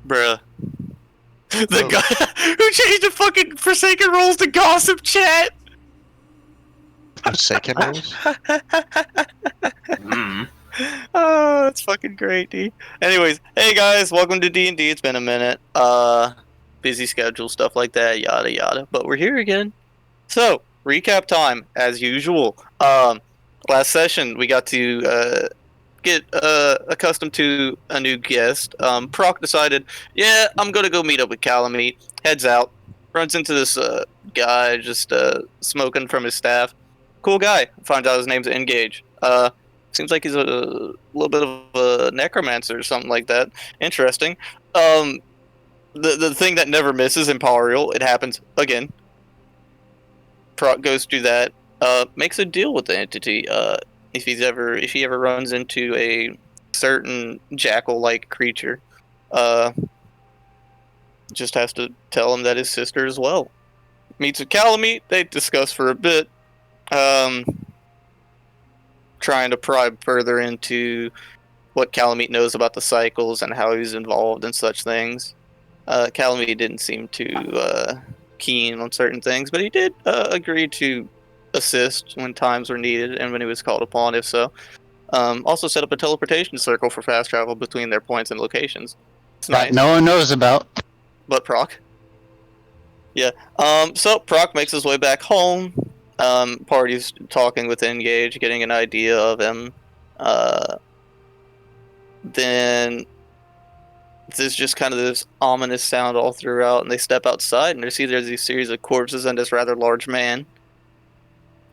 Bruh. The guy who changed the fucking Forsaken roles to gossip chat! Forsaken rules? Oh, that's fucking great, dude. Anyways, hey guys, welcome to D&D. It's been a minute. Busy schedule, stuff like that, yada yada. But we're here again. So, recap time, as usual. Last session, we got to get accustomed to a new guest. Prok decided, yeah, I'm gonna go meet up with Calamite. Heads out, runs into this guy just smoking from his staff. Cool guy. Finds out his name's Engage. Seems like he's a little bit of a necromancer or something like that. Interesting. The thing that never misses in Palrial, it happens again. Prok goes through that. Makes a deal with the entity. If he ever runs into a certain jackal-like creature, just has to tell him that his sister as well. Meets with Calamite. They discuss for a bit, trying to pry further into what Calamite knows about the cycles and how he's involved in such things. Calamite didn't seem too keen on certain things, but he did agree to assist when times were needed and when he was called upon, if so. Also set up a teleportation circle for fast travel between their points and locations. It's That nice. no one knows about. But Prok. Yeah. So Prok makes his way back home. Party's talking with Engage, getting an idea of him. Then there's just kind of this ominous sound all throughout, and they step outside, and they see there's these series of corpses and this rather large man.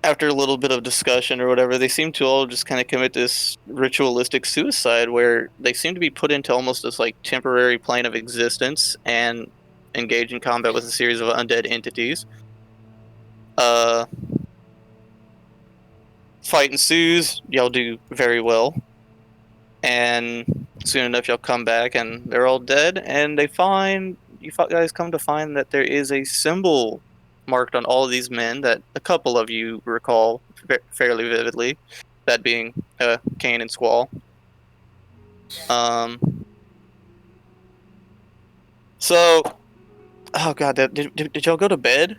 After a little bit of discussion or whatever, they seem to all just kind of commit this ritualistic suicide where they seem to be put into almost this like temporary plane of existence and engage in combat with a series of undead entities. Fight ensues. Y'all do very well. And soon enough, y'all come back and they're all dead. And you guys come to find that there is a symbol marked on all of these men that a couple of you recall fairly vividly, that being Kain and Squall. So, oh god, did y'all go to bed?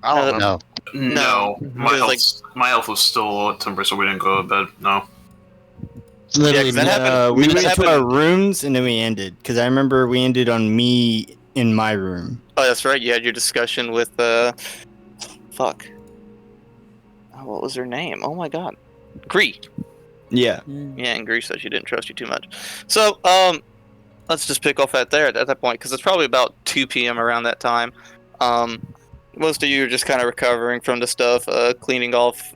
I don't know. No. My health was still at 10%, so we didn't go to bed. No. Literally, we went to our rooms and then we ended. Because I remember we ended on me in my room. Oh, that's right. You had your discussion with fuck. Oh, what was her name? Oh my god, Gree. Yeah. Yeah, and Gree said she didn't trust you too much. So, let's just pick off at that point, because it's probably about 2 p.m. around that time. Most of you are just kind of recovering from the stuff, cleaning off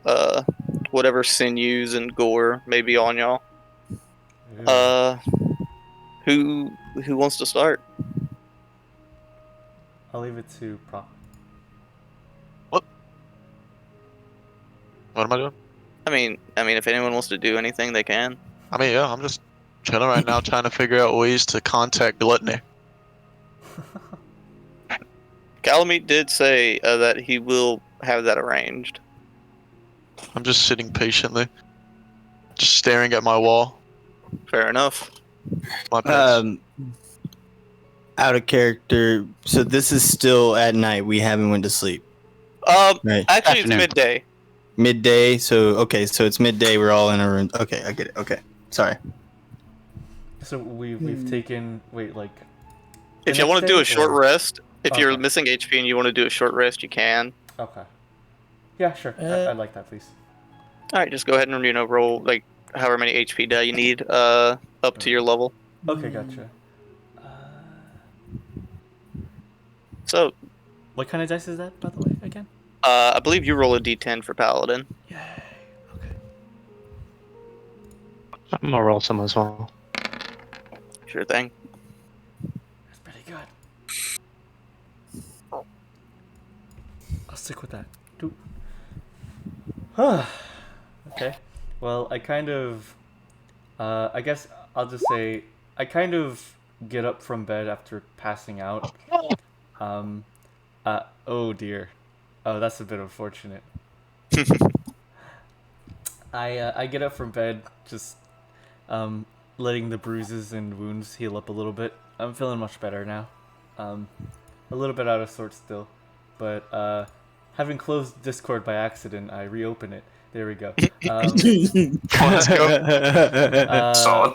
whatever sinews and gore may be on y'all. Who wants to start? I'll leave it to Prok. What am I doing? I mean, if anyone wants to do anything, they can. I mean, yeah, I'm just chilling right now, trying to figure out ways to contact Gluttony. Calamite did say that he will have that arranged. I'm just sitting patiently, just staring at my wall. Fair enough. My pets. Out of character. So this is still at night. We haven't went to sleep. Right. Actually, it's midday. Midday. So it's midday. We're all in a room. Okay, I get it. Okay, sorry. So we've taken If you want to do a short rest, if you're Okay. missing HP and you want to do a short rest, you can. Okay. Yeah, sure. I'd like that, please. All right, just go ahead and roll like however many HP die you need up to your level. Okay, gotcha. So, What kind of dice is that, by the way, again? I believe you roll a D10 for Paladin. Yay. Okay. I'm gonna roll some as well. Sure thing. That's pretty good. I'll stick with that. Okay. Well, I kind of... I guess I'll just say... I kind of get up from bed after passing out. Oh dear. Oh, that's a bit unfortunate. I get up from bed, just letting the bruises and wounds heal up a little bit. I'm feeling much better now. A little bit out of sorts still, but having closed Discord by accident, I reopen it. There we go. Let's go. Solid.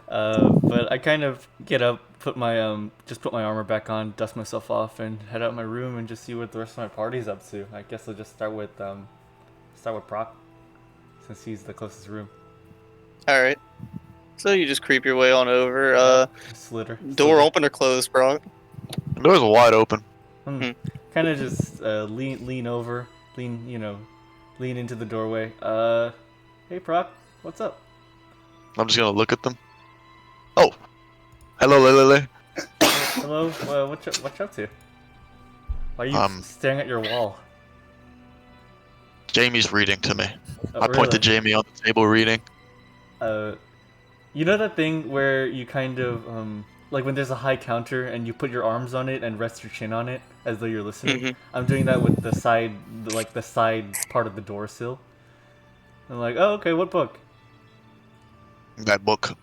But I kind of get up, put my armor back on, dust myself off, and head out my room and just see what the rest of my party's up to. I guess I'll just start with Prok, since he's the closest room. All right. So you just creep your way on over. Slither. Door open or closed, bro? The door's wide open. Kind of just lean over, lean into the doorway. Hey Prok, what's up? I'm just gonna look at them. Oh, hello, Lelelele. Hello. What you up to? Why are you staring at your wall? Jamie's reading to me. Oh, I point to Jamie on the table reading. You know that thing where you kind of like when there's a high counter and you put your arms on it and rest your chin on it as though you're listening. Mhm. I'm doing that with the side part of the door sill. I'm like, oh, okay, what book? That book.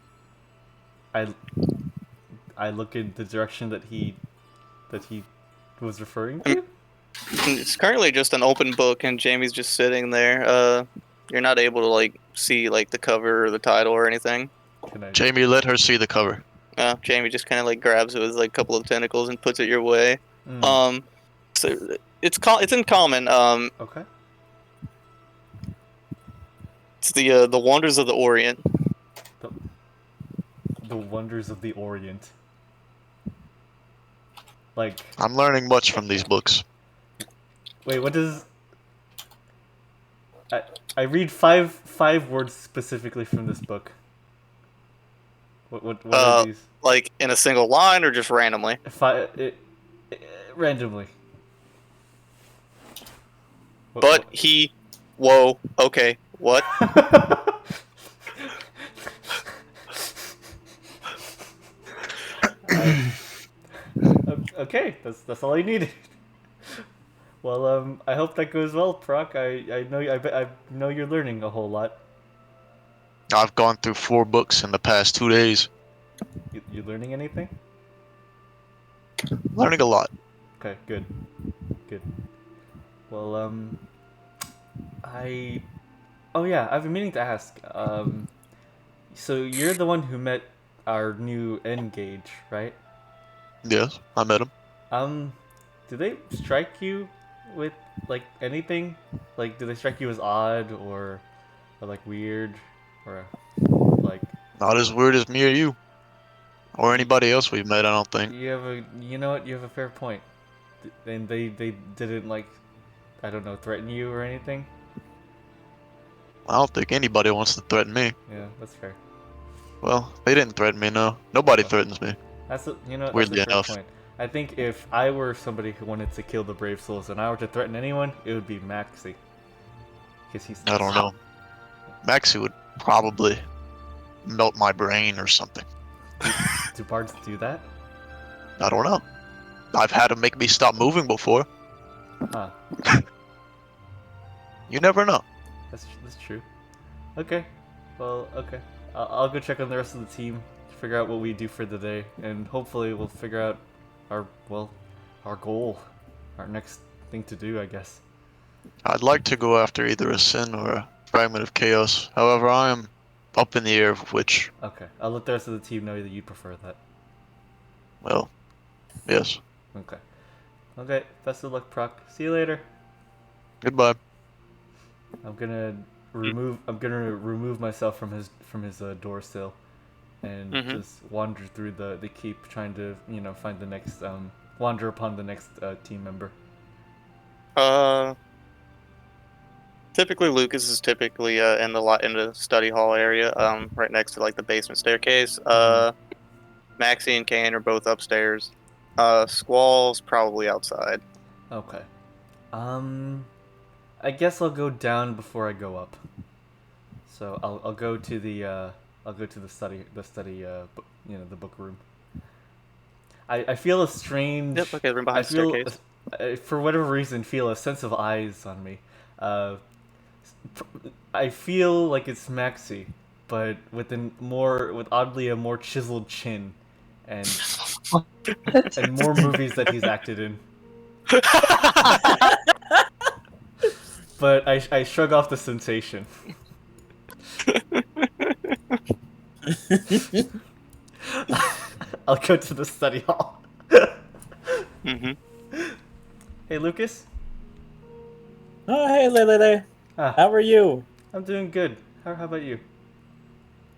I look in the direction that he was referring to. It's currently just an open book, and Jamie's just sitting there. You're not able to like see like the cover or the title or anything. Jamie, let her see the cover. Jamie just kind of like grabs it with like a couple of tentacles and puts it your way. So it's in common. Okay. It's the Wonders of the Orient. The Wonders of the Orient. Like. I'm learning much from these books. Wait, what does? I read five words specifically from this book. What are these? Like in a single line or just randomly? Randomly. But whoa, okay, what? Okay, that's all I needed. Well, I hope that goes well, Prok. I know you're learning a whole lot. I've gone through 4 books in the past 2 days. You learning anything? Learning a lot. Okay, good. Well, oh yeah, I've been meaning to ask. So you're the one who met our new N-Gauge, right? Yes, I met him. Do they strike you with like anything? Like, do they strike you as odd or like weird or like? Not as weird as me or you, or anybody else we've met. I don't think. You know what? You have a fair point. And they didn't like, I don't know, threaten you or anything. I don't think anybody wants to threaten me. Yeah, that's fair. Well, they didn't threaten me. No, nobody threatens me. That's Weirdly a fair enough. point. I think if I were somebody who wanted to kill the Brave Souls and I were to threaten anyone, it would be Maxi. Because he's. I don't know. Maxi would probably melt my brain or something. Do bards do that? I don't know. I've had him make me stop moving before. Huh. You never know. That's true. Okay. Well, okay. I'll go check on the rest of the team, figure out what we do for the day, and hopefully we'll figure out our goal, our next thing to do, I guess. I'd like to go after either a sin or a fragment of chaos. However, I am up in the air of which. Okay. I'll let the rest of the team know that you prefer that. Well, yes. Okay. Okay. Best of luck, Prok. See you later. Goodbye. I'm gonna remove myself from his door sill, and just wander through the keep, trying to find the next wander upon the next team member. Typically Lucas is typically in the study hall area, right next to like the basement staircase. Maxi and Kain are both upstairs. Squall's probably outside. Okay. I guess I'll go down before I go up. So I'll go to the study the book room. I feel a strange. Yep. Okay. Room behind the staircase. For whatever reason, feel a sense of eyes on me. I feel like it's Maxi, but with oddly a more chiseled chin, and more movies that he's acted in. But I shrug off the sensation. I'll go to the study hall. Hey, Lucas. Oh, hey, Lelelele. How are you? I'm doing good. How about you?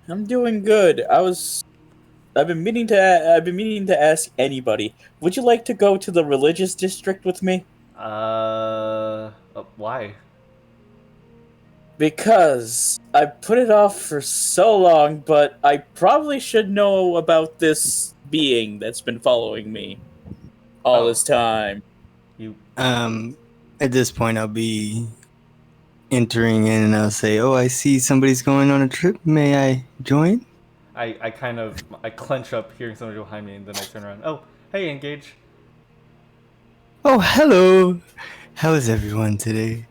I'm doing good. I've been meaning to ask anybody. Would you like to go to the religious district with me? Why? Because I put it off for so long, but I probably should know about this being that's been following me all this time. At this point, I'll be entering in and I'll say, "Oh, I see somebody's going on a trip. May I join?" I clench up hearing somebody behind me, and then I turn around. Oh, hey, Engage. Oh, hello. How is everyone today?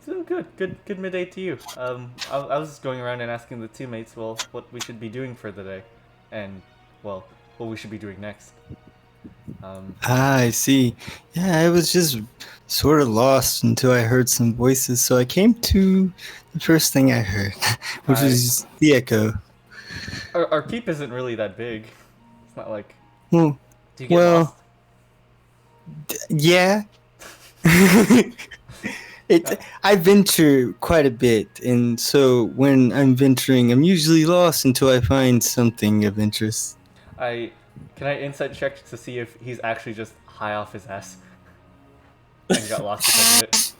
Doing good midday to you. I was going around and asking the teammates, well, what we should be doing for the day, and well, what we should be doing next. I see. Yeah, I was just sort of lost until I heard some voices, so I came to the first thing I heard, which was the echo. Our keep isn't really that big. It's not like. Well, Do you get lost? Yeah. I venture quite a bit, and so when I'm venturing, I'm usually lost until I find something of interest. Can I insight check to see if he's actually just high off his ass and got lost because of it?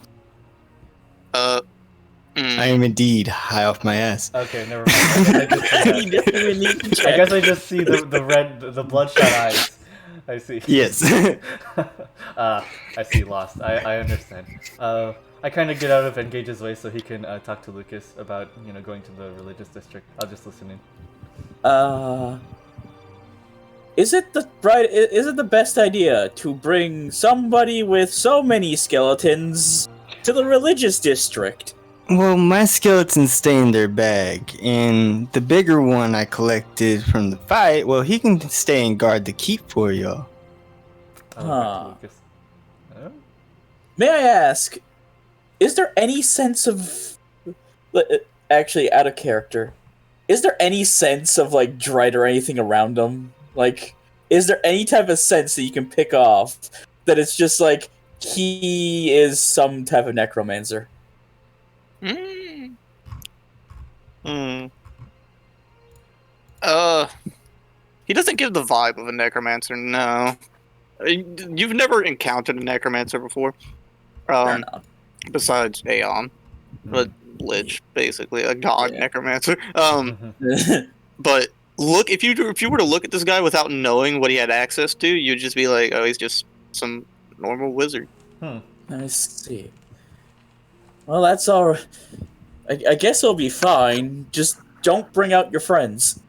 I am indeed high off my ass. Okay, never mind. I guess I just see the bloodshot eyes. I see. Yes. I see. Lost. I understand. I kind of get out of Engage's way so he can talk to Lucas about going to the religious district. I'll just listen in. Is it the best idea to bring somebody with so many skeletons to the religious district? Well, my skeletons stay in their bag, and the bigger one I collected from the fight, well, he can stay and guard the keep for y'all. Lucas. May I ask, is there any sense of... Actually, out of character, is there any sense of, dread or anything around them? Is there any type of sense that you can pick off that it's just, he is some type of necromancer? He doesn't give the vibe of a necromancer, no. You've never encountered a necromancer before? Fair enough. Besides Aeon. But Lich, basically, a god necromancer. But look, if you were to look at this guy without knowing what he had access to, you'd just be like, oh, he's just some normal wizard. I see. Well, that's all right. I guess it'll be fine. Just don't bring out your friends.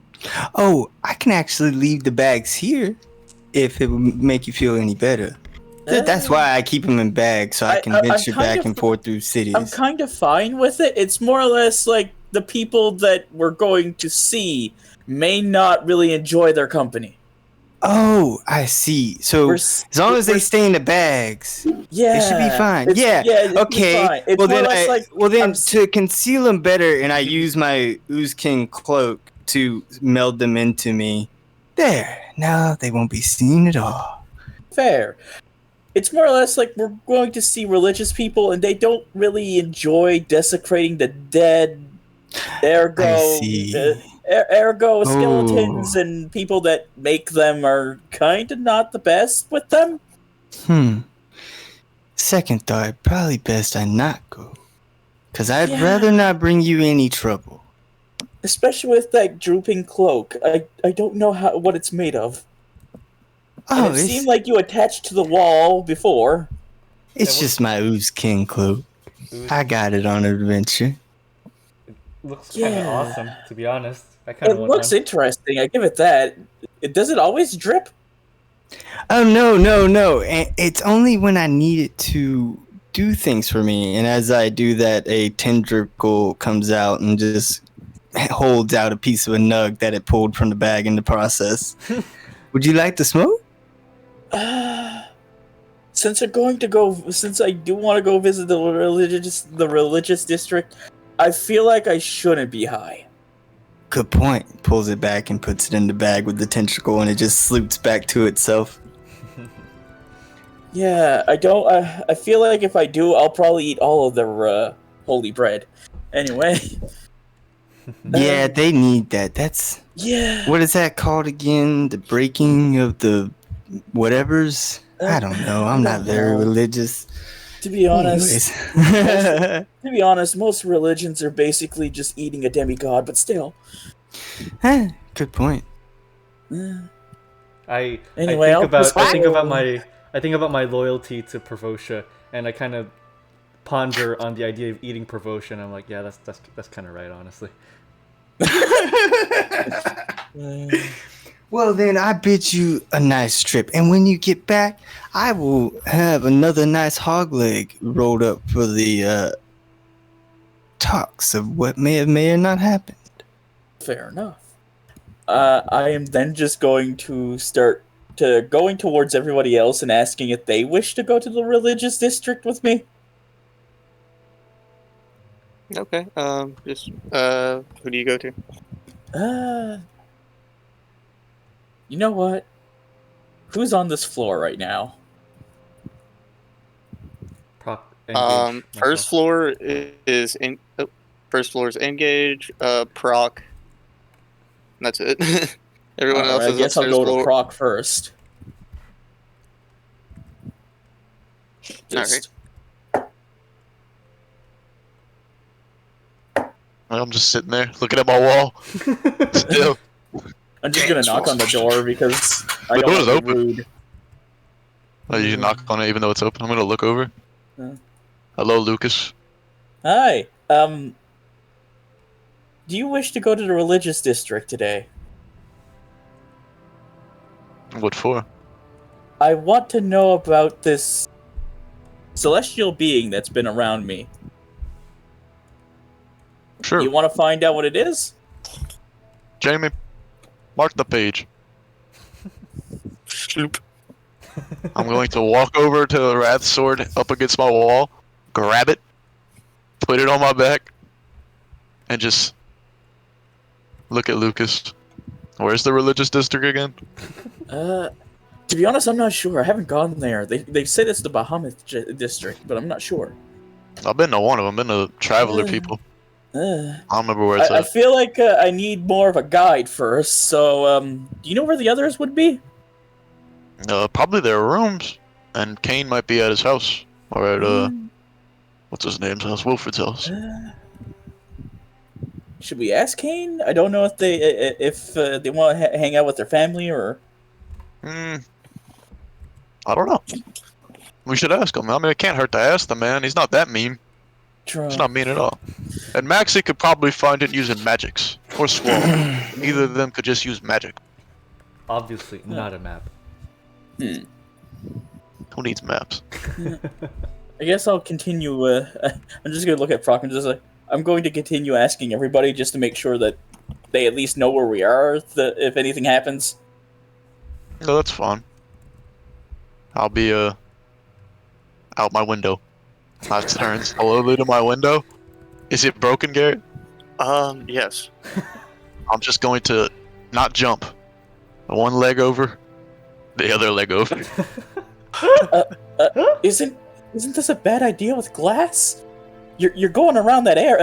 Oh, I can actually leave the bags here if it would make you feel any better. That's why I keep them in bags, so I can venture back and forth through cities. I'm kind of fine with it. It's more or less like the people that we're going to see may not really enjoy their company. Oh, I see. So as long as they stay in the bags, it should be fine. Okay. Well then, to conceal them better, and I use my Oozkin cloak to meld them into me. There. Now they won't be seen at all. Fair. It's more or less like we're going to see religious people, and they don't really enjoy desecrating the dead. Ergo, skeletons and people that make them are kind of not the best with them. Second thought, probably best I not go. Because I'd rather not bring you any trouble. Especially with that drooping cloak. I don't know what it's made of. Oh, it seemed like you attached to the wall before. It's just my Oozkin cloak. I got it on an adventure. It looks kind of awesome, to be honest. It looks interesting, I give it that. Does it always drip? Oh, no. It's only when I need it to do things for me. And as I do that, a tendril comes out and just holds out a piece of a nug that it pulled from the bag in the process. Would you like to smoke? Since I do want to go visit the religious district, I feel like I shouldn't be high. Good point. Pulls it back and puts it in the bag with the tentacle, and it just sloops back to itself. Yeah, I don't. I feel like if I do, I'll probably eat all of their holy bread. Anyway. Yeah, they need that. That's What is that called again? The breaking of the whatevers. I don't know. I'm not very religious. To be honest, most religions are basically just eating a demigod, but still. Good point. I think about my loyalty to Provosha, and I kind of ponder on the idea of eating Provosha, and I'm like, yeah, that's kind of right, honestly. Well, then I bid you a nice trip, and when you get back, I will have another nice hog leg rolled up for the talks of what may or not happened. Fair enough. I am then just going to start going towards everybody else and asking if they wish to go to the religious district with me. Okay. Who do you go to? You know what? Who's on this floor right now? Prok, first floor is Engage, Prok. And that's it. Everyone else is I guess I'll go to Prok first. Alright. I'm just sitting there looking at my wall. Still. I'm just gonna knock on the door because The door is open. Rude. Oh, you knock on it even though it's open. I'm gonna look over. Hello, Lucas. Hi. Do you wish to go to the religious district today? What for? I want to know about this celestial being that's been around me. Sure. You want to find out what it is? Jamie, mark the page. Sloop. I'm going to walk over to the Wrath Sword up against my wall, grab it, put it on my back, and just look at Lucas. Where's the religious district again? To be honest, I'm not sure. I haven't gone there. They said it's the Bahamut district, but I'm not sure. I've been to one of them. Been to Traveler people. I don't remember where it's I at. feel like I need more of a guide first, so, do you know where the others would be? Probably their rooms. And Kain might be at his house. Or at, what's his name's house? Wilfred's house. Should we ask Kain? I don't know if they want to hang out with their family, or... I don't know. We should ask him. I mean, it can't hurt to ask the man. He's not that mean. True. He's not mean at all. And Maxi could probably find it using magics. Or Squall. Either of them could just use magic. Obviously, not a map. Who needs maps? I guess I'll continue, I'm just gonna look at Prok and just like, I'm going to continue asking everybody just to make sure that they at least know where we are if anything happens. No, that's fine. I'll be, out my window. I turn slowly to my window. Is it broken, Garrett? Yes. I'm just going to not jump. One leg over, the other leg over. Isn't this a bad idea with glass? You're going around that air.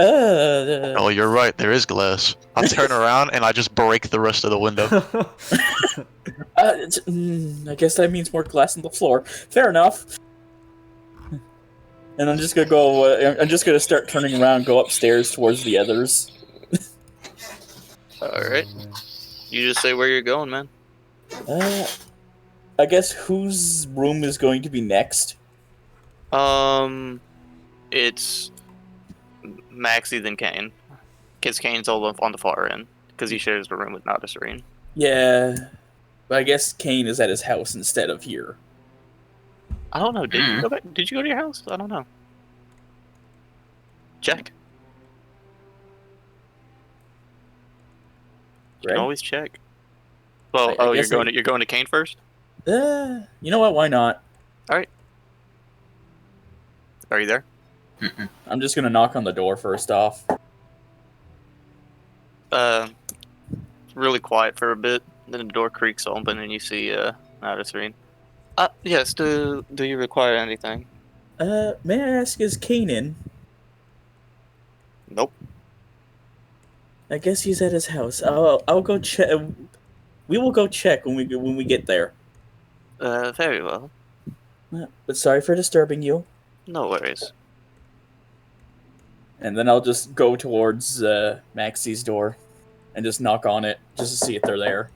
Oh, you're right. There is glass. I turn around and I just break the rest of the window. I guess that means more glass on the floor. Fair enough. And I'm just gonna go. I'm just gonna start turning around, go upstairs towards the others. All right. You just say where you're going, man. I guess whose room is going to be next? It's Maxi then Kain, because Kain's all on the far end, because he shares the room with Nautiserene. Yeah, but I guess Kain is at his house instead of here. I don't know. Did you go back? Did you go to your house? I don't know. Check. You can always check. Well, you're going to Kain first? You know what? Why not? All right. Are you there? I'm just gonna knock on the door first off. Really quiet for a bit. Then the door creaks open, and you see Artis. Yes. Do you require anything? May I ask, is Kain in? Nope. I guess he's at his house. I'll go check. We will go check when we get there. Very well. But sorry for disturbing you. No worries. And then I'll just go towards Maxi's door and just knock on it just to see if they're there.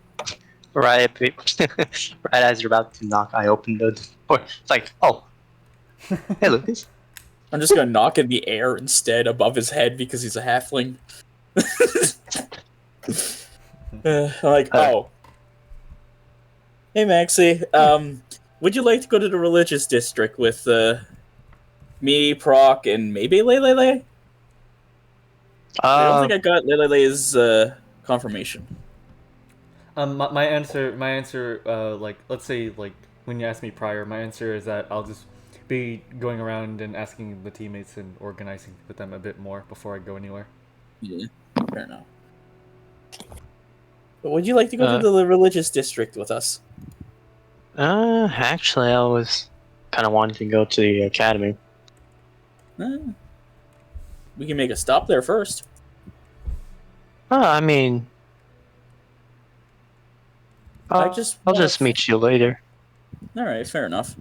Right, right as you're about to knock, I open the door. It's like, oh, hey, Lucas. I'm just gonna knock in the air instead above his head because he's a halfling. Oh. Hey, Maxi. Would you like to go to the religious district with me, Prok, and maybe Lelelele? I don't think I got Lelele's confirmation. My answer, like, let's say, like, when you asked me prior, my answer is that I'll just be going around and asking the teammates and organizing with them a bit more before I go anywhere. Yeah, fair enough. But would you like to go to the religious district with us? Actually, I was kind of wanting to go to the academy. We can make a stop there first. I mean, I'll just meet you later. Alright, fair enough.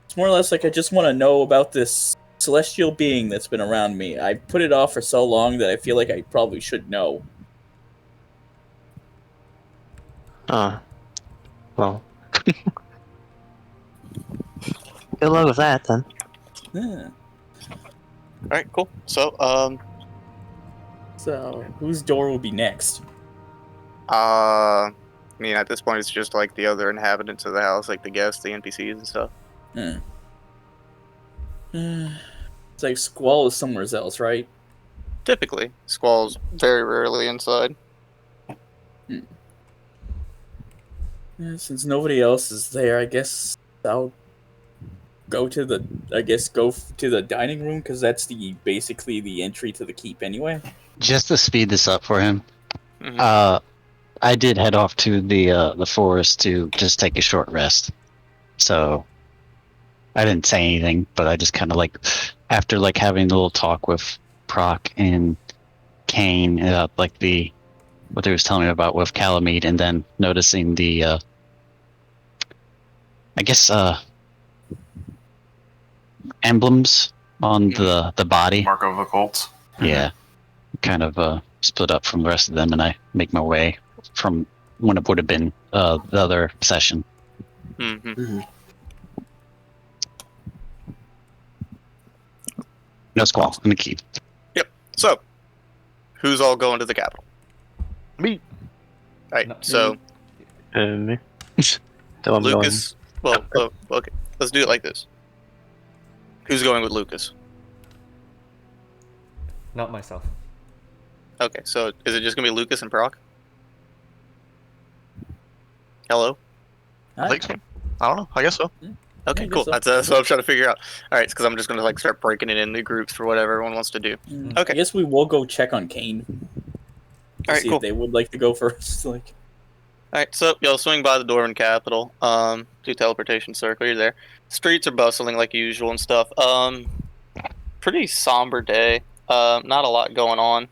It's more or less like I just want to know about this celestial being that's been around me. I put it off for so long that I feel like I probably should know. Well. Good luck with that, then. Yeah. Alright, cool. So, whose door will be next? I mean, at this point, it's just like the other inhabitants of the house, like the guests, the NPCs, and stuff. It's like Squall is somewhere else, right? Typically, Squall's very rarely inside. Yeah, since nobody else is there, I guess I'll go to the dining room because that's basically the entry to the keep anyway. Just to speed this up for him, I did head off to the forest to just take a short rest. So I didn't say anything, but I just kind of after having a little talk with Prok and Kain about what they was telling me about with Calamite, and then noticing the emblems on the body. Mark of a cult. Yeah, kind of split up from the rest of them, and I make my way from when it would have been the other session. No Squall in the keep. Yep. So, who's all going to the capital? Me. Alright, so Me. Lucas. Well, okay. Let's do it like this. Who's going with Lucas? Not myself. Okay, so is it just gonna be Lucas and Prok? Hello? I think so. I don't know. I guess so. Okay, I cool. guess so. That's what I'm trying to figure out. Alright, because I'm just gonna start breaking it into groups for whatever everyone wants to do. Okay. I guess we will go check on Kain. Alright, See cool. if they would like to go first. Alright, so y'all swing by the Dwarven Capital. Do teleportation circle, you're there. Streets are bustling like usual and stuff. Pretty somber day. Not a lot going on.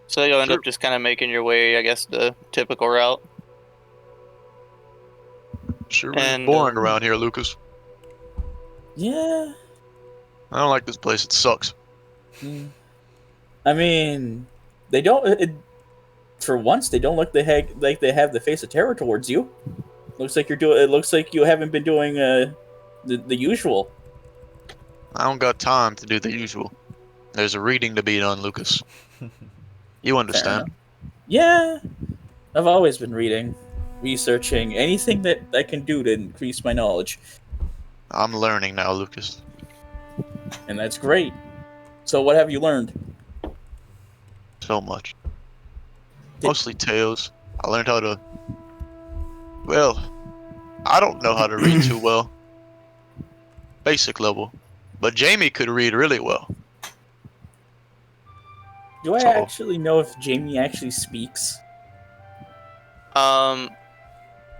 So you'll end up just kind of making your way, I guess, the typical route. Sure, And, boring around here, Lucas. Yeah. I don't like this place. It sucks. I mean, they don't. For once, they don't look like they have the face of terror towards you. Looks like it looks like you haven't been doing the usual. I don't got time to do the usual. There's a reading to be done, Lucas. You understand? Yeah, I've always been reading, researching, anything that I can do to increase my knowledge. I'm learning now, Lucas. And that's great. So what have you learned? So much. Mostly tales. I learned how to. Well, I don't know how to read too well. Basic level. But Jamie could read really well. Do I actually know if Jamie actually speaks?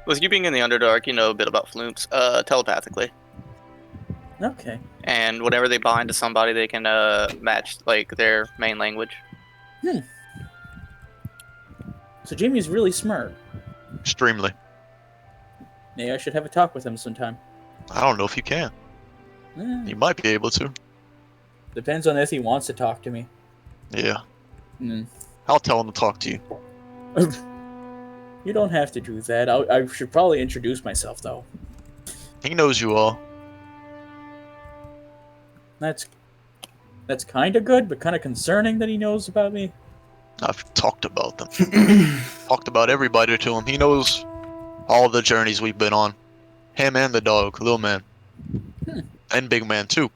With you being in the Underdark, you know a bit about flumps, telepathically. Okay. And whenever they bind to somebody, they can match like their main language. So Jamie's really smart. Extremely. Maybe I should have a talk with him sometime. I don't know if you can. You might be able to. Depends on if he wants to talk to me. Yeah. I'll tell him to talk to you. You don't have to do that. I should probably introduce myself, though. He knows you all. That's kind of good, but kind of concerning that he knows about me. I've talked about them. Talked about everybody to him. He knows all the journeys we've been on. Him and the dog, little man. And big man, too.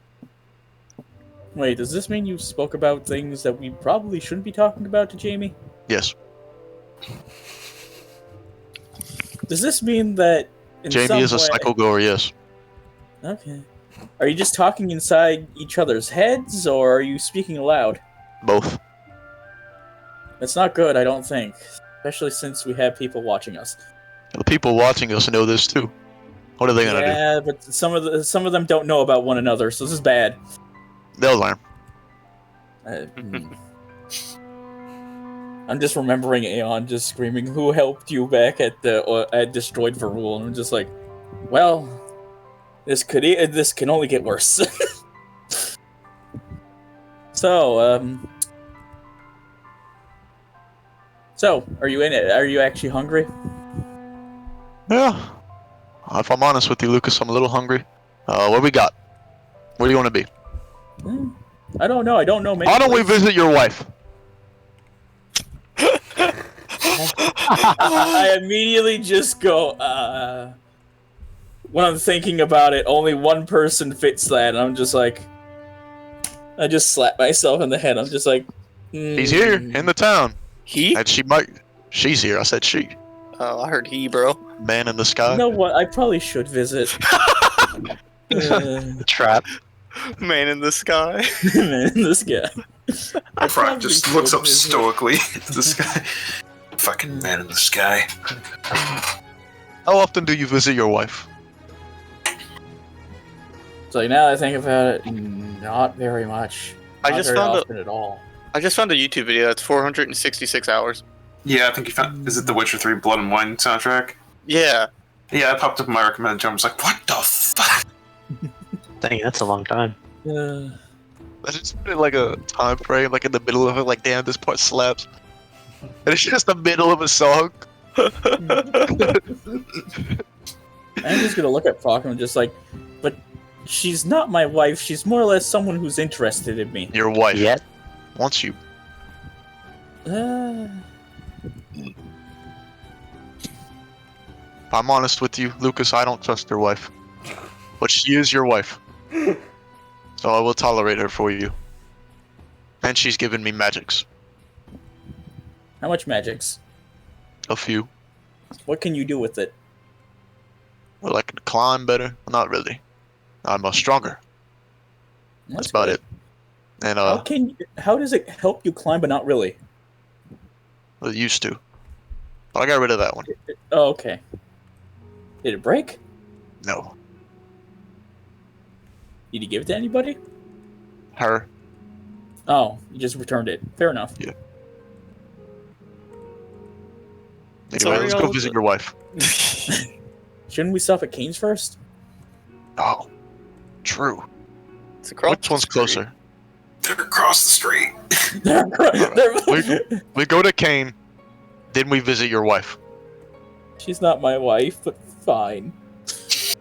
Wait, does this mean you spoke about things that we probably shouldn't be talking about to Jamie? Yes. Does this mean that in Jamie is a way... psycho goer, yes. Okay. Are you just talking inside each other's heads, or are you speaking aloud? Both. That's not good, I don't think. Especially since we have people watching us. The people watching us know this too. What are they gonna do? Yeah, but some of them don't know about one another, so this is bad. They'll learn. I'm just remembering Aeon just screaming, "Who helped you back at Destroyed Varul?" And I'm just like, well, this can only get worse. So, are you in it? Are you actually hungry? Yeah. If I'm honest with you, Lucas, I'm a little hungry. What we got? Where do you want to be? I don't know. Maybe why don't we visit your wife? I immediately just go, when I'm thinking about it, only one person fits that, and I'm just like, I just slap myself in the head. I'm just like, He's here, in the town. He? And she's here, I said she. Oh, I heard he, bro. Man in the sky. You know what? I probably should visit. The trap. Man in the sky. Man in the sky. Prok just looks up stoically at the sky. Fucking man in the sky. How often do you visit your wife? So now that I think about it, not very much. I Not just very found often at all. I just found a YouTube video that's 466 hours. Yeah, I think you found. Is it the Witcher 3 Blood and Wine soundtrack? Yeah. Yeah, it popped up in my recommended jump. I was like, what the fuck? Dang, that's a long time. Yeah. I just put it like a time frame, like in the middle of it, like, damn, this part slaps. And it's just the middle of a song. I'm just gonna look at Prok and I'm just like, but she's not my wife. She's more or less someone who's interested in me. Your wife. Yet? Wants you. Uh, If I'm honest with you, Lucas, I don't trust your wife. But she is your wife. So I will tolerate her for you. And she's given me magics. how much magics? A few. What can you do with it? Well, I can climb better. Not really. I'm stronger. That's about it. And How does it help you climb, but not really? well, it used to. But I got rid of that one. Oh, okay. Did it break? No. Did you give it to anybody? Her. Oh, you just returned it. Fair enough. Yeah. Anyway, Sorry, let's go visit your wife. Shouldn't we stop at Kane's first? Oh. True. It's across Which one's the street. closer? They're across the street. We go to Kain, then we visit your wife. She's not my wife, but fine.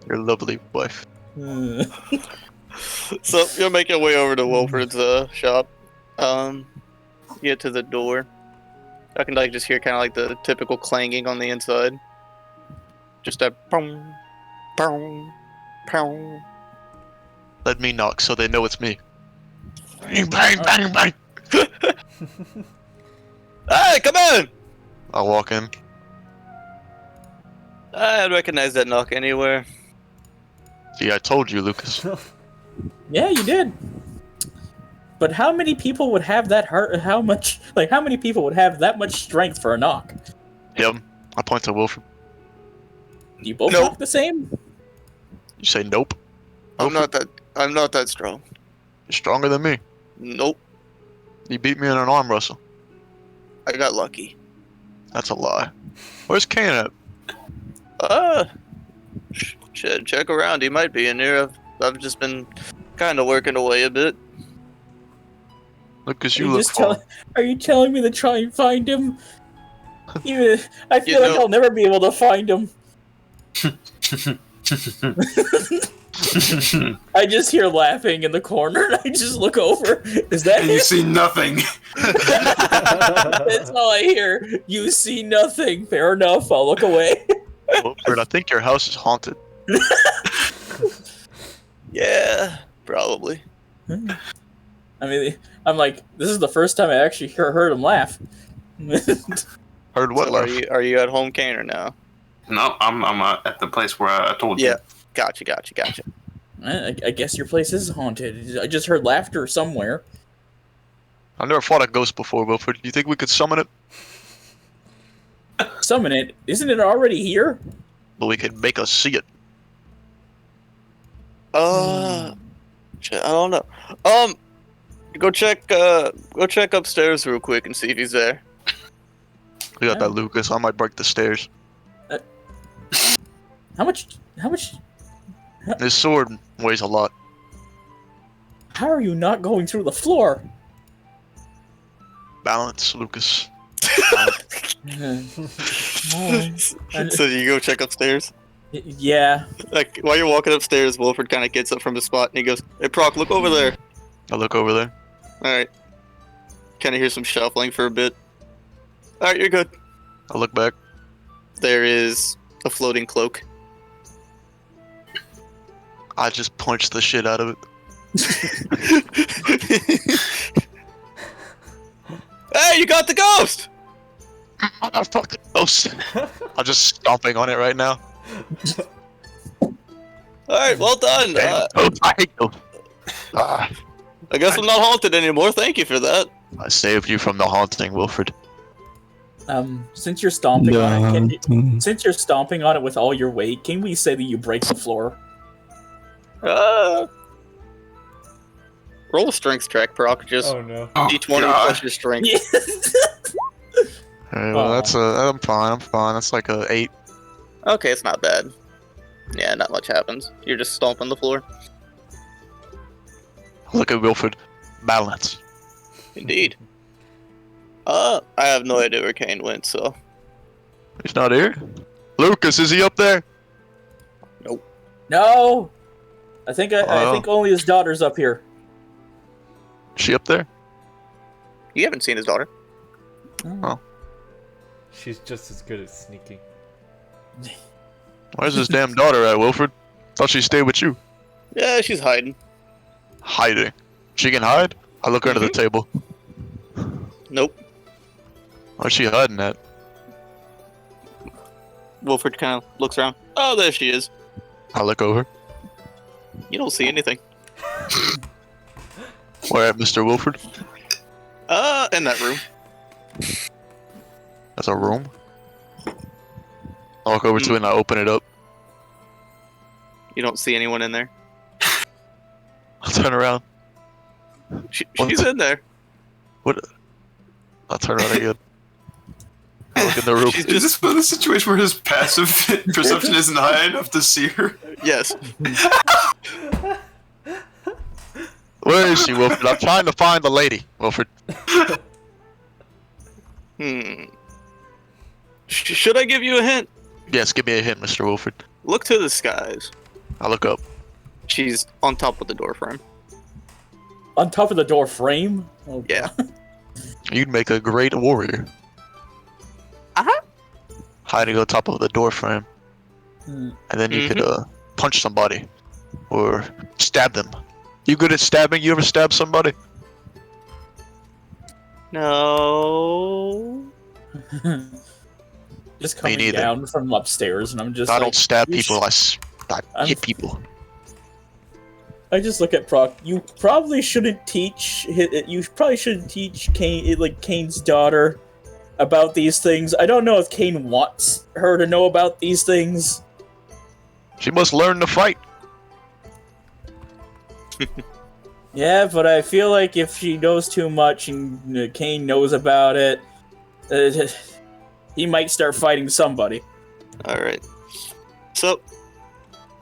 Your lovely wife. So you'll make your way over to Wilfred's shop. Get to the door. I can like just hear kind of like the typical clanging on the inside. Just a pong, pong, pong. Let me knock so they know it's me. Bang, bang, bang, bang. Hey, come in! I walk in. I recognize that knock anywhere. See, I told you, Lucas. Yeah, you did. But how many people would have that heart? How many people would have that much strength for a knock? Him. I point to Wilfred. Do you both Nope. knock the same? You say nope. I'm not that strong. You're stronger than me. Nope. You beat me in an arm wrestle. I got lucky. That's a lie. Where's Kain at? Check around. He might be in here. I've just been kind of working away a bit. Lucas, you look calm. Are you telling me to try and find him? I feel like I'll never be able to find him. I just hear laughing in the corner, and I just look over. Is that and you see nothing. That's all I hear. You see nothing. Fair enough. I'll look away. Wilfred, I think your house is haunted. Yeah, probably. I mean, I'm like, this is the first time I actually heard him laugh. Heard what So laugh? are you at home, Kain, or no? No, I'm at the place where I told you. Yeah. Gotcha. I guess your place is haunted. I just heard laughter somewhere. I've never fought a ghost before, Wilfred. Do you think we could summon it? Summon it? Isn't it already here? But we could make us see it. Shit, I don't know. Go check upstairs real quick and see if he's there. We got that, Lucas. I might break the stairs. How much? This sword weighs a lot. How are you not going through the floor? Balance, Lucas. So you go check upstairs? Yeah. Like, while you're walking upstairs, Wilfred kind of gets up from his spot and he goes, "Hey, Prok, look over there." I look over there. Alright. Kind of hear some shuffling for a bit. Alright, you're good. I look back. There is a floating cloak. I just punched the shit out of it. Hey, you got the ghost! I fucking ghost. I'm just stomping on it right now. Alright, well done. I guess I'm not haunted anymore. Thank you for that. I saved you from the haunting, Wilfred. Since you're stomping on it, since you're stomping on it with all your weight, can we say that you break the floor? Roll a strength check, Prok. Just each one plus your strength. Alright, well, I'm fine. That's like a 8. Okay, it's not bad. Yeah, not much happens. You're just stomping the floor. Look at Wilfred. Balance. Indeed. I have no idea where Kain went, so. He's not here? Lucas, is he up there? Nope. No! I think only his daughter's up here. Is she up there? You haven't seen his daughter. Oh. She's just as good at sneaking. Where's his damn daughter at, Wilfred? Thought she stayed with you. Yeah, she's hiding. Hiding? She can hide? I look under the table. Nope. Where's she hiding at? Wilfred kind of looks around. Oh, there she is. I look over. You don't see anything. Where at, Mr. Wilfred? In that room. That's a room? I walk over to it and I open it up. You don't see anyone in there. I turn around. She's in there. What? I turn around again. I look in the room. Is this the situation where his passive perception isn't high enough to see her? Yes. Where is she, Wilfred? I'm trying to find the lady, Wilfred. Should I give you a hint? Yes, give me a hint, Mr. Wilfred. Look to the skies. I look up. She's on top of the door frame. On top of the door frame? Oh, yeah. You'd make a great warrior. Hiding on top of the door frame. And then you could punch somebody. Or stab them. You good at stabbing? You ever stab somebody? No. Just Me coming neither. down from upstairs, and I'm just I like, don't stab you people. I I'm- hit people. I just look at Prok. You probably shouldn't teach. You probably shouldn't teach Kain's daughter about these things. I don't know if Kain wants her to know about these things. She must learn to fight. Yeah, but I feel like if she knows too much and Kain knows about it, he might start fighting somebody. Alright. So,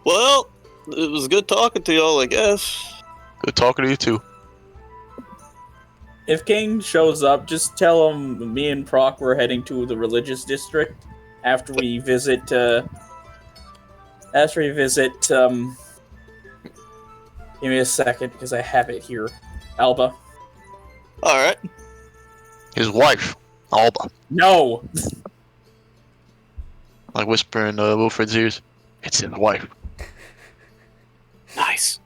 well, it was good talking to y'all, I guess. Good talking to you too. If Kain shows up, just tell him me and Prok were heading to the religious district after we visit, give me a second, because I have it here. Alba. Alright. His wife, Alba. No! Like whisper in Wilfred's ears. It's his wife. Nice.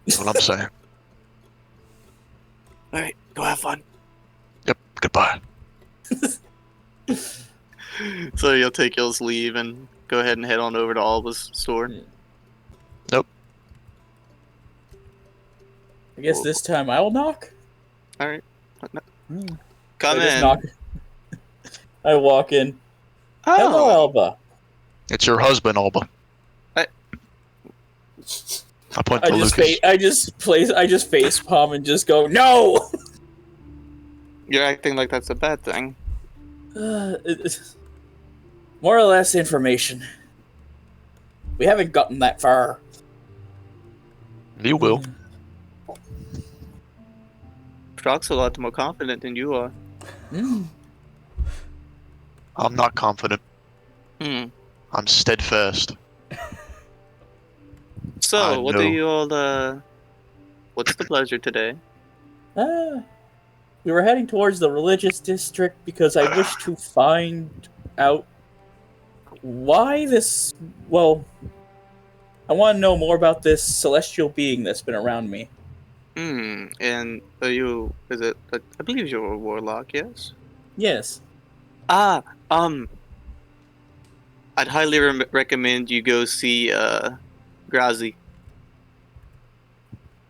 That's what I'm saying. Alright, go have fun. Yep. Goodbye. So you'll take y'all's leave and go ahead and head on over to Alba's store. Nope. I guess this time I'll knock? Alright. Hmm. Come I just in. knock. I walk in. Hello, Oh, Alba. It's your husband, Alba. I- I point to Lucas. I just face palm and just go, no! you're acting like that's a bad thing. It's more or less information. We haven't gotten that far. You will. Prok's a lot more confident than you are. Mm. I'm not confident. Hmm. I'm steadfast. So, I what know. do you all, what's the pleasure today? We were heading towards the religious district because I wish to find out why this. Well, I want to know more about this celestial being that's been around me. And are you, I believe you're a warlock, yes? Yes. I'd highly recommend you go see, Grazi.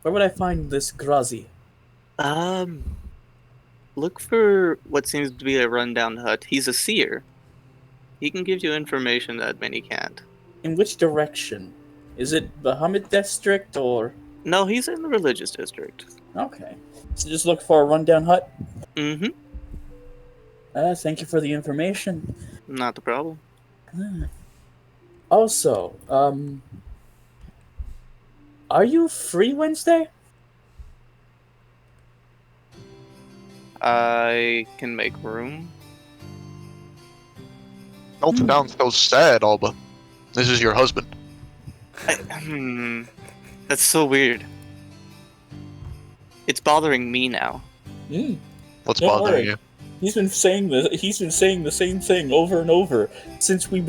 Where would I find this Grazi? Look for what seems to be a rundown hut. He's a seer. He can give you information that many can't. In which direction? Is it Bahamut district or? No, he's in the religious district. Okay. So just look for a rundown hut? Mm-hmm. Thank you for the information. Not the problem. Also, are you free Wednesday? I can make room. Don't sound so sad, Alba. This is your husband. That's so weird. It's bothering me now. What's Don't bothering worry. you? He's been saying the same thing over and over since we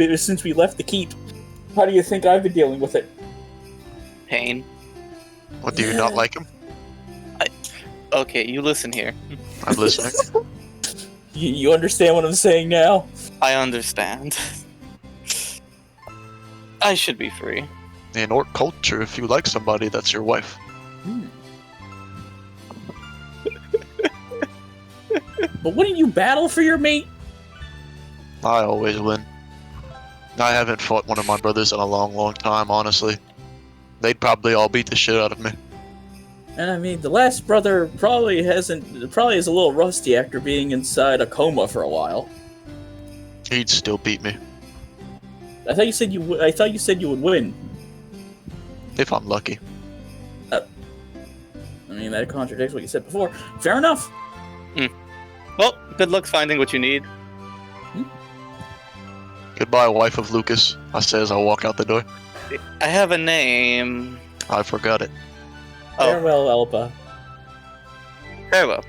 left the keep. How do you think I've been dealing with it? Pain. What, do you not like him? Okay, you listen here. I'm listening. You understand what I'm saying now? I understand. I should be free. In orc culture, if you like somebody, that's your wife. But wouldn't you battle for your mate? I always win. I haven't fought one of my brothers in a long, long time, honestly. They'd probably all beat the shit out of me. And I mean, the last brother probably is a little rusty after being inside a coma for a while. He'd still beat me. I thought you said you would win. If I'm lucky. I mean, that contradicts what you said before. Fair enough. Well, good luck finding what you need. Goodbye, wife of Lucas, I say as I walk out the door. I have a name. I forgot it. Oh. Farewell, Alba. Very well.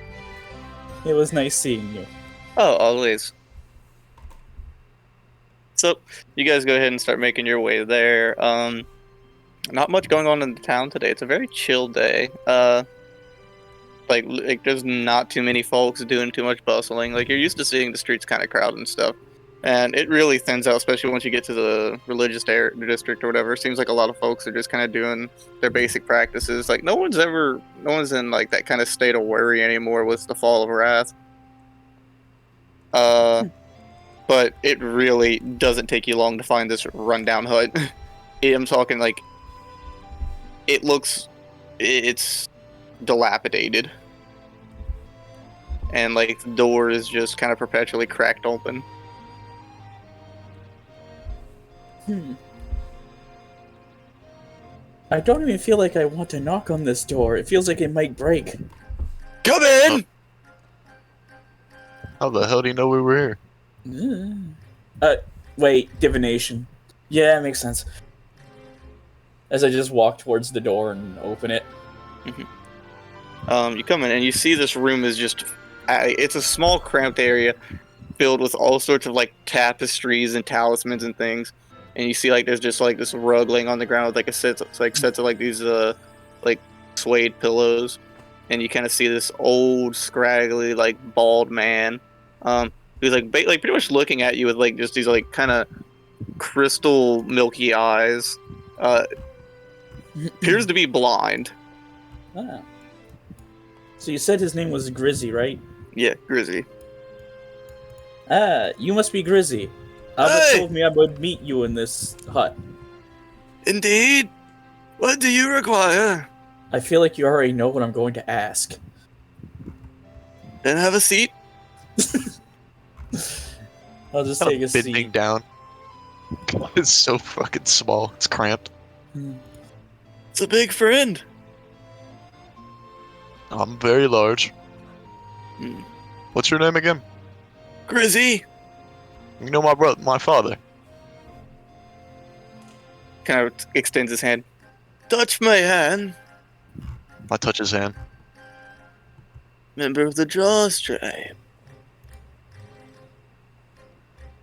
It was nice seeing you. Oh, always. So, you guys go ahead and start making your way there. Not much going on in the town today. It's a very chill day. Like there's not too many folks doing too much bustling. Like you're used to seeing the streets kind of crowded and stuff, and it really thins out, especially once you get to the religious district or whatever. It seems like a lot of folks are just kind of doing their basic practices. Like no one's in like that kind of state of worry anymore with the fall of Wrath. But it really doesn't take you long to find this rundown hut. I'm talking like it's dilapidated. And like the door is just kind of perpetually cracked open. I don't even feel like I want to knock on this door. It feels like it might break. Come in! How the hell do you know we were here? Wait, divination. Yeah, it makes sense. As I just walk towards the door and open it. You come in and you see this room is just... it's a small, cramped area filled with all sorts of like tapestries and talismans and things. And you see like there's just like this rug laying on the ground with like sets of like these like suede pillows. And you kind of see this old, scraggly, like bald man, who's like pretty much looking at you with like just these like kind of crystal milky eyes. Appears to be blind. Ah. So you said his name was Grizzy, right? Yeah, Grizzy. Ah, you must be Grizzy. Albert told me I would meet you in this hut. Indeed. What do you require? I feel like you already know what I'm going to ask. Then have a seat. I'll just take a seat. Bending down. It's so fucking small. It's cramped. It's a big friend. I'm very large. What's your name again? Grizzy. You know my father. Kind of extends his hand. Touch my hand. I touch his hand. Member of the Jaws tribe.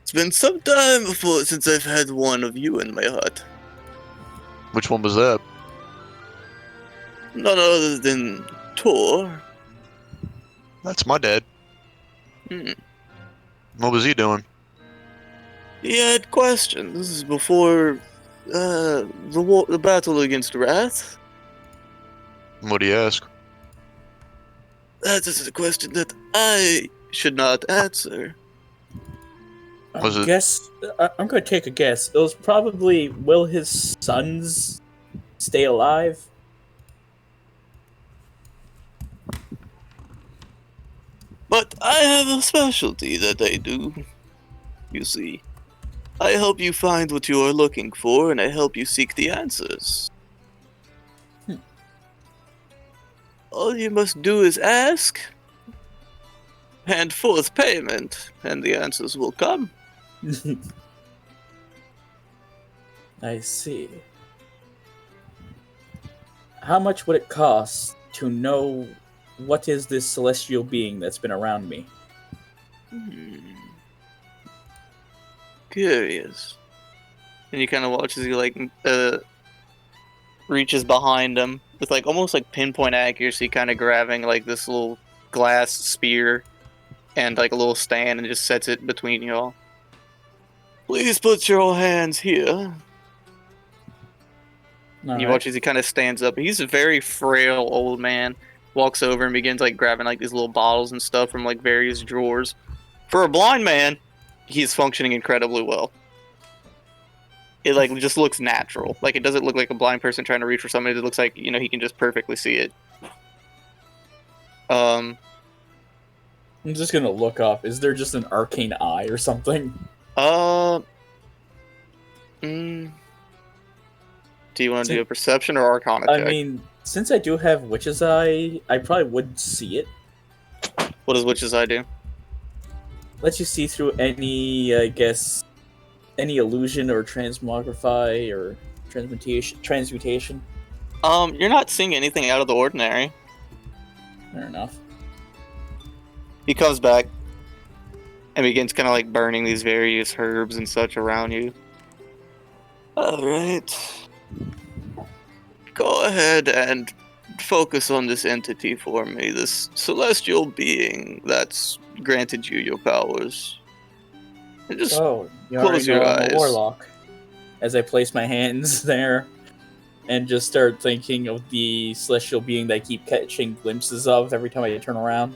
It's been some time since I've had one of you in my hut. Which one was that? None other than Tor. That's my dad. What was he doing? He had questions before the battle against Wrath. What do you ask? That is a question that I should not answer. I'm going to take a guess. It was probably, will his sons stay alive? But I have a specialty that I do. You see, I help you find what you are looking for, and I help you seek the answers. All you must do is ask, hand forth payment, and the answers will come. I see. How much would it cost to know what is this celestial being that's been around me? Curious. And you kind of watch as he like reaches behind him with like almost like pinpoint accuracy, kind of grabbing like this little glass spear and like a little stand and just sets it between y'all. Please put your hands here. You watch as he kind of stands up. He's a very frail old man. Walks over and begins like grabbing like these little bottles and stuff from like various drawers. For a blind man, he's functioning incredibly well. It like just looks natural. Like it doesn't look like a blind person trying to reach for somebody. It looks like, you know, he can just perfectly see it. I'm just gonna look up. Is there just an arcane eye or something? Do you want to do a perception or arcana check? I mean, since I do have Witch's Eye, I probably would see it. What does Witch's Eye do? Lets you see through any, I guess, any illusion or transmogrify or transmutation. You're not seeing anything out of the ordinary. Fair enough. He comes back and begins kind of like burning these various herbs and such around you. Alright. Go ahead and focus on this entity for me, this celestial being that's granted you your powers. And just you close already know your I'm eyes. a warlock. As I place my hands there and just start thinking of the celestial being that I keep catching glimpses of every time I turn around.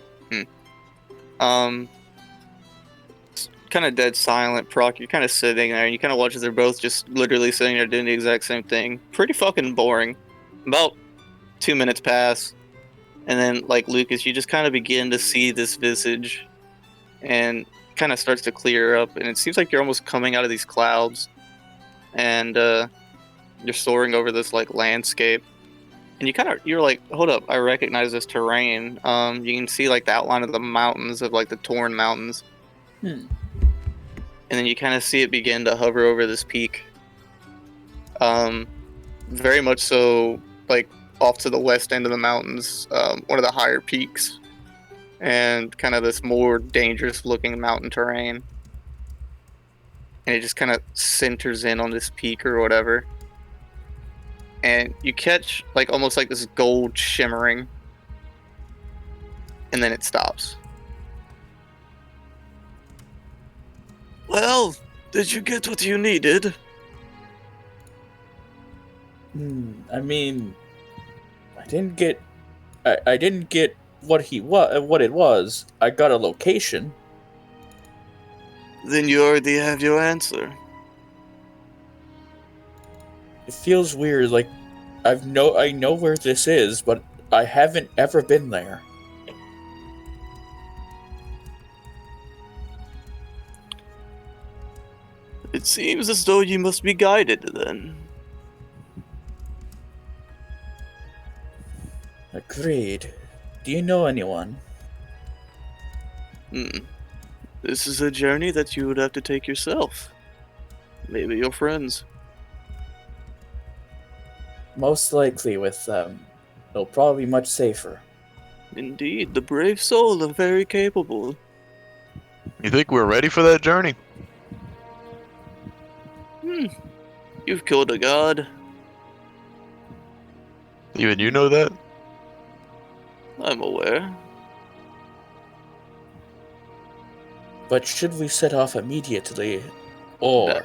Kind of dead silent, Prok. You're kind of sitting there, and you kind of watch as they're both just literally sitting there doing the exact same thing. Pretty fucking boring. About 2 minutes pass, and then, like, Lucas, you just kind of begin to see this visage, and kind of starts to clear up, and it seems like you're almost coming out of these clouds, and you're soaring over this, like, landscape. And you're like, hold up, I recognize this terrain. You can see, like, the outline of the mountains, of, like, the Torn Mountains. And then you kind of see it begin to hover over this peak. Very much so, like, off to the west end of the mountains, one of the higher peaks. And kind of this more dangerous looking mountain terrain. And it just kind of centers in on this peak or whatever. And you catch, like, almost like this gold shimmering. And then it stops. Well, did you get what you needed? I mean, I didn't get what it was. I got a location. Then you already have your answer. It feels weird, like I know where this is, but I haven't ever been there. It seems as though you must be guided, then. Agreed. Do you know anyone? This is a journey that you would have to take yourself. Maybe your friends. Most likely with them. It'll probably be much safer. Indeed, the brave soul are very capable. You think we're ready for that journey? You've killed a god. Even you know that? I'm aware. But should we set off immediately, or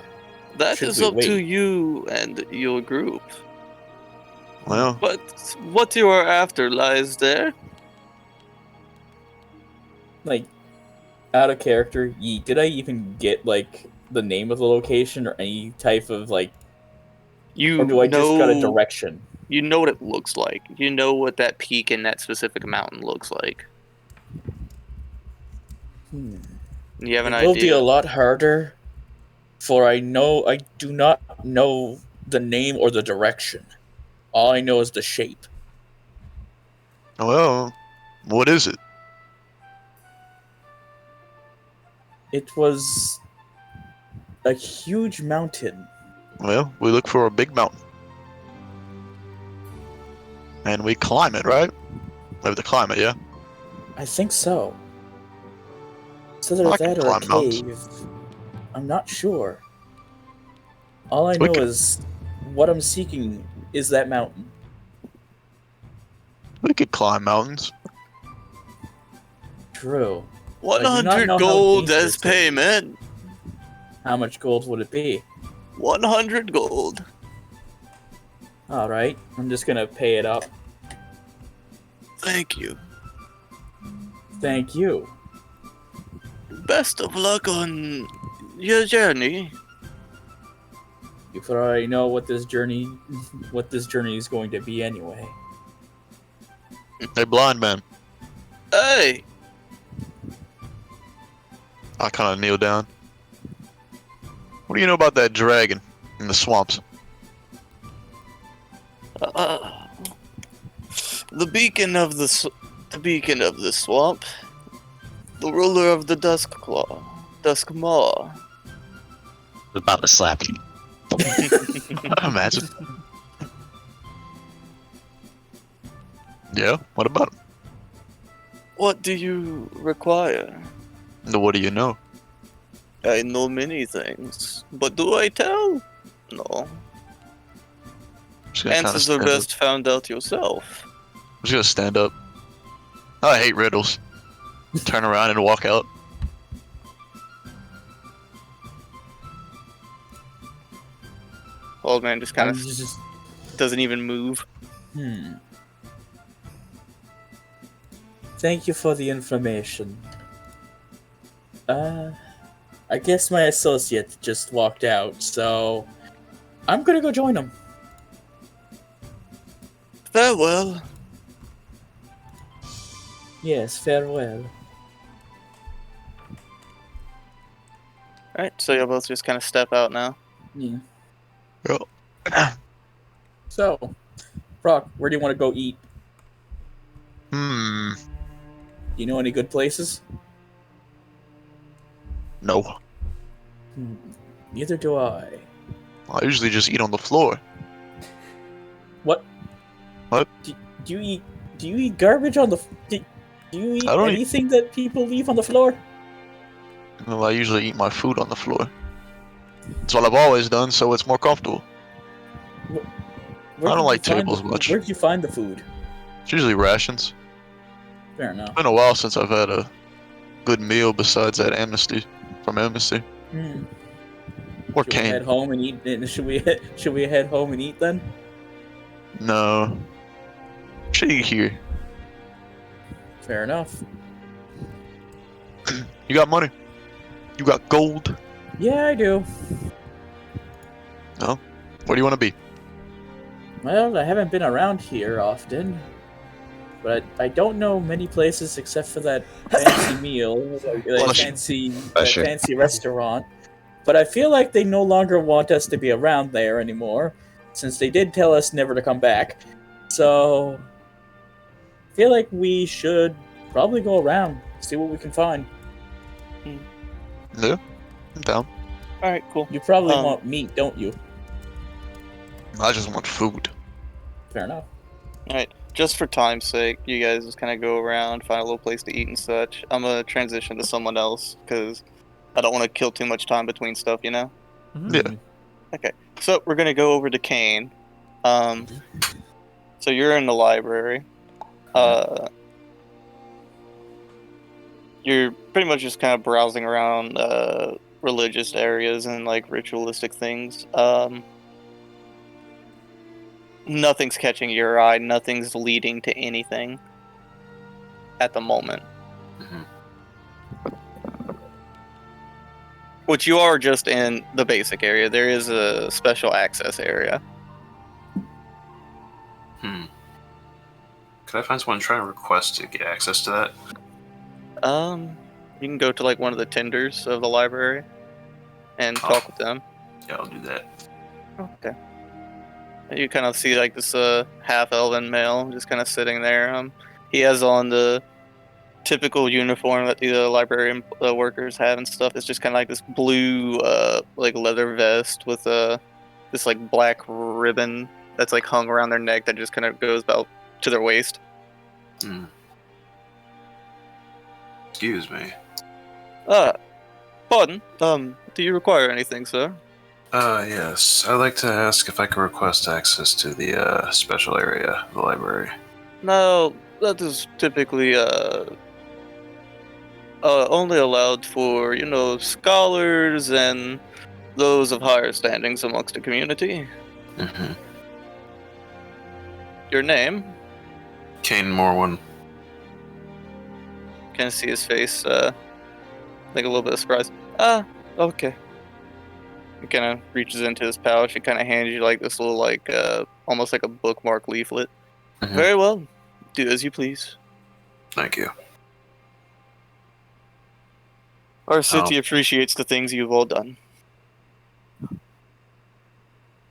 that should is we up wait? to you and your group. Well, But what you are after lies there. Like, out of character, Yeet, did I even get, like, the name of the location or any type of, like... You or do I know, just got a direction? You know what it looks like. You know what that peak in that specific mountain looks like. You have an It will idea. be a lot harder, for I do not know the name or the direction. All I know is the shape. well, what is it? It was a huge mountain. Well, we look for a big mountain. And we climb it, right? We have to climb it, yeah? I think so. It's either I can that or a climb mountains. cave. I'm not sure. All I We know can- is what I'm seeking is that mountain. We could climb mountains. True. I do not 100 know how gold dangerous as it is. payment. How much gold would it be? 100 gold. Alright, I'm just gonna pay it up. Thank you. Thank you. Best of luck on your journey. You already know what this journey is going to be anyway. Hey, blind man. Hey! I kind of kneel down. What do you know about that dragon in the swamps? The beacon of the swamp. The ruler of the Duskmaw. About to slap you. Imagine. Yeah, what about him? What do you require? What do you know? I know many things, but do I tell? No. Just gonna kinda Answers are stand best found out yourself. just gonna stand up. I hate riddles. Turn around and walk out. Old man just kind of doesn't even move. Thank you for the information. I guess my associate just walked out, so I'm gonna go join him. Farewell. Yes, farewell. Alright, so you'll both just kind of step out now. Yeah. Yep. So, Prok, where do you want to go eat? Hmm. Do you know any good places? No. Neither do I. I usually just eat on the floor. What? What? Do you eat garbage on the? Do you eat anything that people leave on the floor? Well, I usually eat my food on the floor. That's what I've always done, so it's more comfortable. I don't like tables much. Where did you find the food? It's usually rations. Fair enough. It's been a while since I've had a good meal besides that Amnesty from Amnesty. Or Should we Kain. head home and eat? Should we head home and eat then? No. Should eat here. Fair enough. You got money? You got gold? Yeah, I do. No? Where do you want to be? Well, I haven't been around here often, but I don't know many places except for that fancy meal, that fancy restaurant. But I feel like they no longer want us to be around there anymore, since they did tell us never to come back. So, I feel like we should probably go around, see what we can find. Yeah, I'm down. Alright, cool. You probably want meat, don't you? I just want food. Fair enough. Alright, just for time's sake, you guys just kind of go around, find a little place to eat and such. I'm gonna transition to someone else, because I don't want to kill too much time between stuff, you know? Yeah. Okay, so we're gonna go over to Kain. So you're in the library. You're pretty much just kind of browsing around religious areas and like ritualistic things. Nothing's catching your eye. Nothing's leading to anything at the moment. Which you are just in the basic area. There is a special access area. Could I find someone trying to request to get access to that? You can go to like one of the tenders of the library and talk with them. Yeah, I'll do that. Okay. You kind of see like this half-elven male just kind of sitting there. He has on the typical uniform that the librarian workers have and stuff. It's just kind of like this blue like leather vest with this like black ribbon that's like hung around their neck that just kind of goes about to their waist. Excuse me. Pardon. Do you require anything, sir? Yes. I'd like to ask if I could request access to the special area of the library. No, that is typically only allowed for, you know, scholars and those of higher standings amongst the community. Your name? Kain Mourwin. Can see his face, like a little bit of surprise. Okay. He kind of reaches into his pouch and kind of hands you like this little, like, almost like a bookmark leaflet. Very well. Do as you please. Thank you. Our city appreciates the things you've all done.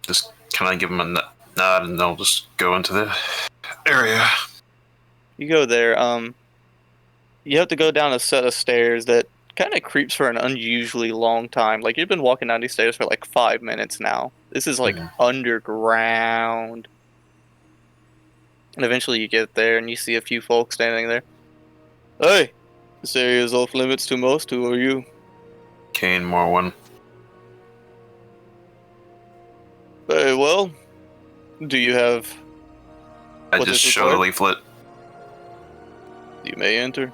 Just, can I give him a nod and they'll just go into the area? You go there, you have to go down a set of stairs that kind of creeps for an unusually long time. Like, you've been walking down these stairs for like 5 minutes now. This is like underground. And eventually you get there and you see a few folks standing there. Hey, this area is off limits to most. Who are you? Kain Mourwin. Very well. Do you have... I just show the leaflet You may enter.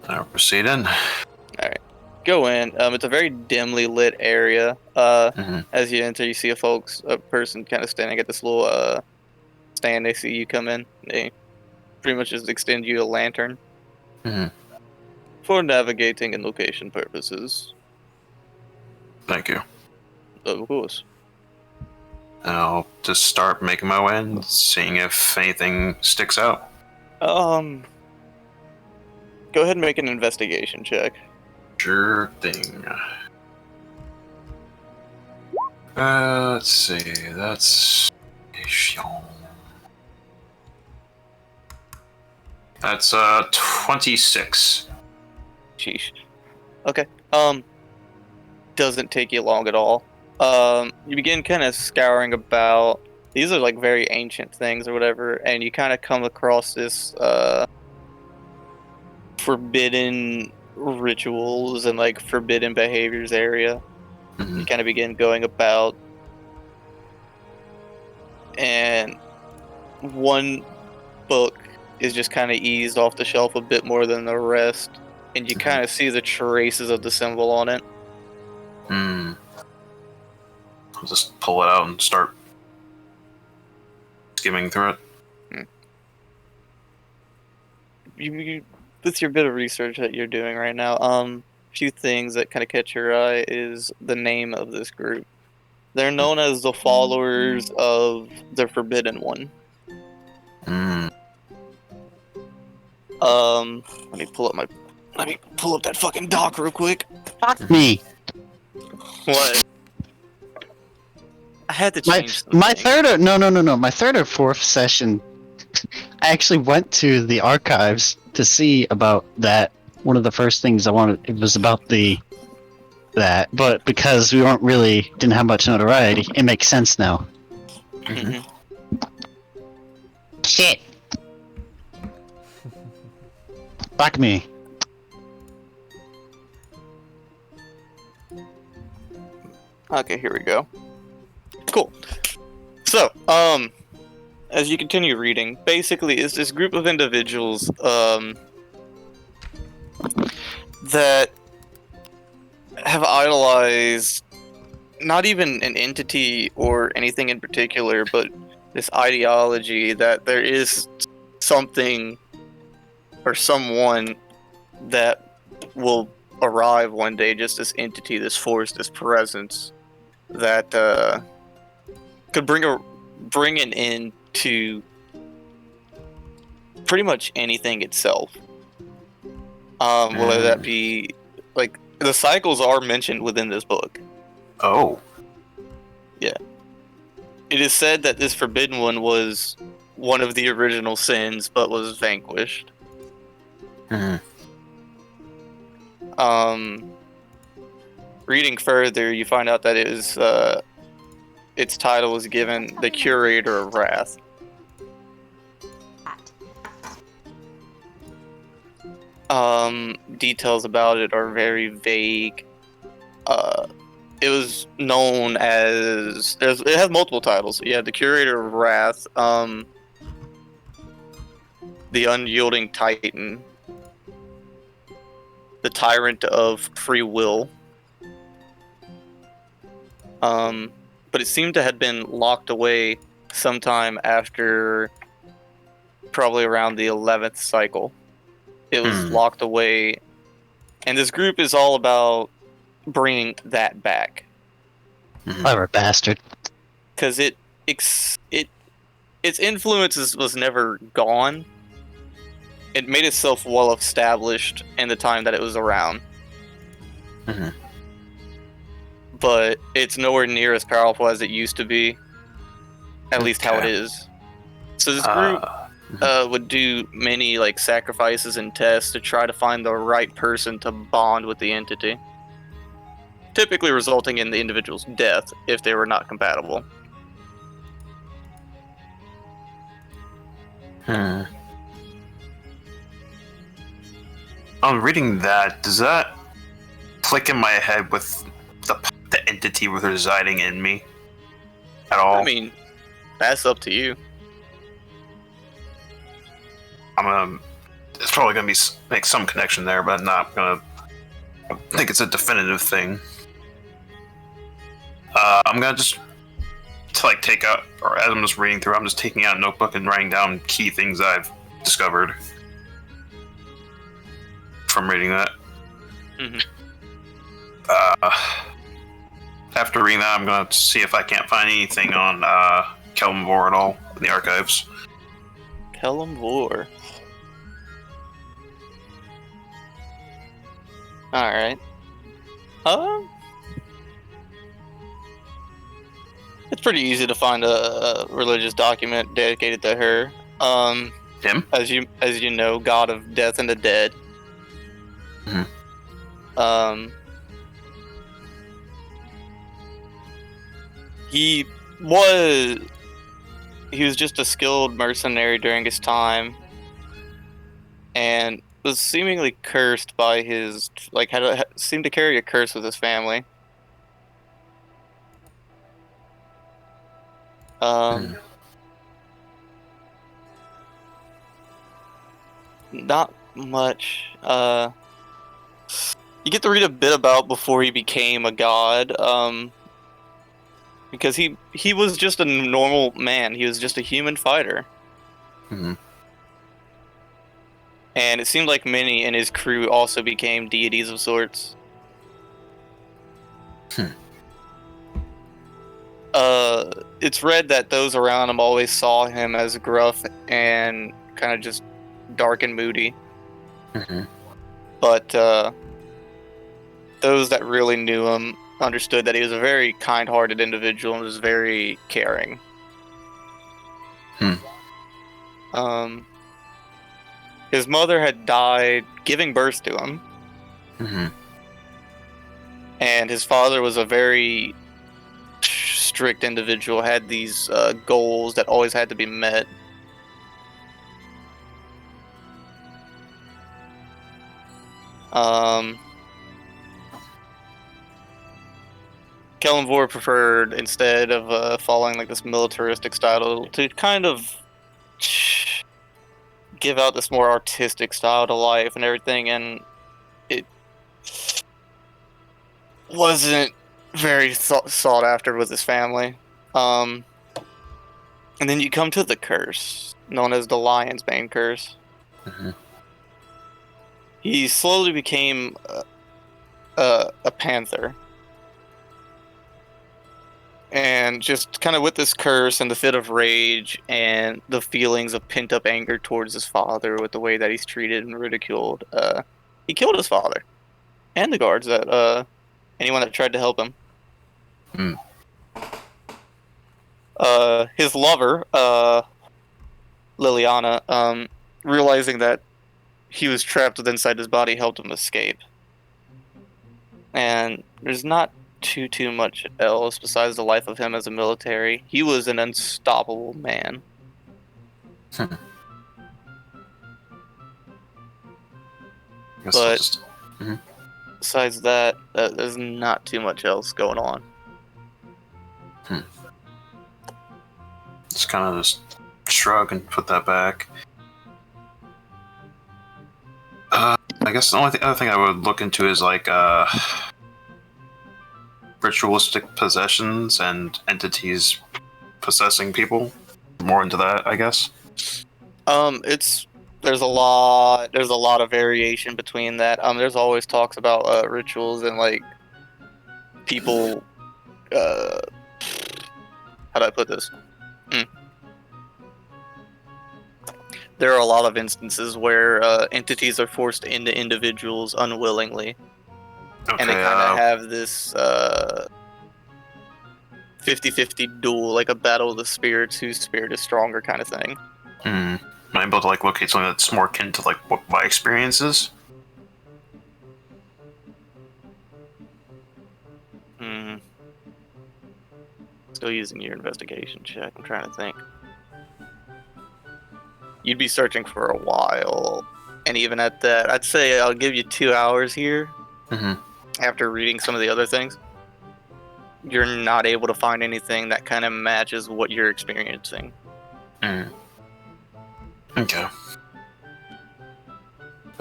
I'll proceed in. Alright. Go in. It's a very dimly lit area. As you enter, you see a person kind of standing at this little stand. They see you come in. They pretty much just extend you a lantern for navigating and location purposes. Thank you. Of course. I'll just start making my way and seeing if anything sticks out. Go ahead and make an investigation check. Sure thing. Let's see. That's 26. Sheesh. Okay. Doesn't take you long at all. You begin kind of scouring about. These are like very ancient things or whatever, and you kind of come across this forbidden rituals and like forbidden behaviors area. You kind of begin going about, and one book is just kind of eased off the shelf a bit more than the rest, and you kind of see the traces of the symbol on it. I'll just pull it out and start skimming through it. You with your bit of research that you're doing right now, few things that kind of catch your eye is the name of this group. They're known as the followers of the Forbidden One. Let me pull up that fucking doc real quick. Fuck me. What? I had to change my third or fourth session, I actually went to the archives to see about that. One of the first things I wanted, it was about that, but because we didn't have much notoriety, it makes sense now. Shit. Fuck me. Okay, here we go. Cool. So, as you continue reading, basically it's this group of individuals, that have idolized not even an entity or anything in particular, but this ideology that there is something or someone that will arrive one day, just this entity, this force, this presence that could bring an end to pretty much anything itself. Whether that be, like, the cycles are mentioned within this book. Oh. Yeah. It is said that this Forbidden One was one of the original sins, but was vanquished. Reading further, you find out that it is, its title was given the Curator of Wrath. Details about it are very vague. It was known as... it has multiple titles. You have the Curator of Wrath, the Unyielding Titan, the Tyrant of Free Will. But it seemed to have been locked away sometime after probably around the 11th cycle. It was locked away, and this group is all about bringing that back. Clever bastard. Because its influence was never gone. It made itself well established in the time that it was around. But it's nowhere near as powerful as it used to be. At least how it is. So this group would do many like sacrifices and tests to try to find the right person to bond with the entity. Typically resulting in the individual's death if they were not compatible. On reading that, does that click in my head with the entity residing in me at all? I mean, that's up to you. It's probably gonna make some connection there, but I'm not gonna think it's a definitive thing. I'm gonna just take out, or as I'm just reading through, I'm just taking out a notebook and writing down key things I've discovered from reading that. Mm-hmm. After reading that, I'm gonna see if I can't find anything on Kelmvor at all in the archives. Kelmvor. Alright. It's pretty easy to find a religious document dedicated to her. Him? As you know, god of death and the dead. Mm-hmm. He was just a skilled mercenary during his time, and was seemingly cursed by his, seemed to carry a curse with his family. Not much. You get to read a bit about before he became a god, because he was just a normal man. He was just a human fighter. Mm-hmm. And it seemed like many in his crew also became deities of sorts. It's read that those around him always saw him as gruff and kind of just dark and moody. Mm-hmm. But those that really knew him understood that he was a very kind-hearted individual and was very caring. His mother had died giving birth to him. Mm-hmm. And his father was a very strict individual, had these goals that always had to be met. Kelmvor preferred, instead of following like this militaristic style, to kind of give out this more artistic style to life and everything, and it wasn't very sought after with his family. And then you come to the curse, known as the Lion's Bane curse. Mm-hmm. He slowly became a panther. And just kind of with this curse and the fit of rage and the feelings of pent-up anger towards his father with the way that he's treated and ridiculed, he killed his father. And the guards that, anyone that tried to help him. His lover, Liliana, realizing that he was trapped inside his body, helped him escape. And there's not too much else besides the life of him as a military. He was an unstoppable man. But besides that, there's not too much else going on. Just kind of just shrug and put that back. I guess the other thing I would look into is like ritualistic possessions and entities possessing people. More into that, I guess. There's a lot of variation between that. There's always talks about rituals and like people. How do I put this? There are a lot of instances where entities are forced into individuals unwillingly. Okay, And they kind of have this 50-50 duel, like a battle of the spirits, whose spirit is stronger kind of thing. Am I able to like locate something that's more akin to like what my experience is? Still using your investigation check. I'm trying to think. You'd be searching for a while, and even at that, I'd say I'll give you 2 hours here. After reading some of the other things, you're not able to find anything that kind of matches what you're experiencing. Okay.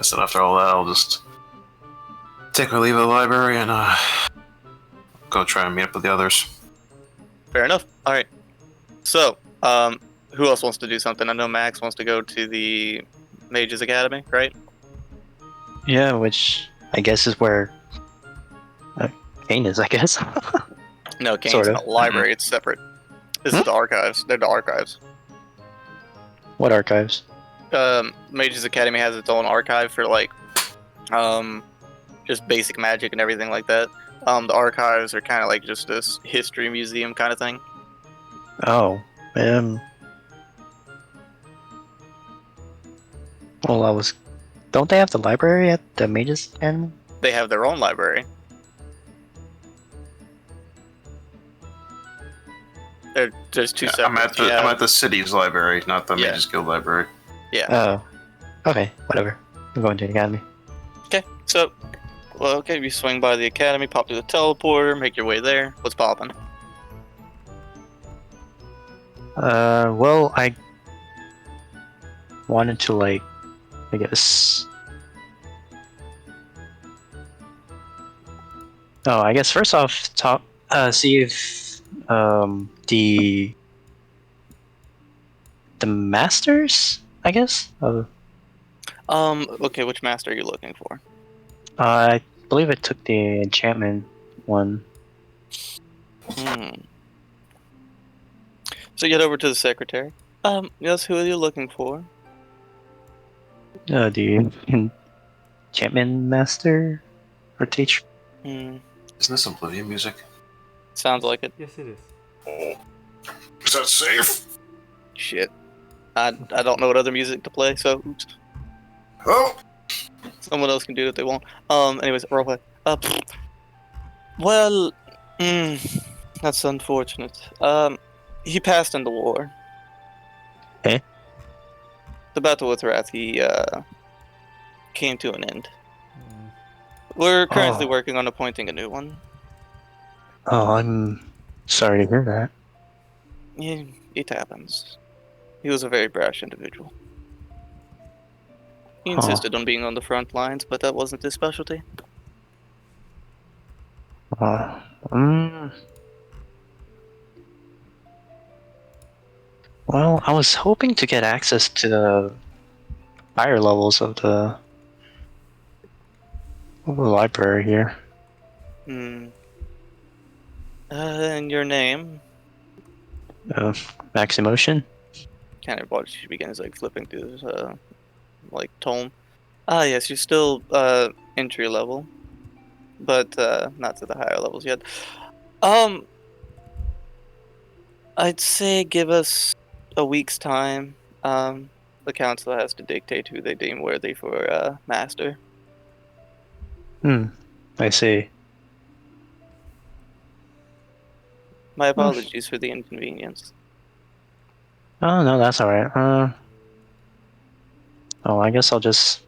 So after all that, I'll just take my leave of the library and go try and meet up with the others. Fair enough. All right. So, who else wants to do something? I know Max wants to go to the Mages Academy, right? Yeah, which I guess is where Kain is, I guess. No, Kane's Sort of. not a library. It's separate. This is the archives. They're the archives. What archives? Mages Academy has its own archive for like, just basic magic and everything like that. The archives are kind of like just this history museum kind of thing. Oh, well, don't they have the library at the Mages Academy? They have their own library. There's two separate. I'm at the city's library, not the Mages Guild library. Yeah. Oh, okay, whatever. I'm going to the academy. Okay, so, well, okay, you swing by the academy, pop through the teleporter, make your way there. What's poppin'? Well, I wanted to, like, I guess... Oh, I guess first off, see if, the masters, I guess? Okay, which master are you looking for? I believe I took the enchantment one. So you get over to the secretary. Yes, who are you looking for? The enchantment master or teacher. Isn't this Oblivion music? Sounds like it. Yes, it is. Oh. Is that safe? Shit. I don't know what other music to play, so oops. Oh! Someone else can do it if they want. Anyways, roleplay. Well, that's unfortunate. He passed in the war. Eh? The battle with Wrath, he, came to an end. We're currently working on appointing a new one. Oh, I'm sorry to hear that. Yeah, it happens. He was a very brash individual. He insisted on being on the front lines, but that wasn't his specialty. Well, I was hoping to get access to the higher levels of the library here. And your name? Maxi Motion? Kind of watch he begins like flipping through his like tome. Yes, you're still entry level, but not to the higher levels yet. I'd say give us a week's time. The council has to dictate who they deem worthy for master. I see. My apologies for the inconvenience. Oh, no, that's alright. I guess I'll just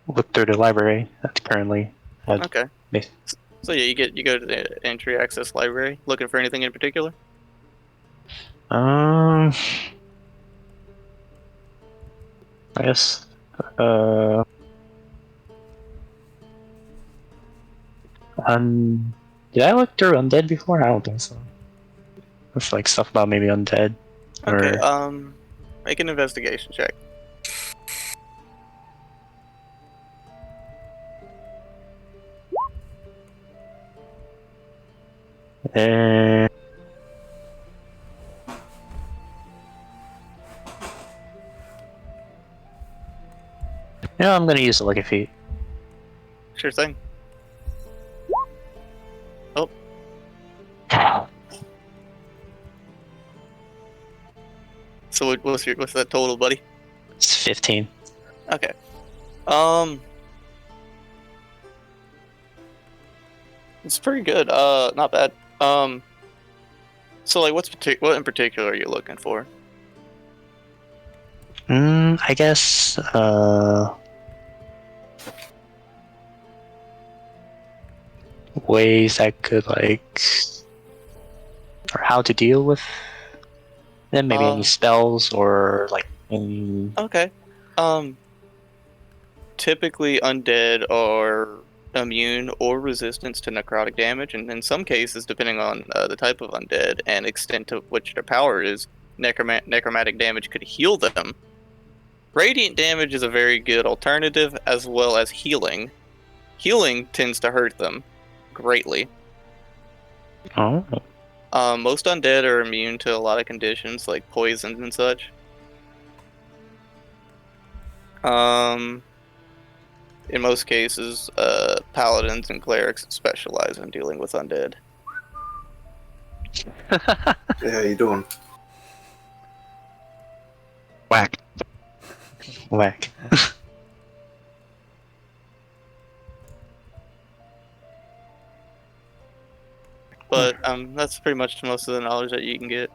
look through the library that's currently at Okay. So yeah, you go to the entry access library. Looking for anything in particular? I guess, did I look through Undead before? I don't think so. It's like stuff about maybe Undead. Okay, Or... make an investigation check. Yeah, I'm gonna use the Lucky Feet. Sure thing. Oh. So what's that total, buddy? It's 15. Okay. It's pretty good. Not bad. So like, what in particular are you looking for? I guess, ways I could like, or how to deal with them, maybe any spells or like any... Okay. typically undead are immune or resistant to necrotic damage, and in some cases, depending on the type of undead and extent to which their power is, necromantic damage could heal them. Radiant damage is a very good alternative, as well as healing. Healing tends to hurt them greatly. Oh. Most undead are immune to a lot of conditions, like poisons and such. In most cases, paladins and clerics specialize in dealing with undead. Hey, how you doing? Whack. Whack. But that's pretty much most of the knowledge that you can get.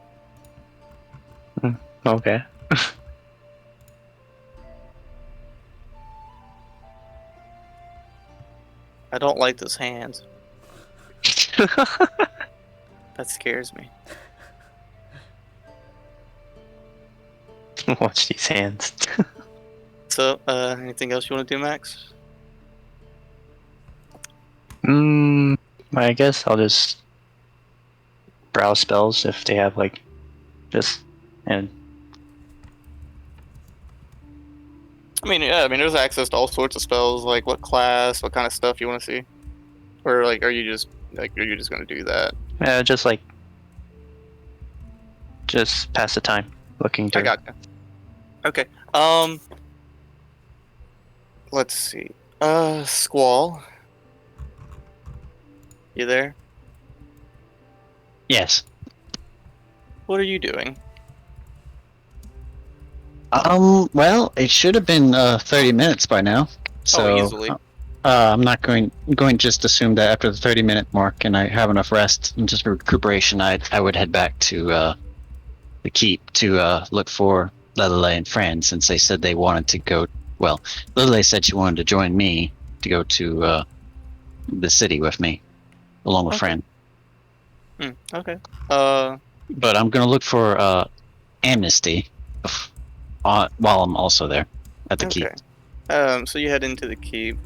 Okay. I don't like those hands. That scares me. Watch these hands. So, anything else you want to do, Max? I guess I'll just browse spells if they have and I mean, there's access to all sorts of spells, like what class, what kind of stuff you want to see, or like, are you just gonna do that? just pass the time looking through. I got you. Okay. Let's see. Squall. You there? Yes. What are you doing? Well, it should have been 30 minutes by now. So easily. I'm not going just assume that after the 30-minute mark and I have enough rest and just recuperation, I would head back to the keep to look for Lelelele and Fran, since they said they wanted to go. Well, Lelelele said she wanted to join me to go to the city with me, along with Fran. Okay. But I'm gonna look for amnesty while I'm also there at the keep. So you head into the keep.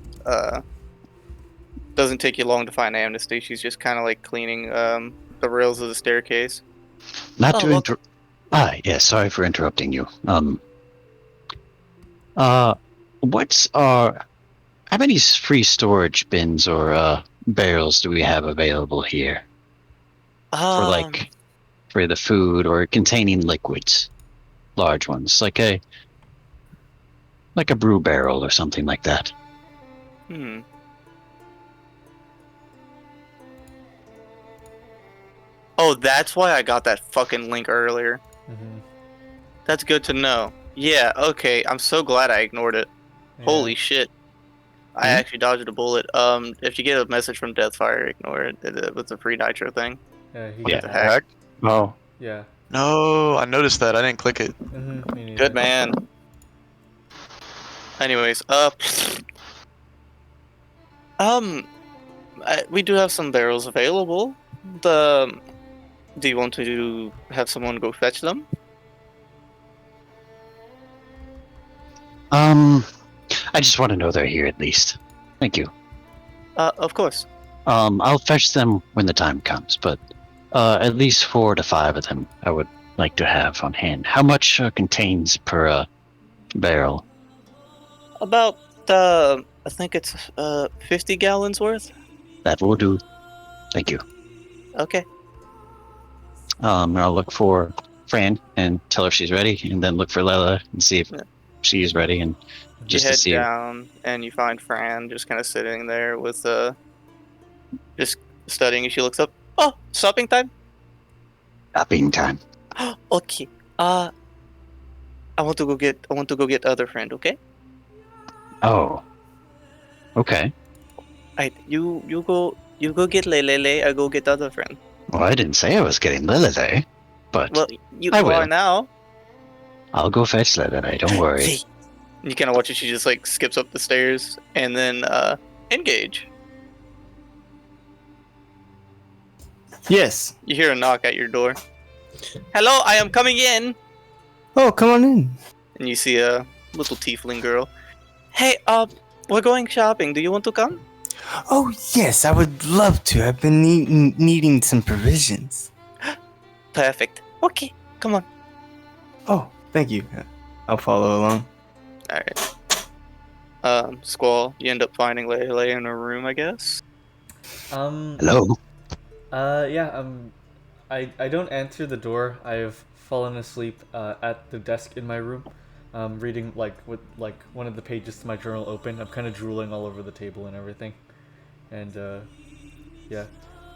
Doesn't take you long to find Amnesty. She's just kind of like cleaning the rails of the staircase. Not to interrupt. Yeah, sorry for interrupting you. How many free storage bins or barrels do we have available here for the food or containing liquids? Large ones, like a brew barrel or something like that. Oh, that's why I got that fucking link earlier. That's good to know. Yeah, okay. I'm so glad I ignored it. Yeah. Holy shit. I actually dodged a bullet. If you get a message from Deathfire, ignore it. It was a free nitro thing. What the heck? Oh. Yeah. No, I noticed that. I didn't click it. Good man. Anyways, we do have some barrels available. Do you want to have someone go fetch them? I just want to know they're here at least. Thank you. Of course. I'll fetch them when the time comes, but at least 4 to 5 of them I would like to have on hand. How much contains per barrel? About, I think it's 50 gallons worth. That will do. Thank you. Okay. I'll look for Fran and tell her she's ready, and then look for Lela and see if she is ready, and just to see. You head down and you find Fran just kind of sitting there with just studying, and she looks up. Oh, shopping time. Shopping time. Okay. I want to go get other friend. Okay. Oh. Okay. Alright, you go get Lelelele. I go get other friend. Well, I didn't say I was getting Lelelele, but you I will. are now. I'll go fetch Lelelele. Don't worry. You kind of watch it. She just like skips up the stairs and then engage. Yes. You hear a knock at your door. Hello, I am coming in. Oh, come on in. And you see a little tiefling girl. Hey, We're going shopping. Do you want to come? Oh, yes, I would love to. I've been needing some provisions. Perfect. Okay, come on. Oh, thank you. I'll follow along. Alright. Squall, you end up finding Lelelele in a room, I guess? Hello? Yeah, I don't answer the door. I've fallen asleep at the desk in my room, reading with one of the pages to my journal open. I'm kind of drooling all over the table and everything, and yeah,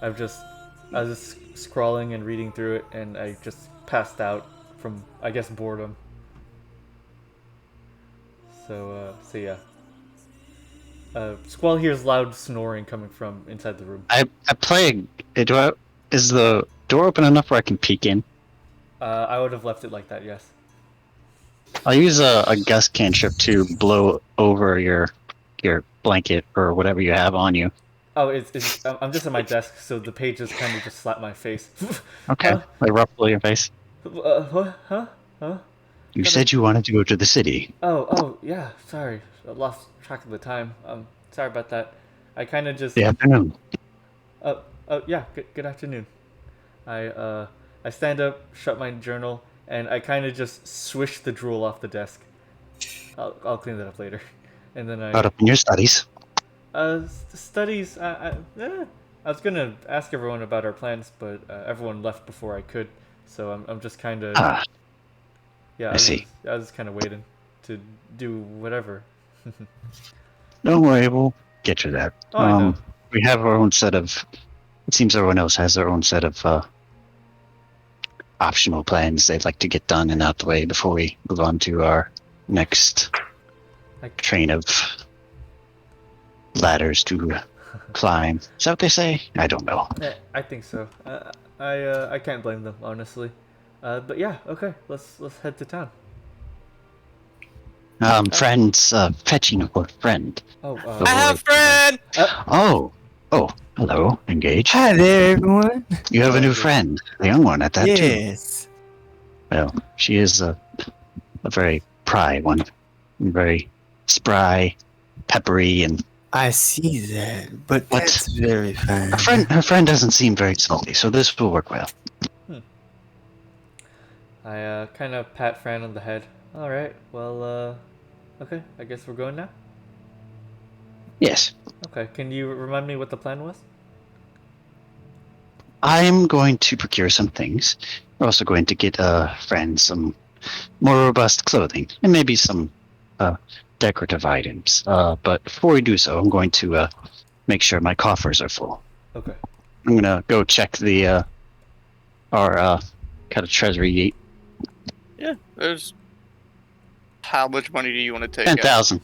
I was just scrawling and reading through it, and I just passed out from, I guess, boredom. So yeah. Squall hears loud snoring coming from inside the room. I play. Is the door open enough where I can peek in? I would have left it like that, yes. I'll use a gust cantrip to blow over your blanket or whatever you have on you. Oh, I'm just at my desk, so the pages kind of just slap my face. Okay, Huh? like ruffle your face. What? Huh? You said you wanted to go to the city. Oh, yeah. Sorry, I lost track of the time. Sorry about that. I kind of just. The afternoon. Oh, yeah. Good afternoon. I stand up, shut my journal, and I kind of just swish the drool off the desk. I'll clean that up later, and then I. Caught up in your studies. Studies. I was gonna ask everyone about our plans, but everyone left before I could, so I'm just kind of. Yeah, I see. I was kind of waiting to do whatever. Don't worry, we'll get to that. Oh, I know. We have our own set of. It seems everyone else has their own set of optional plans they'd like to get done and out the way before we move on to our next train of ladders to climb. Is that what they say? I don't know. I think so. I can't blame them, honestly. But yeah, okay. Let's head to town. Friends, fetching a friend. Oh, I have a friend! Oh, hello, Engage. Hi there, everyone. You have a new friend, a young one at that too. Yes. Well, she is a very pry one, very spry, peppery, and. I see that, but that's very fine. Her friend doesn't seem very salty, so this will work well. I kind of pat Fran on the head. All right, well, okay. I guess we're going now. Yes. Okay. Can you remind me what the plan was? I'm going to procure some things. We're also going to get Fran some more robust clothing and maybe some decorative items. But before we do so, I'm going to make sure my coffers are full. Okay. I'm gonna go check the our kind of treasury Yeet. Yeah, there's. How much money do you want to take? 10,000.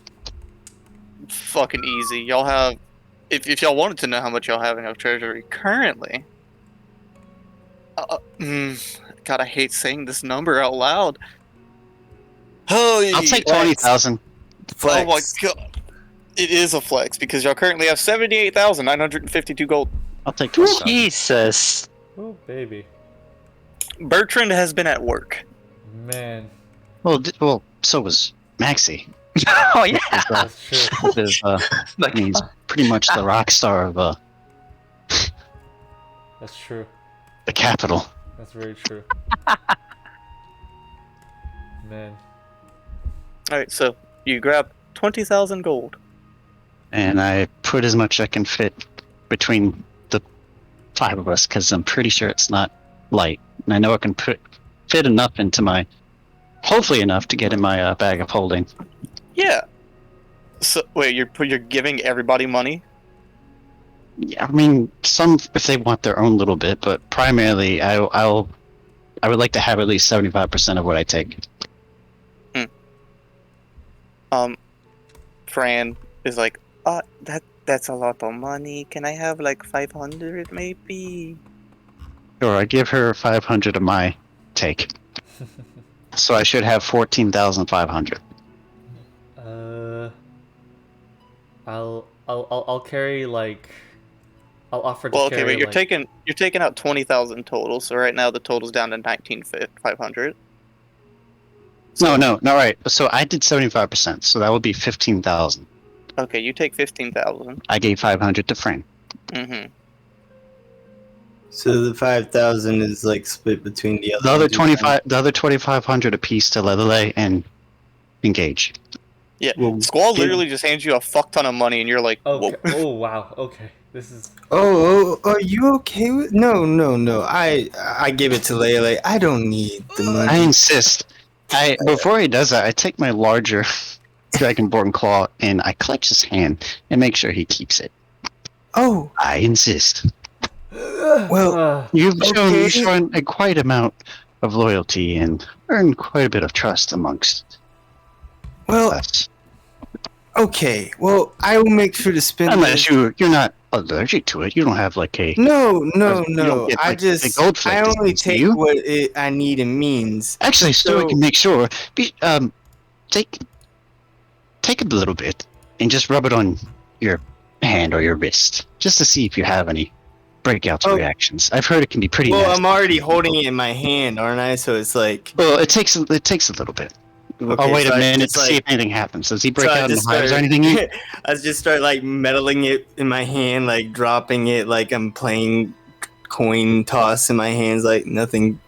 Fucking easy. Y'all have. If y'all wanted to know how much y'all have in your treasury currently. God, I hate saying this number out loud. Holy I'll take 20,000. Oh my god. It is a flex because y'all currently have 78,952 gold. I'll take 20,000. Jesus. Oh, baby. Bertrand has been at work. Man. Well, so was Maxi. Oh yeah. That's true. That means pretty much the rock star of That's true. the capital. That's very true. Man. Alright, so you grab 20,000 gold. And I put as much I can fit between the 5 of us because I'm pretty sure it's not light. And I know I can fit enough into my, hopefully enough to get in my bag of holding. Yeah. So wait, you're giving everybody money? Yeah, I mean, some if they want their own little bit, but primarily I would like to have at least 75% of what I take. Fran is like, that's a lot of money. Can I have like 500 maybe? Sure, I give her 500 of my take. So I should have 14,500. I'll carry like. I'll offer to well, okay, carry, but you're taking out 20,000 total. So right now the total's down to 19,500. No, right. So I did 75%, so that would be 15,000. Okay, you take 15,000. I gave 500 to Fran. Mm-hmm. So the 5,000 is like split between the other. The other 25, the other 2,500 apiece to Lelelele and Engage. Yeah, Well, Squall literally just hands you a fuck ton of money, and you're like, Okay. whoa. Oh wow. Okay. This is. Oh, are you okay with? No. I give it to Lele. I don't need the money. I insist. Before he does that, I take my larger Dragonborn claw and I clutch his hand and make sure he keeps it. Oh, I insist. well, You've Okay. shown a quite amount of loyalty and earned quite a bit of trust amongst well, us. okay. Well, I will make sure to spend. Unless you're not allergic to it, you don't have like a. No. You don't get, I like, the just, gold flake I only disease, do take you? what I need and means. Actually, so we So- can make sure. Take a little bit and just rub it on your hand or your wrist, just to see if you have any breakouts or Oh. reactions. I've heard it can be pretty. Well, nasty. I'm already holding it in my hand, aren't I? So it's like. Well, it takes a little bit. Okay, I'll wait so a I minute just, to see like- if anything happens. Does he break So I out in just hives or started- anything? I just start like meddling it in my hand, like dropping it, like I'm playing coin toss in my hands. Like nothing's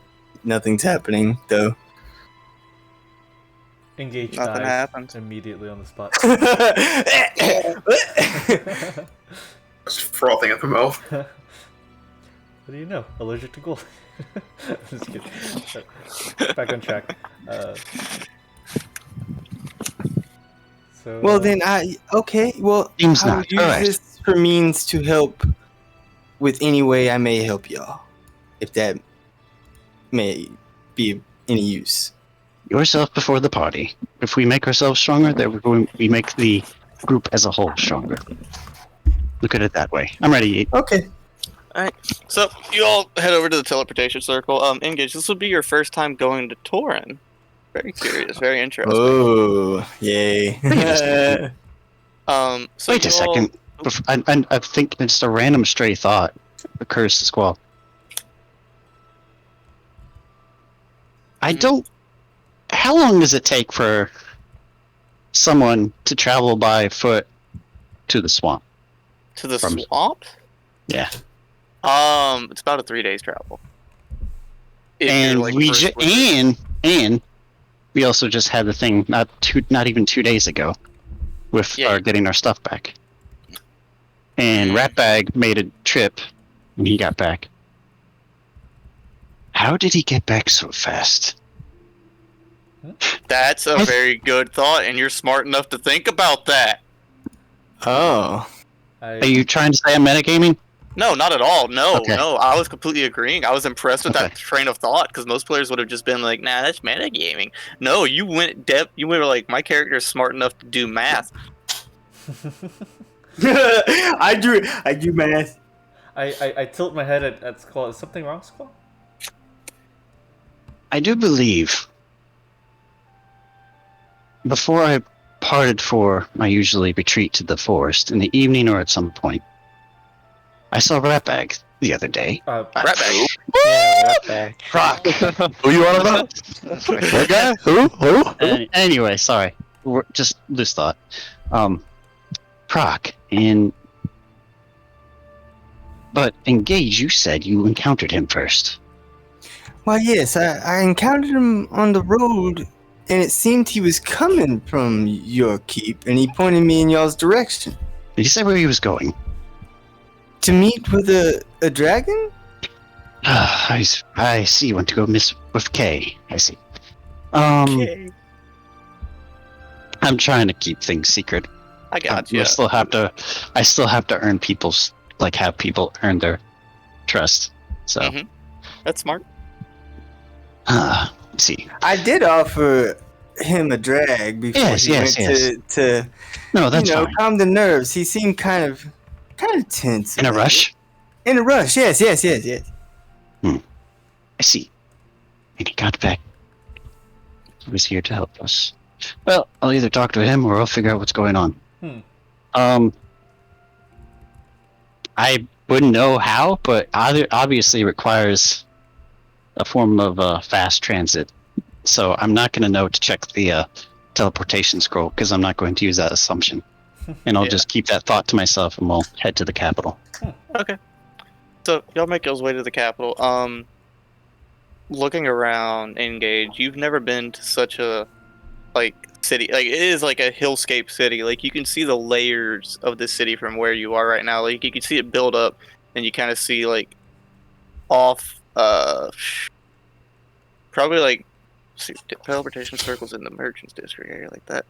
happening though. Engage Nothing dies happens. immediately on the spot. Just frothing at the mouth. What do you know? Allergic to gold. Just kidding. Back on track. So. Well then, okay. Well, Seems I will not. use Alright. this for means to help with any way I may help y'all, if that may be of any use. Yourself before the party. If we make ourselves stronger, then we make the group as a whole stronger. Look at it that way. I'm ready. Okay. So you all head over to the teleportation circle. Engage. This will be your first time going to Torin. Very curious. Very interesting. Oh, yay! So Wait a you all- second. I think just a random stray thought occurs to Squall. I don't. How long does it take for someone to travel by foot to the swamp? To the From- swamp? Yeah. It's about a 3 days travel. If you're, And like, we first with it. and we also just had the thing not even 2 days ago with Yeah. our getting our stuff back. And Ratbag made a trip when he got back. How did he get back so fast? That's a very good thought, and you're smart enough to think about that. Oh. Are you trying to say I'm metagaming? No, not at all. No, Okay. no. I was completely agreeing. I was impressed with that Okay. train of thought because most players would have just been like, "Nah, that's metagaming." No, you went depth. You were like, "My character is smart enough to do math." I do math. I tilt my head at Squall. Is something wrong, Squall? I do believe before I parted for my usually retreat to the forest in the evening or at some point, I saw Ratbag the other day. Ratbag. Yeah, Ratbag. Prok. Who you on about? That guy? Who? Anyway, sorry. Just loose thought. Prok, but Engage, you said you encountered him first. Well, yes, I encountered him on the road, and it seemed he was coming from your keep, and he pointed me in y'all's direction. Did he say where he was going? To meet with a dragon? I see. You want to go with Kay. I see. Okay. I'm trying to keep things secret. I got you. I still have to earn people's, like, have people earn their trust. So, Mhm. That's smart. let's see. I did offer him a drag before Yes, he yes, went to No, that's you know, fine. calm the nerves. He seemed kind of tense. In a rush? In a rush, yes. I see. And he got back. He was here to help us. Well, I'll either talk to him or I'll figure out what's going on. I wouldn't know how, but obviously it requires a form of fast transit. So I'm not going to know to check the teleportation scroll because I'm not going to use that assumption. And I'll just keep that thought to myself, and we'll head to the capital. Okay. So y'all make y'all's way to the capital. Looking around, Engage, you've never been to such a city. Like, it is like a hillscape city. Like, you can see the layers of the city from where you are right now. Like, you can see it build up, and you kind of see like off probably like teleportation circles in the merchants district area like that.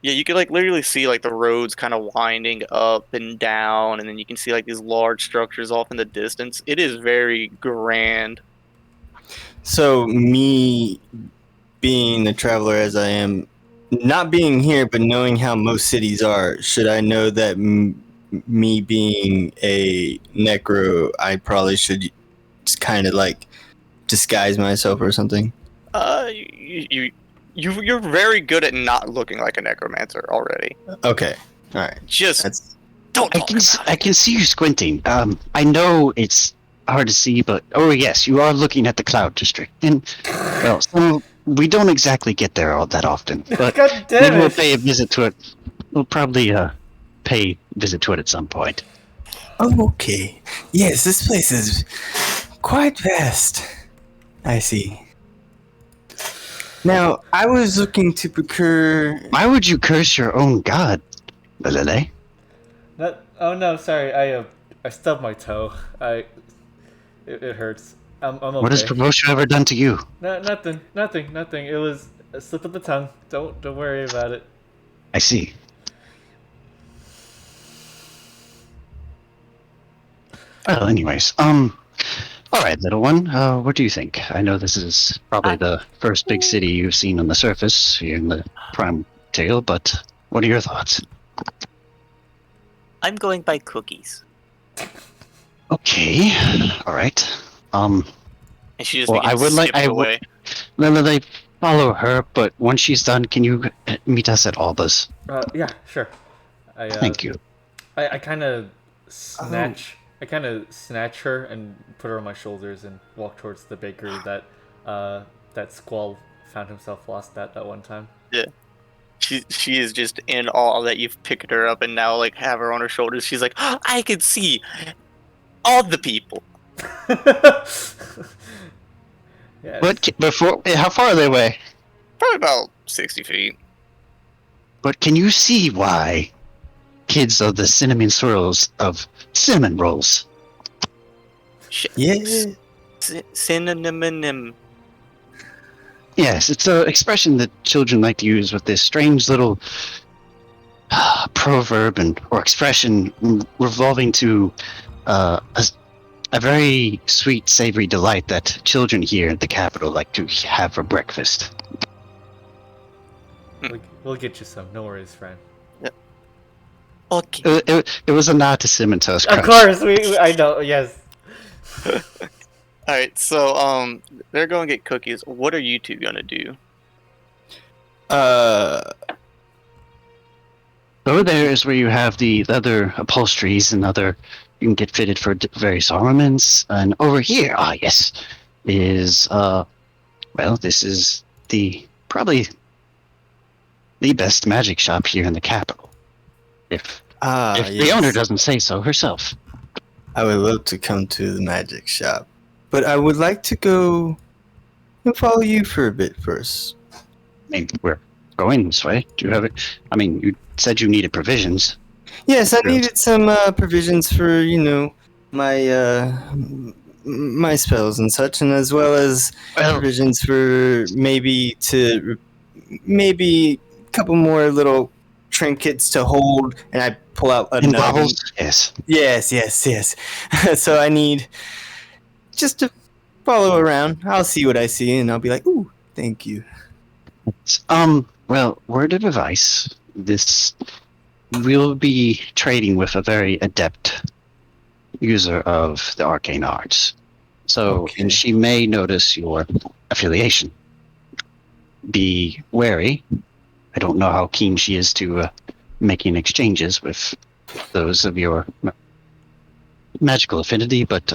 Yeah, you could like literally see like the roads kind of winding up and down, and then you can see like these large structures off in the distance. It is very grand. So me being the traveler as I am, not being here but knowing how most cities are, should I know that me being a necro, I probably should just kind of like disguise myself or something? You're very good at not looking like a necromancer already. Okay, all right. Don't. I can see you squinting. I know it's hard to see, but yes, you are looking at the Cloud District, and well, so we don't exactly get there all that often. But maybe we'll pay a visit to it. We'll probably pay a visit to it at some point. Oh, okay. Yes, this place is quite vast. I see. Now, I was looking to procure... Why would you curse your own god, Lelelele? Oh no, sorry. I stubbed my toe. It hurts. I'm okay. What has promotion ever done to you? No, nothing. It was a slip of the tongue. Don't worry about it. I see. Well, anyways, all right, little one. What do you think? I know this is probably the first big city you've seen on the surface here in the Prime Tale, but what are your thoughts? I'm going by cookies. Okay, all right. And she just I would like away. Lelelele, follow her, but once she's done, can you meet us at Alba's? Yeah, sure. Thank you. I kind of snatch. I kind of snatch her and put her on my shoulders and walk towards the bakery that Squall found himself lost at that one time. Yeah. She is just in awe that you've picked her up and now like have her on her shoulders. She's like, oh, I can see all the people. Yes. But how far are they away? Probably about 60 feet. But can you see why kids of the cinnamon rolls? Yes. Cinnamon. Yes, it's an expression that children like to use with this strange little proverb or expression revolving to a very sweet, savory delight that children here at the capital like to have for breakfast. We'll get you some. No worries, friend. Yep. Okay. It was a nod to Cinnamon Toast Crunch. Of course, I know. Yes. All right, so they're going to get cookies. What are you two gonna do? Over there is where you have the leather upholsteries and other. You can get fitted for various ornaments. And over here, yes, is this is probably the best magic shop here in the capital. If the owner doesn't say so herself. I would love to come to the magic shop, but I would like to go and follow you for a bit first. I mean, we're going this way. Do you have it? I mean, you said you needed provisions. Yes, I needed some provisions for, my my spells and such, and as well as provisions for maybe a couple more little trinkets to hold, and I pull out a baubles? Yes. Yes. So I need just to follow around. I'll see what I see, and I'll be like, ooh, thank you. Well, word of advice. We'll be trading with a very adept user of the arcane arts. So, and she may notice your affiliation. Be wary. I don't know how keen she is to making exchanges with those of your magical affinity, but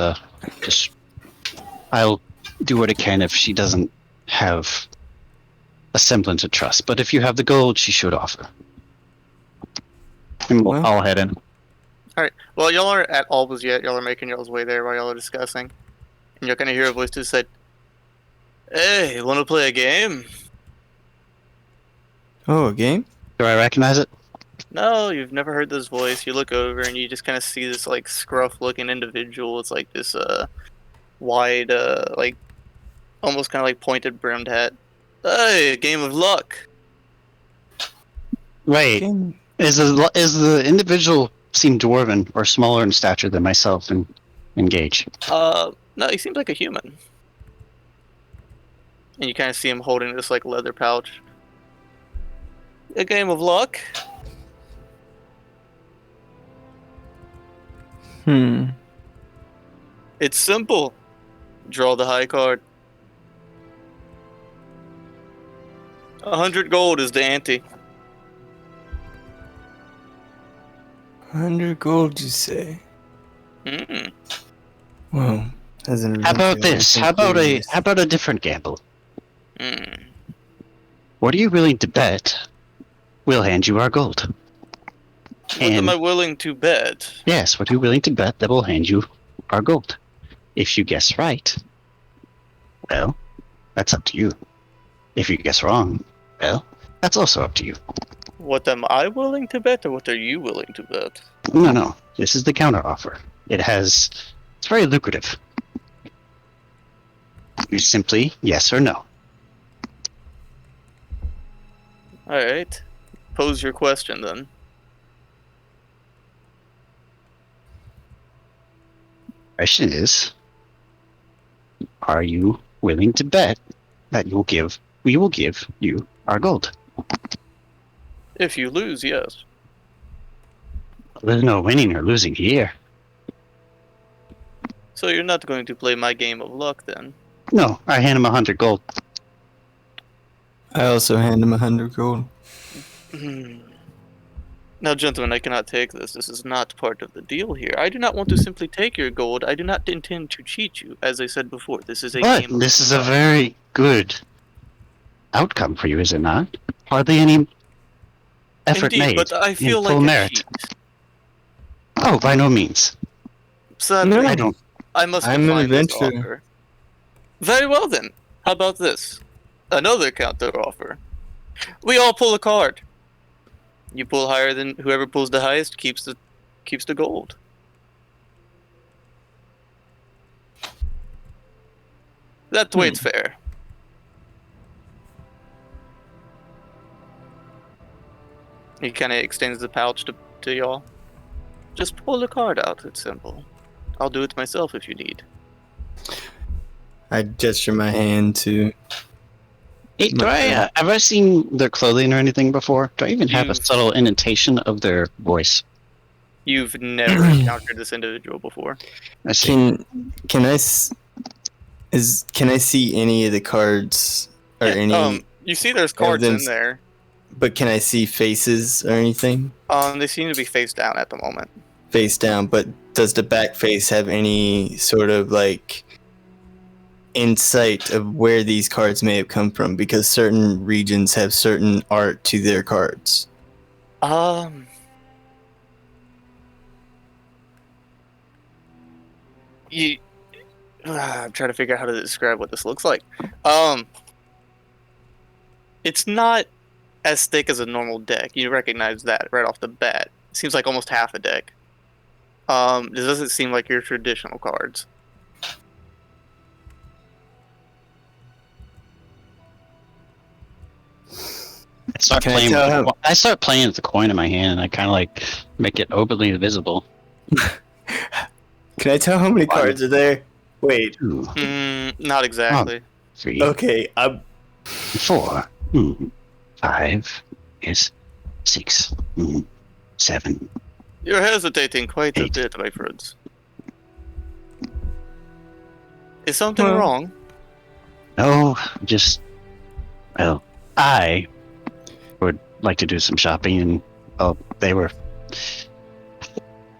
I'll do what I can if she doesn't have a semblance of trust. But if you have the gold, she should offer. And Well. I'll head in. All right. Well, y'all aren't at Alba's yet. Y'all are making y'all's way there while y'all are discussing, and you're gonna hear a voice just said, "Hey, want to play a game?" Oh, a game? Do I recognize it? No, you've never heard this voice. You look over and you just kind of see this like scruff-looking individual. It's like this wide, like almost kind of like pointed brimmed hat. Hey, a game of luck. Wait, Game. is the individual seem dwarven or smaller in stature than myself and Gage? No, he seems like a human. And you kind of see him holding this like leather pouch. A game of luck. It's simple. Draw the high card. 100 gold is the ante. 100 gold, you say? Mm. Well, as an How about adventurer, I this? think How about a different gamble? Mm. What are you willing to bet? We'll hand you our gold. What am I willing to bet? Yes, what are you willing to bet that we'll hand you our gold? If you guess right, well, that's up to you. If you guess wrong, well, that's also up to you. What am I willing to bet, or what are you willing to bet? No. This is the counter offer. It's very lucrative. You simply yes or no. Alright. Pose your question then. Question is, are you willing to bet that we will give you our gold? If you lose, yes. There's no winning or losing here. So you're not going to play my game of luck then? No, I hand him 100 gold. I also hand him 100 gold. Now, gentlemen, I cannot take this. This is not part of the deal here. I do not want to simply take your gold. I do not intend to cheat you. As I said before, this is a But game. this is a very good outcome for you, is it not? Hardly any effort Indeed, made but I feel in like full a merit. cheat. Oh, by no means. Sadly, No. I don't. I must I'm an decline this adventurer. offer. Very well then. How about this? Another counter offer. We all pull a card. You pull higher than whoever pulls the highest keeps the gold. That's the way it's fair. He kind of extends the pouch to y'all. Just pull the card out. It's simple. I'll do it myself if you need. I gesture my hand to. Hey, have I seen their clothing or anything before? Do I even have a You've- subtle indentation of their voice? You've never encountered this individual before. I see. Can I see any of the cards or any? You see there's cards in evidence- there. But can I see faces or anything? They seem to be face down at the moment. Face down, but does the back face have any sort of like insight of where these cards may have come from? Because certain regions have certain art to their cards. I'm trying to figure out how to describe what this looks like. It's not as thick as a normal deck. You recognize that right off the bat. It seems like almost half a deck. It doesn't seem like your traditional cards. I start playing with the coin in my hand, and I kind of like make it overly visible. Can I tell how many cards are there? Wait. 2, Not exactly. 3, Okay, 4, 5, yes, 6, 7. You're hesitating quite a 8. bit, my friends. Is something Well- wrong? No, I would like to do some shopping, and they were.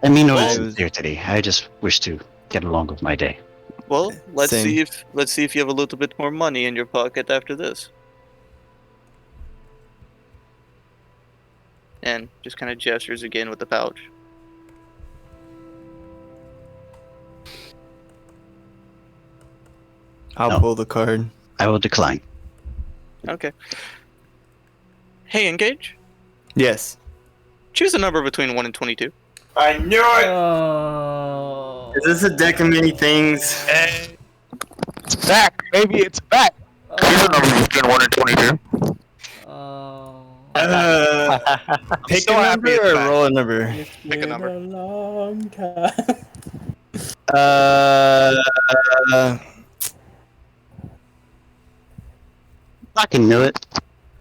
I mean, no Well- reason here today. I just wish to get along with my day. Well, let's Same. see if you have a little bit more money in your pocket after this. and just kind of gestures again with the pouch. I'll pull the card. I will decline. Okay. Hey, engage. Yes. Choose a number between 1 and 22. I knew it! Is this a deck of many things? Hey, it's back, baby, it's back. Here's a number between 1 and 22. Pick so a happy number it's or back. roll a number? Pick a number. A long time. Fucking knew it.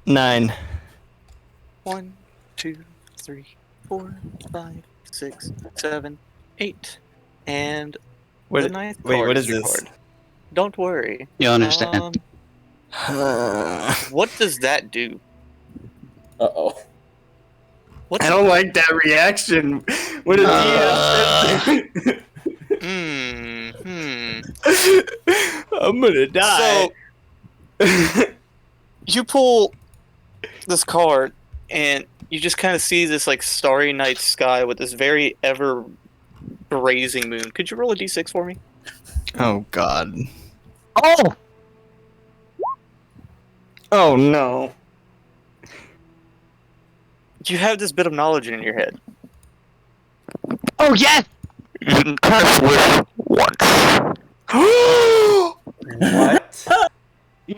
9. 1, 2, 3, 4, 5, 6, 7, 8. And the ninth Wait, card what is your this? card. Don't worry. You understand. What does that do? Uh-oh. What's I don't like that reaction. What is I'm gonna die. So you pull this card, and you just kind of see this like starry night sky with this very ever blazing moon. Could you roll a d6 for me? Oh God. Oh! Oh no. You have this bit of knowledge in your head. Oh, yes! You can cast wish once. What?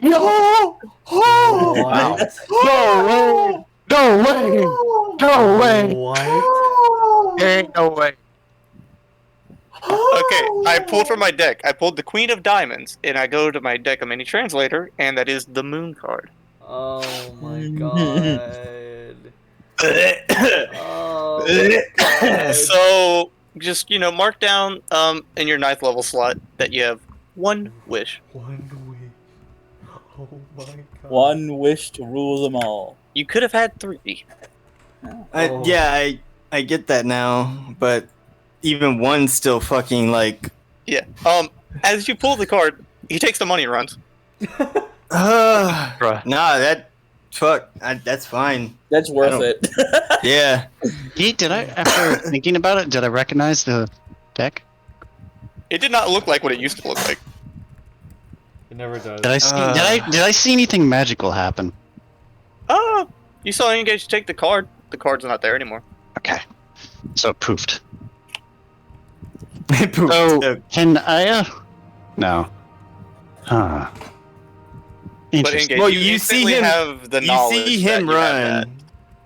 No! What? No way! No way! What? There ain't no way. Okay, I pulled from my deck. I pulled the Queen of Diamonds, and I go to my deck of mini translator, and that is the moon card. Oh my god. Oh my god. So just mark down in your 9th level slot that you have 1 wish. One wish. Oh my god. One wish to rule them all. You could have had 3. Yeah, I get that now, but even one's still fucking like. Yeah. As you pull the card, he takes the money and runs. Bruh. Nah, that's fine. That's worth it. Yeah. Yeet, after thinking about it, did I recognize the deck? It did not look like what it used to look like. It never does. Did I see anything magical happen? You saw Engage take the card. The card's not there anymore. Okay. So it poofed. Poop. So, can I, no. Huh. But Interesting. Engage, Well, you you see instantly him- have the You knowledge see him that you have that. run.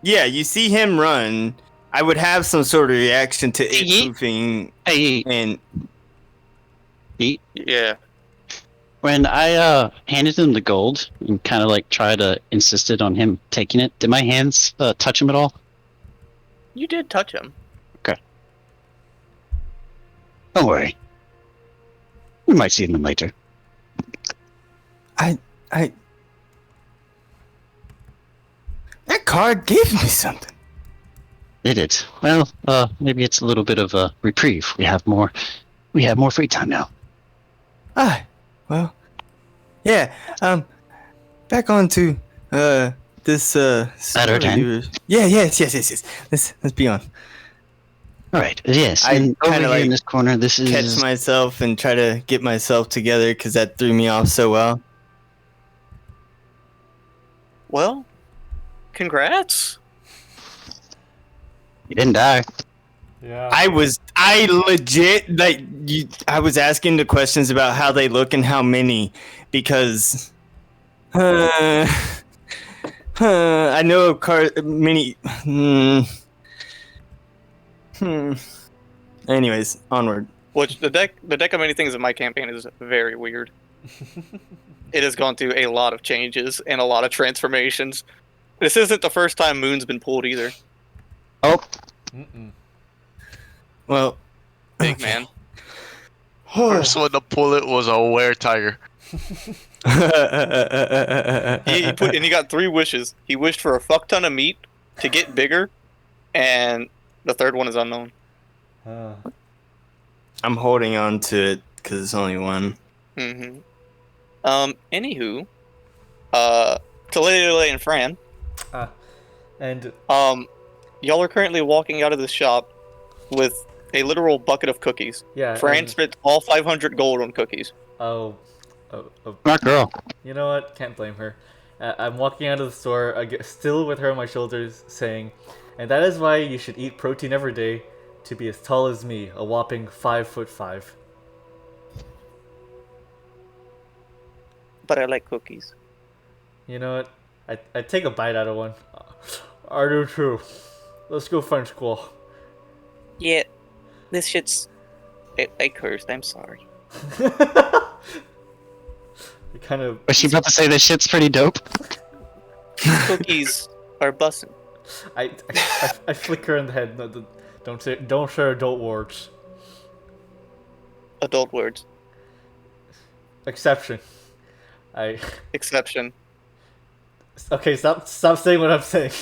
Yeah, you see him run. I would have some sort of reaction to it Yeet. poofing Hey, and Yeet, Yeah. when I handed him the gold and kind of like tried to insisted on him taking it, did my hands touch him at all? You did touch him. Don't worry. We might see them later. that card gave me something. Did it? Well, maybe it's a little bit of a reprieve. We have more free time now. Well, yeah. Back on to this Better story time. you were- Yeah, yes. Let's be on. All right. Yes. I And over kinda, here in like, this corner, this is Catch myself and try to get myself together because that threw me off so well. Well, congrats. You didn't die. Yeah. I legit I was asking the questions about how they look and how many because I know many Anyways, onward. Which the deck of many things in my campaign is very weird. It has gone through a lot of changes and a lot of transformations. This isn't the first time Moon's been pulled either. Oh, Mm-mm. Well, Big man. First one to pull it was a were-tiger. He got 3 wishes. He wished for a fuck ton of meat to get bigger, and the third one is unknown. I'm holding on to it because it's only one. Mm-hmm. Anywho, to Lelelele and Fran, And y'all are currently walking out of the shop with a literal bucket of cookies. Yeah. Fran spent all 500 gold on cookies. Oh. Smart girl. You know what? Can't blame her. I'm walking out of the store, still with her on my shoulders, saying, "And that is why you should eat protein every day to be as tall as me, a whopping 5'5". But I like cookies. You know what? I take a bite out of one. I do too. Let's go find Squall. Yeah, this shit's... I cursed, I'm sorry. Kind of. Was she about to say this shit's pretty dope? Cookies are bussin'. I flick her in the head. No, don't share adult words. Adult words. Exception. Exception. Okay, stop saying what I'm saying.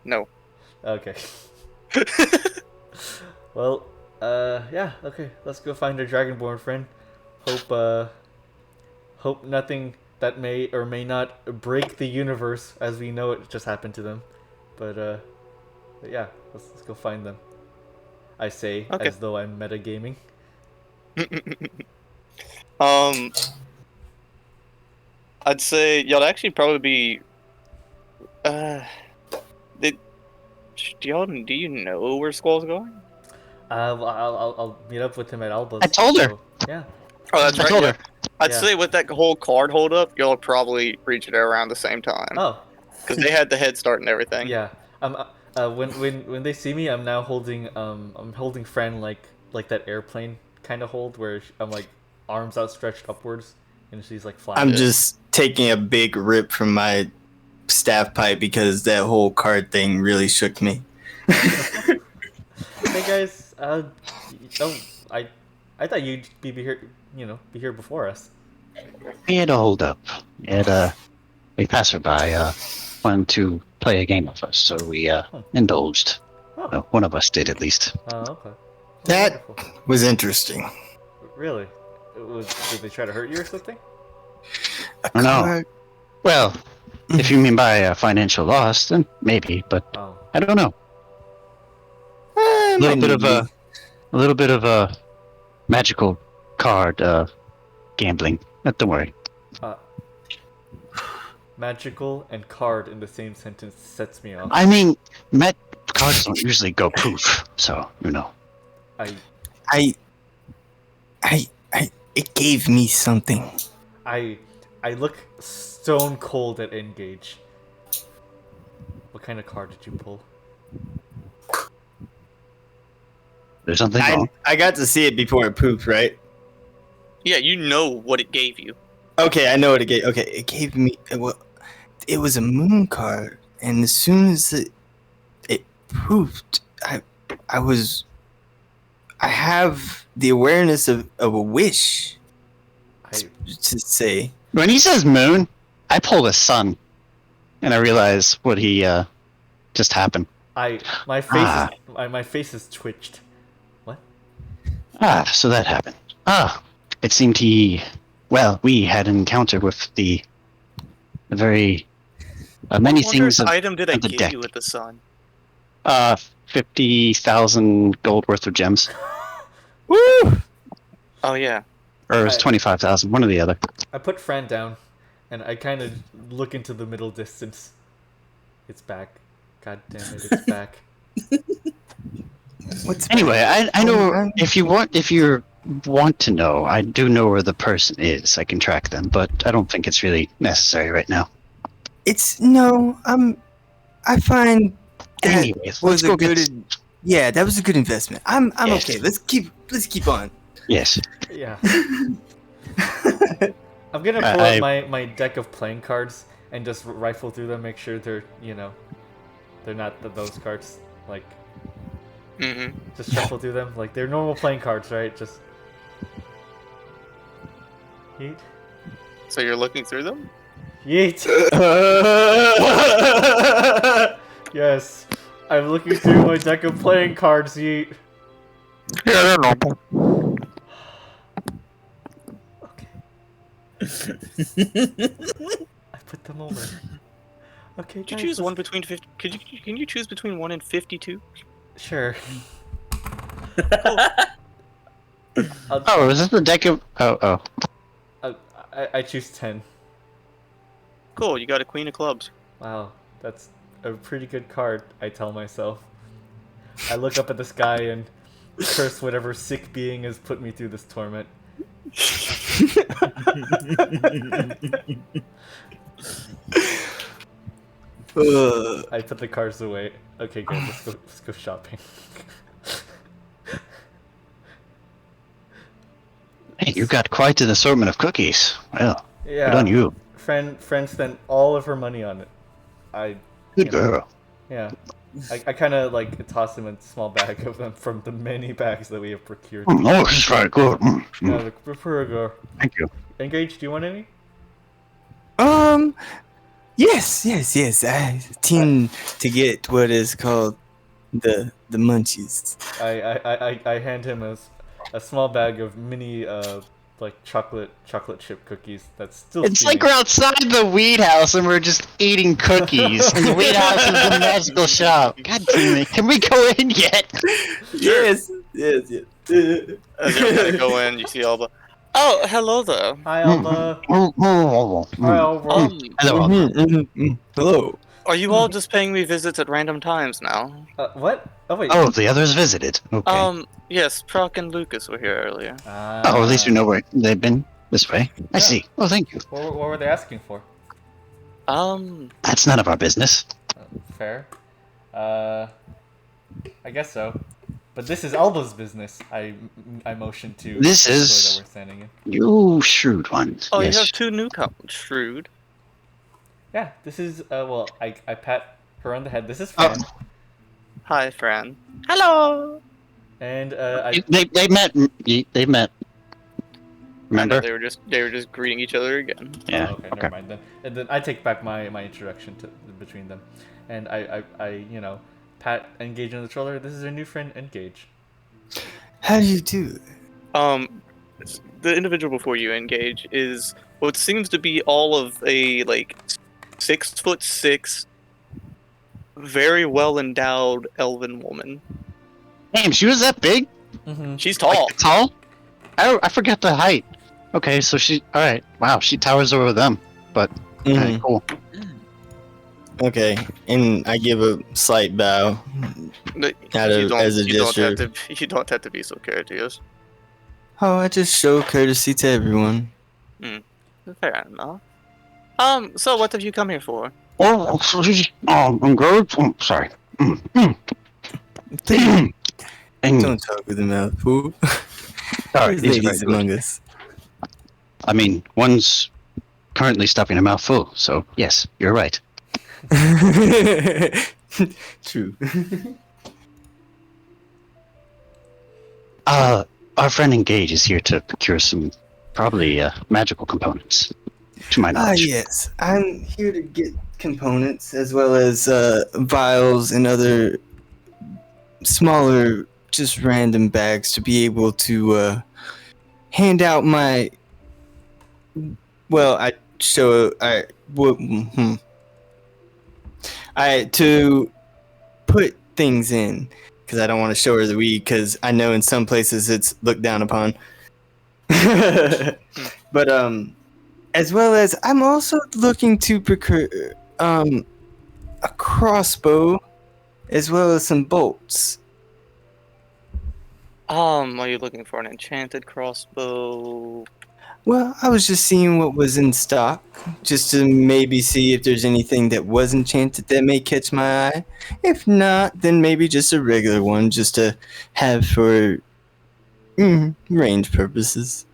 No. Okay. Well, yeah, okay. Let's go find our Dragonborn friend. Hope nothing that may or may not break the universe as we know it just happened to them. But yeah, let's go find them. I say, okay. As though I'm metagaming. I'd say y'all actually probably be. Do you know where Squall's going? Well, I'll meet up with him at Alba's. I told her. So, yeah. Oh, that's I right. told Yeah. her. I'd Yeah. say with that whole card hold up, y'all probably reach there around the same time. Oh. Because they had the head start and everything. Yeah. When they see me, I'm now holding Fran like that airplane kind of hold where I'm like arms outstretched upwards and she's like flying. I'm just taking a big rip from my staff pipe because that whole card thing really shook me. Hey guys, I thought you'd be here, be here before us. We had a hold up. We passerby wanted to play a game with us, so we indulged. Oh. Well, one of us did at least. Oh, okay. That Wonderful. was interesting. Really? Did they try to hurt you or something? Oh, no. Well, if you mean by financial loss, then maybe, but Oh. I don't know. A little bit of a magical card gambling. Don't worry. Magical and card in the same sentence sets me off. I mean, cards don't usually go poof, so you know. It gave me something. I look stone cold at Engage. What kind of card did you pull? There's something wrong. I got to see it before it pooped, right? Yeah, you know what it gave you. Okay, I know what it gave. Okay, it gave me. It was a moon card, and as soon as it pooped, I have the awareness of a wish to say. When he says moon, I pull the sun, and I realize what he just happened. My face is twitched. What? So that happened. It seemed we had an encounter with the very many things What of item did I the give deck. you with the sun? 50,000 gold worth of gems. Woo! Oh yeah. Or it was 25,000, one or the other. I put Fran down, and I kind of look into the middle distance. It's back. God damn it, it's back. Anyway, I know if you want to know, I do know where the person is. I can track them, but I don't think it's really necessary right now. I find that Anyways, was let's go a good. Yeah, that was a good investment. I'm Yes. okay. Let's keep on. Yes. Yeah. I'm gonna pull up my deck of playing cards and just rifle through them, make sure they're not those cards. Like, just shuffle through them. Like, they're normal playing cards, right? Just. Yeet. So you're looking through them? Yeet! Yes. I'm looking through my deck of playing cards, Yeet. Yeah, they're normal. I put them over. Okay. Could you choose one between 50? Can you choose between 1 and 52? Sure. Oh, is this the deck of? Oh. I choose 10. Cool. You got a queen of clubs. Wow, that's a pretty good card. I tell myself. I look up at the sky and curse whatever sick being has put me through this torment. I put the cards away. Okay, good. Let's go shopping. Hey, you got quite an assortment of cookies. Well, Yeah. good on you. Friend spent all of her money on it. Good girl. Yeah. I kind of like toss him a small bag of them from the many bags that we have procured. Oh, this is very good. Yeah, the Preparagar. Thank you. Engage, do you want any? Yes. I tend to get what is called the munchies. I hand him a small bag of mini like chocolate chip cookies. That's still. It's steaming. like we're outside the weed house and we're just eating cookies. And the weed house is the magical shop. God damn it! Can we go in yet? Yes. As you're gonna go in, you see Alba. Oh, hello there. Hi, Alba. Hello. Hi, Alba. Hello. Are you all just paying me visits at random times now? What? Oh wait. Oh, the others visited. Okay. Yes, Prok and Lucas were here earlier. Oh, at least we know where they've been. This way. I see. Oh, thank you. What were they asking for? That's none of our business. Fair. I guess so. But this is Alba's business. I motion to This the is- store that we're standing in. You shrewd ones. Oh, Yes. you have 2 newcomers, Shrewd. Yeah, this is well, I pat her on the head. This is Fran. Hi, Fran. Hello. And They met. They met. Remember? They were just greeting each other again. Yeah. Oh, okay, never mind then. And then I take back my introduction to between them, and I pat Engage on the shoulder. This is our new friend Engage. How do you do? The individual before you, Engage, is what seems to be all of a 6'6", very well endowed elven woman. Damn, she was that big? Mm-hmm. She's tall. Like, tall? I forgot the height. Okay, so she. All right. Wow, she towers over them. But okay, cool. Okay, and I give a slight bow as a gesture. You don't have to be so courteous. Oh, I just show courtesy to everyone. Fair enough. So what have you come here for? Oh, I'm good. Sorry. And Don't talk with the mouth, fool. sorry, There's these are ladies very among good. us. I mean, one's currently stuffing her mouth full, so yes, you're right. True. Our friend Engage is here to procure some probably magical components, to my knowledge. Yes. I'm here to get components as well as vials and other smaller, just random bags to be able to hand out my. Well, to put things in because I don't want to show her the weed because I know in some places it's looked down upon. But as well as I'm also looking to procure a crossbow as well as some bolts. Are you looking for an enchanted crossbow? Well, I was just seeing what was in stock, just to maybe see if there's anything that was enchanted that may catch my eye. If not, then maybe just a regular one, just to have for range purposes.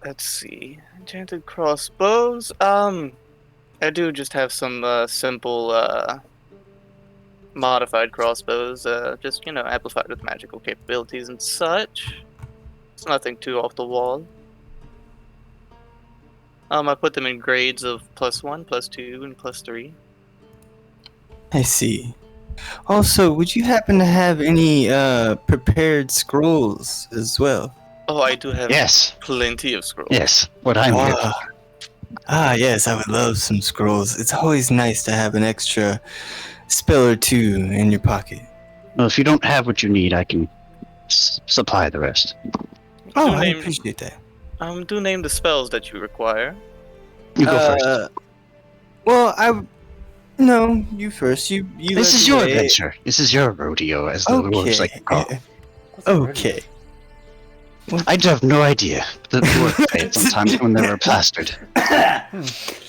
Let's see. Enchanted crossbows. I do just have some simple modified crossbows, just amplified with magical capabilities and such. It's nothing too off the wall. I put them in grades of +1, +2, and +3. I see. Also, would you happen to have any prepared scrolls as well? Oh, I do have Yes. plenty of scrolls. Yes. What I'm here. Ah, yes, I would love some scrolls. It's always nice to have an extra spell or two in your pocket. Well, if you don't have what you need, I can supply the rest. Oh, I appreciate that. Do name the spells that you require. You go first. Well, no, you first. You. This is your adventure. This is your rodeo, as the dwarves like to call it. Okay. I have no idea. The dwarves pay it sometimes when they were plastered.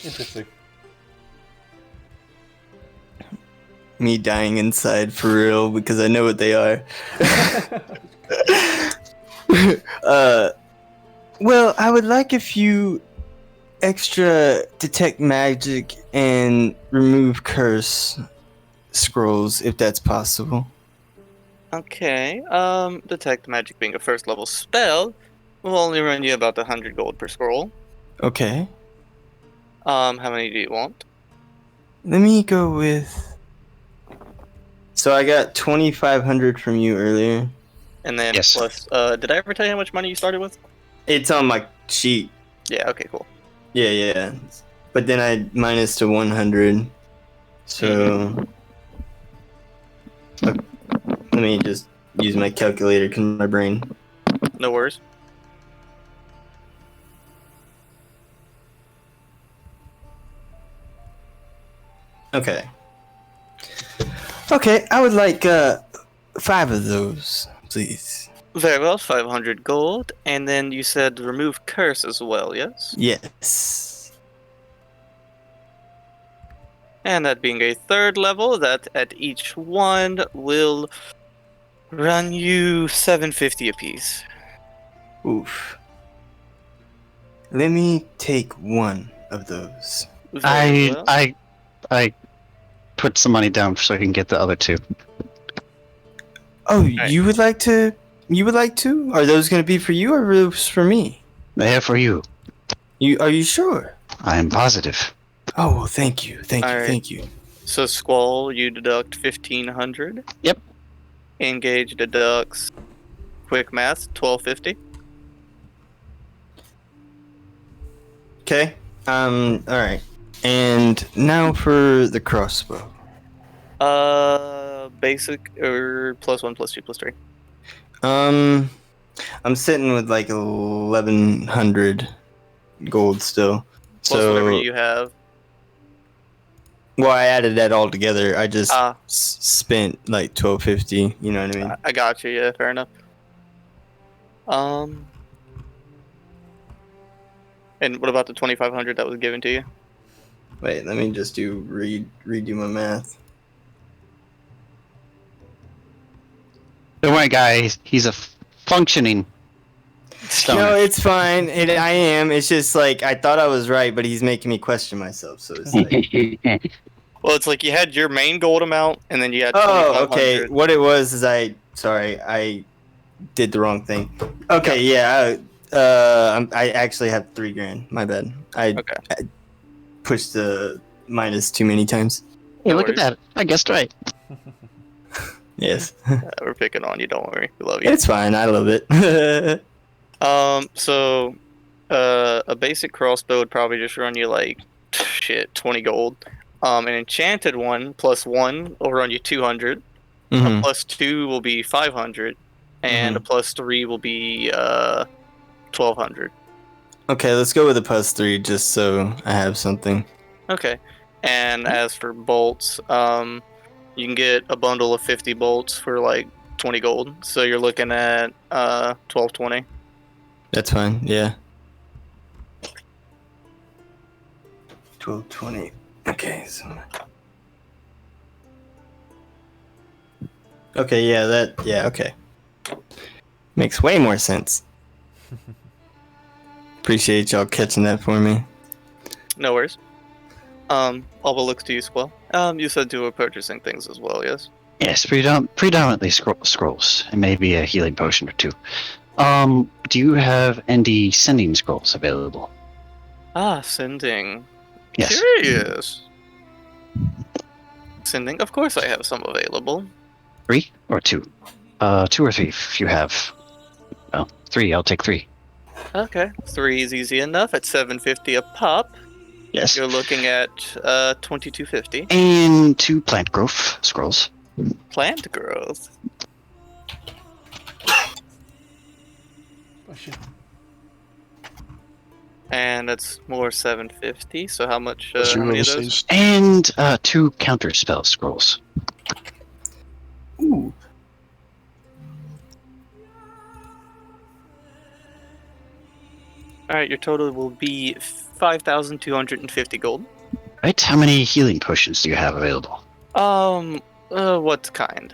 Interesting. Me dying inside for real because I know what they are. Well, I would like a few extra detect magic and remove curse scrolls if that's possible. Okay. Detect magic being a first level spell will only run you about 100 gold per scroll. Okay. How many do you want? Let me go with. So I got 2,500 from you earlier. And then Yes. plus, did I ever tell you how much money you started with? It's on my sheet. Yeah. Okay. Cool. Yeah. But then I minus to 100. So. Let me just use my calculator because my brain. No worries. Okay. Okay, I would like 5 of those, please. Very well. 500 gold, and then you said remove curse as well. Yes. Yes. And that being a third level, that at each one will run you 750 apiece. Oof. Let me take 1 of those. Very well. I put some money down so I can get the other 2. Oh, Right. you would like to? You would like to? Are those going to be for you or those for me? They are for you. Are you sure? I am positive. Oh, well, thank you. Alright. Thank you. So Squall, you deduct 1,500. Yep. Engage deducts. Quick math, 1,250. Okay. Alright. And now for the crossbow. Basic or +1, +2, +3. I'm sitting with like 1,100 gold still. Plus So whatever you have. well, I added that all together. I just Ah. spent like 1,250. You know what I mean? I got you. Yeah, fair enough. And what about the 2,500 that was given to you? Wait, let me just redo my math. Don't worry, guys. He's a functioning stoner. No, it's fine. I am. It's just like I thought I was right, but he's making me question myself. So it's like, Well, it's like you had your main gold amount, and then you had. oh, okay. 2,500. What it was is I did the wrong thing. Okay, yeah. I actually have 3 grand. My bad. I pushed the minus too many times. Hey, No look at worries. that. I guessed right. Yes, We're picking on you. Don't worry. We love you. it's fine. I love it. So, a basic crossbow would probably just run you like 20 gold. An enchanted one +1 will run you 200. Mhm. A +2 will be 500, and a +3 will be 1,200. Okay, let's go with a +3 just so I have something. Okay. And as for bolts, you can get a bundle of 50 bolts for like 20 gold. So you're looking at 1,220. That's fine. Yeah. 1,220. Okay. So. Okay. Yeah. Okay. Makes way more sense. Appreciate y'all catching that for me. No worries. All the looks to you, Squall. You said you were purchasing things as well, yes? Yes, predominantly scrolls, and maybe a healing potion or 2. Do you have ND sending scrolls available? Sending. Yes. Curious. Sending. Of course I have some available. 3 or 2? 2 or 3 if you have. Well, 3. I'll take 3. Okay. 3 is easy enough at 750 a pop. Yes. You're looking at 2250. And 2 plant growth scrolls. Plant growth. Oh, shit. And that's more 750. So how much? Let's How see many of what those? says. And 2 counter spell scrolls. Ooh. All right, your total will be 5,250 gold. Right? How many healing potions do you have available? What kind?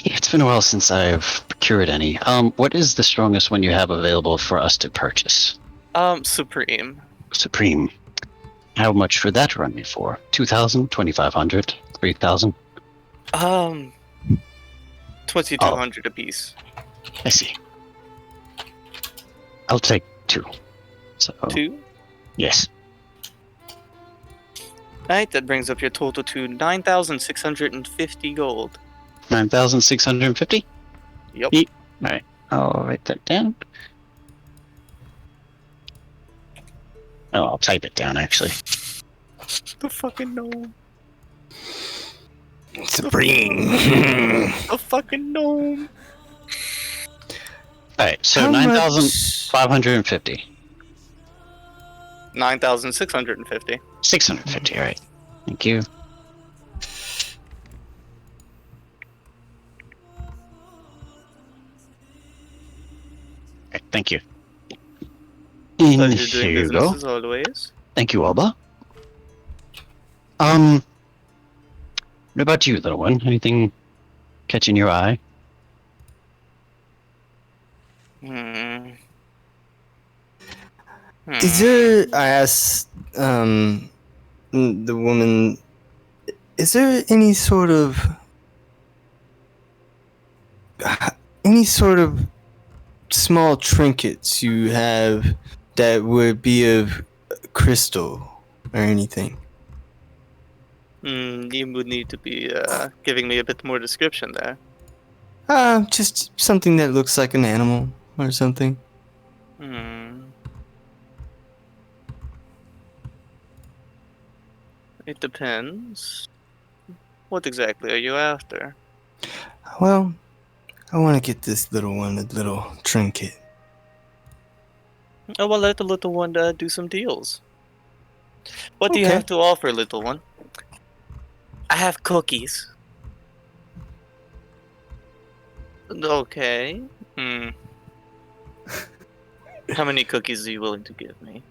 It's been a while since I've procured any. What is the strongest one you have available for us to purchase? Supreme. Supreme. How much would that run me for? 2,000, 2,500, 3,000? 2,200 apiece. I see. I'll take 2. So 2? yes. Alright, that brings up your total to 9,650 gold. 9,650? Yep. Alright, I'll write that down. Oh, I'll type it down actually. The fucking gnome. Supreme. The fucking gnome. Alright, so How 9,550. 9,650. 650, alright. Thank you. Alright, thank you. And Pleasure doing here you business go. as always. Thank you, Alba. What about you, little one? Anything catching your eye? Is there? I asked the woman. Is there any sort of small trinkets you have that would be of crystal or anything? You would need to be giving me a bit more description there. Just something that looks like an animal or something. It depends. What exactly are you after? Well, I want to get this little one a little trinket. Oh, well, let the little one do some deals. What do you Okay. have to offer, little one? I have cookies. Okay. How many cookies are you willing to give me?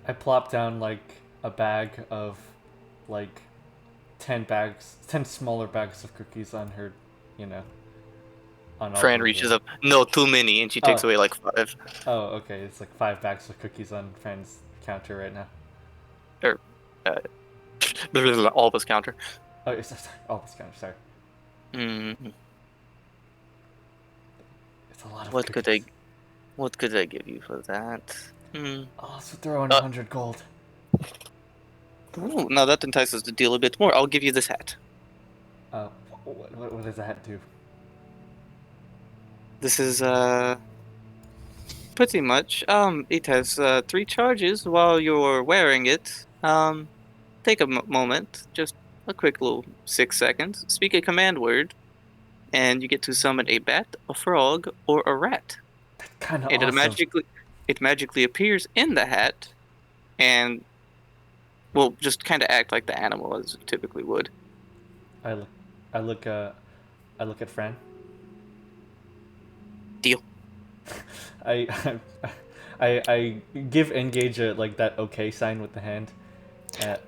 I plop down like a bag of like 10 smaller bags of cookies on her, on all Fran of reaches them. up. No, too many, and she takes away like 5. Oh, okay. It's like 5 bags of cookies on Fran's counter right now. All of us counter. Oh, sorry. Oh, this counter. Sorry. It's a lot of cookies. What could I give you for that? Oh, so throw in 100 gold. Ooh, now that entices the deal a bit more. I'll give you this hat. What does that do? This is pretty much it has 3 charges while you're wearing it. Take a moment, just a quick little 6 seconds. Speak a command word, and you get to summon a bat, a frog, or a rat. That's kind of And awesome. it magically appears in the hat, and will just kind of act like the animal as it typically would. I look at Fran. Deal. I give Engage like that okay sign with the hand.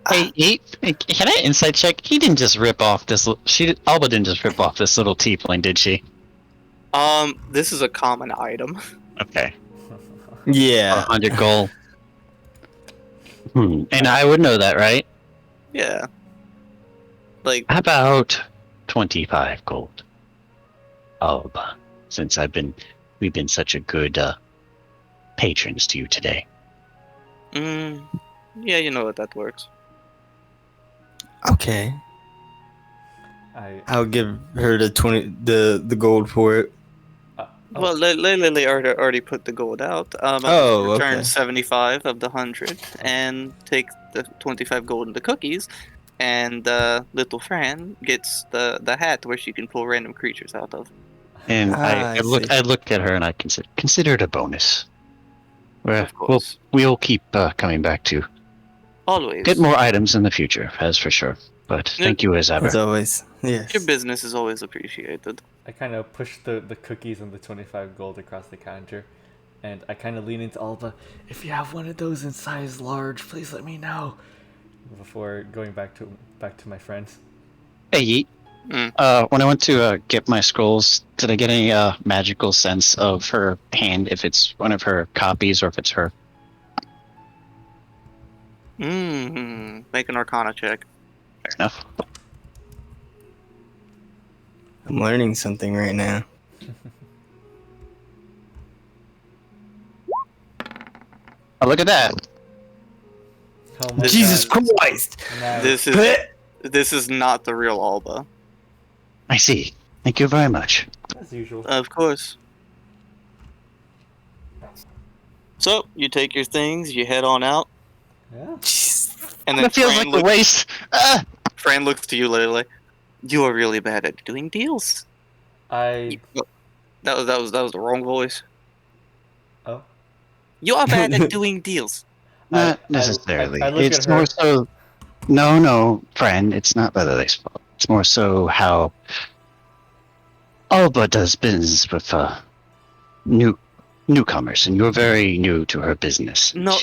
Hey, can I insight check? He didn't just rip off this. Alba didn't just rip off this little tiefling, did she? This is a common item. Okay. Yeah. 100 gold. And I would know that, right? Yeah. Like, How about 25 gold? Alba, since we've been such a good patrons to you today. yeah, you know what that works. Okay. I'll give her the gold for it. Well, Lelelele already put the gold out. Return 75 of the 100 and take the 25 gold into cookies. And little Fran gets the hat where she can pull random creatures out of. And I look at her and I consider it a bonus. Of course. We'll keep coming back to always get more items in the future, as for sure. But thank you as ever. As always. Yes. Your business is always appreciated. I kind of push the cookies and the 25 gold across the counter, and I kind of lean into Alba. If you have one of those in size large, please let me know. Before going back to my friends. Hey, Yeet. When I went to get my scrolls, did I get any magical sense of her hand, if it's one of her copies or if it's her? Make an Arcana check. Fair enough. I'm learning something right now. Oh, look at that! Jesus Christ! This is not the real Alba. I see. Thank you very much. As usual. Of course. So, you take your things, you head on out. Yeah. And then it feels like a waste. Fran looks to you literally. You are really bad at doing deals. That was the wrong voice. Oh. You are bad at doing deals. Not necessarily. I look It's at her. more so. No, friend. It's not Lelele's fault. It's more so how Alba does business with newcomers, and you're very new to her business. No,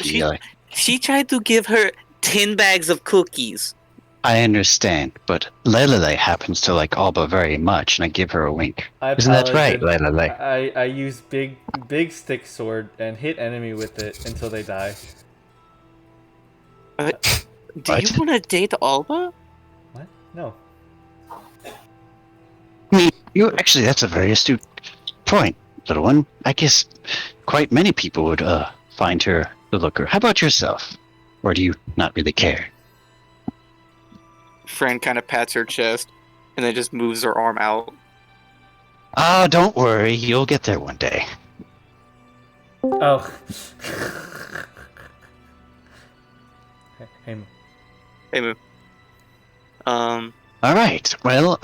she tried to give her 10 bags of cookies. I understand, but Lelele happens to like Alba very much, and I give her a wink. Isn't that right, Lelele? I use big stick sword and hit enemy with it until they die. Do you want to date Alba? What? No. That's a very astute point, little one. I guess quite many people would find her the looker. How about yourself? Or do you not really care? Fran kind of pats her chest and then just moves her arm out. Don't worry, you'll get there one day. Oh. Hey, Moo. All right. Well,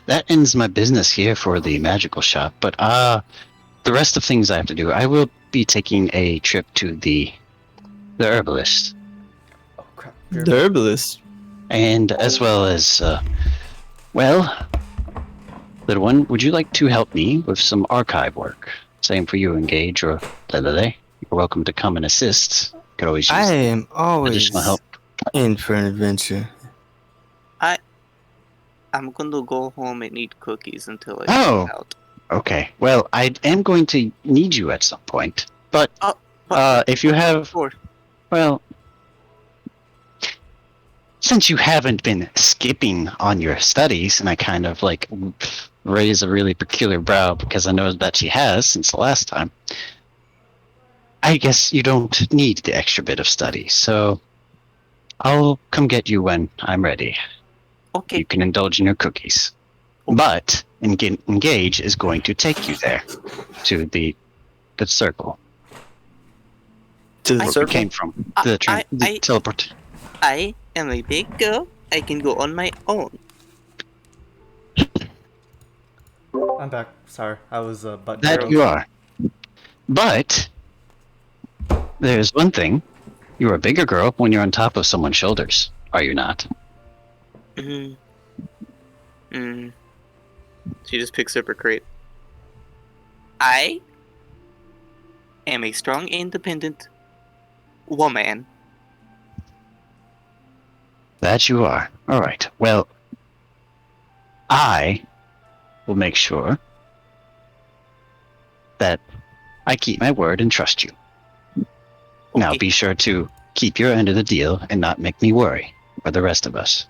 that ends my business here for the magical shop. But the rest of things I have to do, I will be taking a trip to the herbalist. Oh crap! The herbalist. And as well as, little one, would you like to help me with some archive work? Same for you, Engage or Lelele. You're welcome to come and assist. Could always use I am always additional help. In for an adventure. I'm gonna go home and eat cookies until I Oh. get out. Okay. Well, I am going to need you at some point. But if you have, Sure. well, since you haven't been skipping on your studies, and I kind of like raise a really peculiar brow because I know that she has since the last time, I guess you don't need the extra bit of study. So I'll come get you when I'm ready. Okay. You can indulge in your cookies. But Engage is going to take you there to the circle. To the Where we circle? came from. The teleport. I am a big girl. I can go on my own. I'm back. Sorry, I was butt. That you are. But there's one thing. You're a bigger girl when you're on top of someone's shoulders. Are you not? She just picks up her crate. I am a strong, independent woman. That you are. Alright. Well, I will make sure that I keep my word and trust you. Now Okay. be sure to keep your end of the deal and not make me worry, or the rest of us.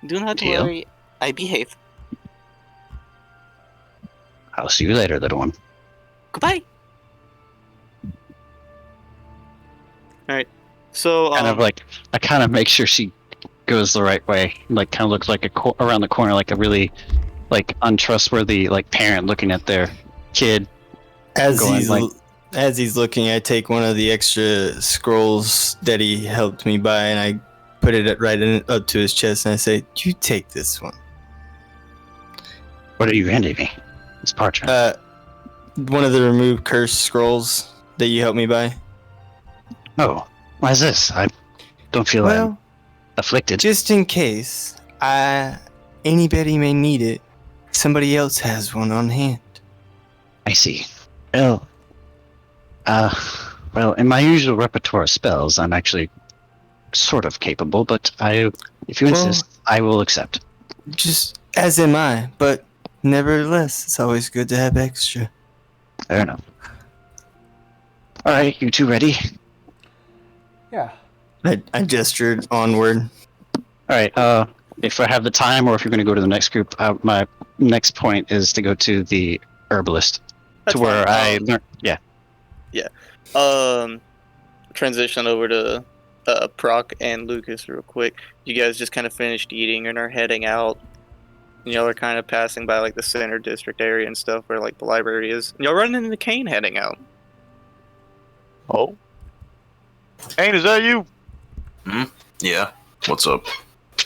Do not Deal. worry. I behave. I'll see you later, little one. Goodbye. Alright. So, I kind of make sure she goes the right way. Like, kind of looks like around the corner, like a really, like, untrustworthy, like, parent looking at their kid As he's looking, I take one of the extra scrolls that he helped me buy, and I put it up to his chest, and I say, "You take this one." What are you handing me? It's parchment. One of the remove curse scrolls that you helped me buy. Oh, why is this? I don't feel I'm afflicted. Just in case anybody may need it, somebody else has one on hand. I see. Well, in my usual repertoire of spells, I'm actually sort of capable, but if you insist, I will accept. Just as am I, but nevertheless, it's always good to have extra. Fair enough. Alright, you two ready? Yeah. I gestured onward. Alright, if I have the time, or if you're going to go to the next group, my next point is to go to the herbalist. That's to where fine. I learned. Yeah. Yeah. Transition over to Prok and Lucas real quick. You guys just kind of finished eating and are heading out. And y'all are kind of passing by like the center district area and stuff where like the library is. And y'all running into Kain heading out. Oh. Kain, is that you? Yeah. What's up?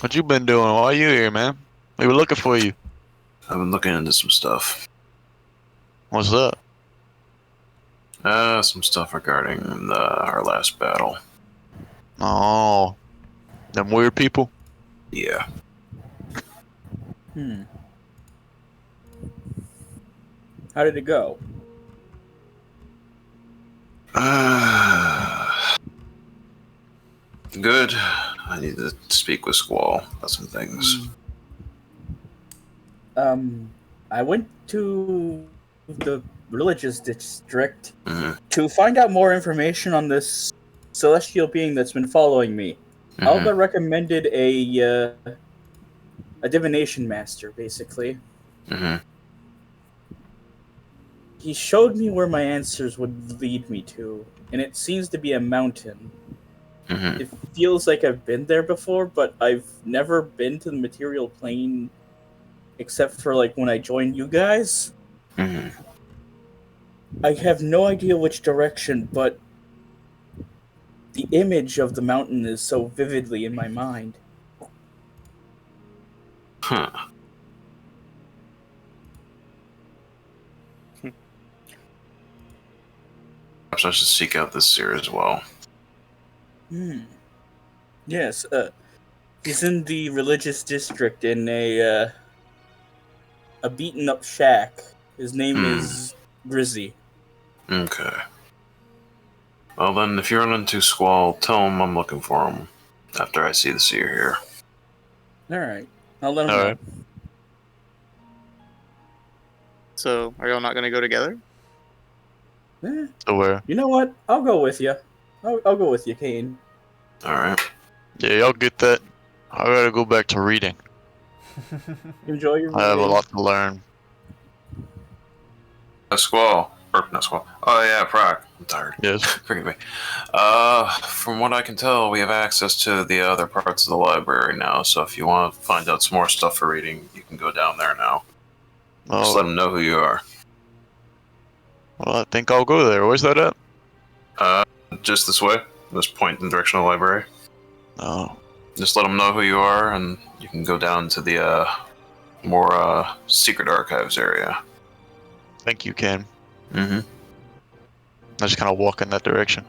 What you been doing? Why are you here, man? We were looking for you. I've been looking into some stuff. What's up? Some stuff regarding our last battle. Oh. Them weird people? Yeah. How did it go? Good. I need to speak with Squall about some things. I went to the religious district Mm-hmm. to find out more information on this celestial being that's been following me. Mm-hmm. Alba recommended a divination master, basically. Mm-hmm. He showed me where my answers would lead me to, and it seems to be a mountain. Mm-hmm. It feels like I've been there before, but I've never been to the material plane except for like when I joined you guys. Mm-hmm. I have no idea which direction, but the image of the mountain is so vividly in my mind. Huh. Perhaps I should seek out this seer as well. Yes, he's in the religious district in a beaten-up shack. His name is Grizzy. Okay. Well then, if you run into Squall, tell him I'm looking for him after I see the seer here. Alright, I'll let him know. Alright. So, are y'all not going to go together? So where? You know what? I'll go with you. I'll go with you, Kain. Alright. Yeah, y'all get that. I gotta go back to reading. Enjoy your I have a reading. lot to learn. Squall. Or, not Squall. Oh yeah, Prok. I'm tired. Yes. Forgive me. From what I can tell, we have access to the other parts of the library now, so if you want to find out some more stuff for reading, you can go down there now. Just let them know who you are. Well, I think I'll go there. Where's that at? Just this way. This point in the direction of the library. Oh. Just let them know who you are, and you can go down to the more secret archives area. Thank you, Ken. Mm-hmm. I just kind of walk in that direction.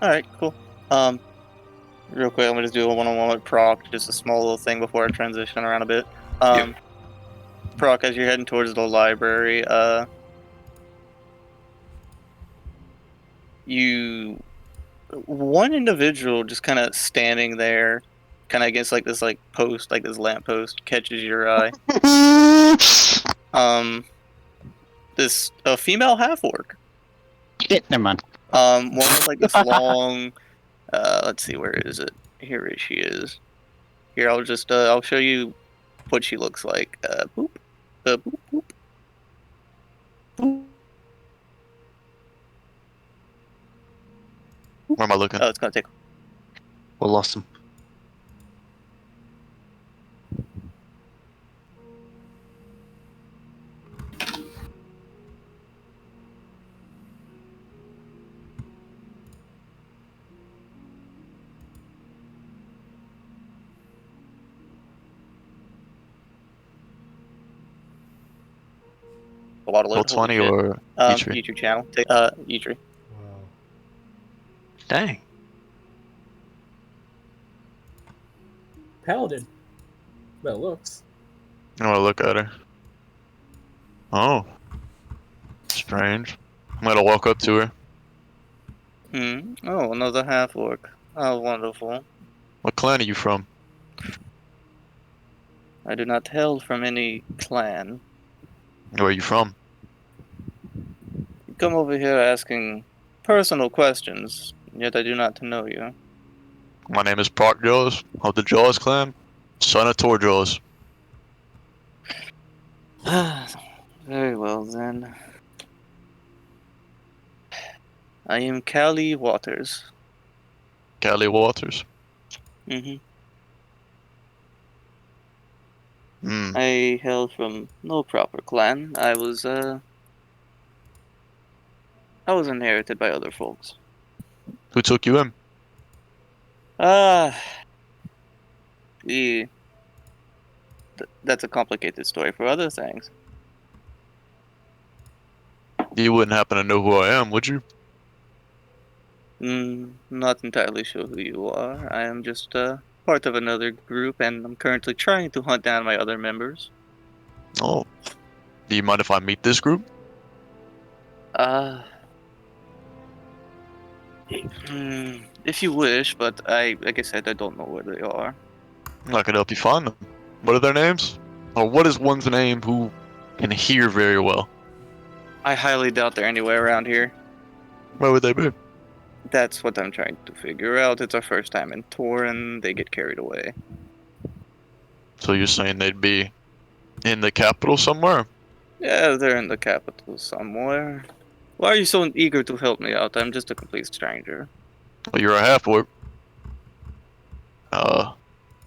Alright, cool. Real quick, I'm going to do a one-on-one with Prok, just a small little thing before I transition around a bit. Prok, as you're heading towards the library, one individual just kind of standing there, kind of against like this like post, like this lamp post, catches your eye. This a female half-orc. Never mind. One with like this long. Let's see, where is it? Here she is. Here, I'll just I'll show you what she looks like. Boop. Boop, boop. Boop. Where am I looking? Oh, it's gonna take. We lost him. Waddle it. 20 or Yitri? Yitri channel. Yitri. Wow. Dang. Paladin. Well, looks. I'm gonna look at her. Oh. Strange. I'm gonna walk up to her. Oh, another half-orc. Oh, wonderful. What clan are you from? I do not hail from any clan. Where are you from? You come over here asking personal questions, yet I do not know you. My name is Prok Jaws of the Jaws clan, son of Tor Jaws. Very well then. I am Callie Waters. Callie Waters. Hmm Hmm. I hail from no proper clan. I was inherited by other folks. Who took you in? We. That's a complicated story for other things. You wouldn't happen to know who I am, would you? Not entirely sure who you are. I am just part of another group, and I'm currently trying to hunt down my other members. Oh. Do you mind if I meet this group? If you wish, but like I said, I don't know where they are. I could help you find them. What are their names? Or what is one's name who can hear very well? I highly doubt they're anywhere around here. Where would they be? That's what I'm trying to figure out. It's our first time in Torin. They get carried away. So you're saying they'd be in the capital somewhere? Yeah, they're in the capital somewhere. Why are you so eager to help me out? I'm just a complete stranger. Well, you're a half-orc.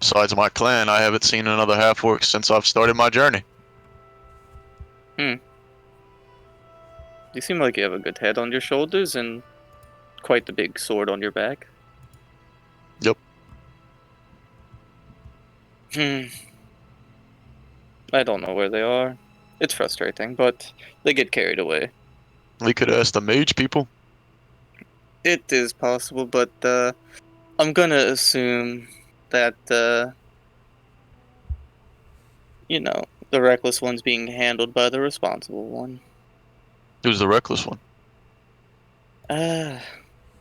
Besides my clan, I haven't seen another half-orc since I've started my journey. You seem like you have a good head on your shoulders and quite the big sword on your back. Yep. I don't know where they are. It's frustrating, but they get carried away. We could ask the mage people. It is possible, but I'm gonna assume that the reckless one's being handled by the responsible one. Who's the reckless one?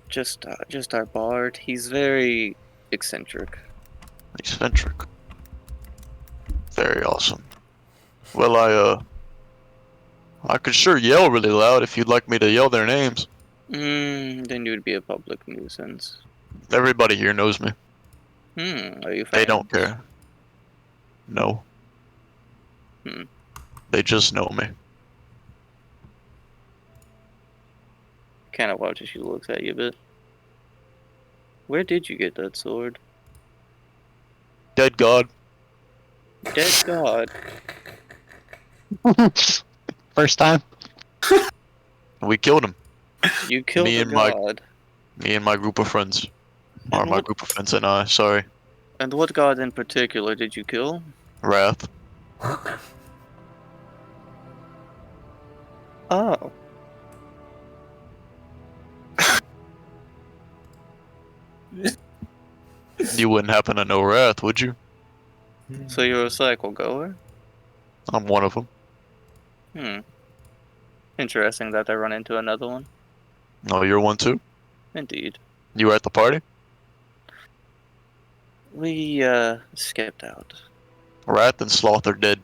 Just our bard. He's very eccentric. Eccentric. Very awesome. Well, I could sure yell really loud if you'd like me to yell their names. Then you'd be a public nuisance. Everybody here knows me. Are you They famous? don't care. No. They just know me. Kind of watches she looks at you a bit. Where did you get that sword? Dead God. Dead God. First time? We killed him. You killed Me a and my- god. Me and my group of friends. Or And my what- group of friends and I, sorry. And what god in particular did you kill? Wrath. Oh. You wouldn't happen to know Wrath, would you? So you're a cycle goer? I'm one of them. Interesting that I run into another one. Oh, you're one too? Indeed. You were at the party? We, skipped out. Wrath and Sloth are dead.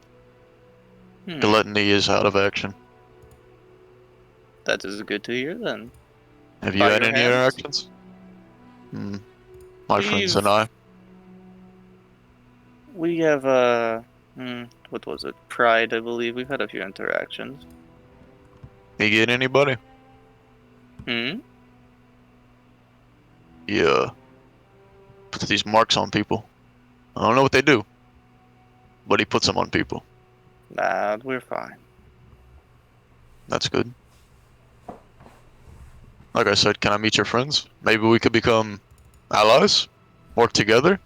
Hmm. Gluttony is out of action. That is good to hear then. Have you By had your any hands? interactions? My friends and I. We have, what was it? Pride, I believe. We've had a few interactions. You get anybody? Yeah. Puts these marks on people. I don't know what they do. But he puts them on people. Nah, we're fine. That's good. Like I said, can I meet your friends? Maybe we could become allies? Work together?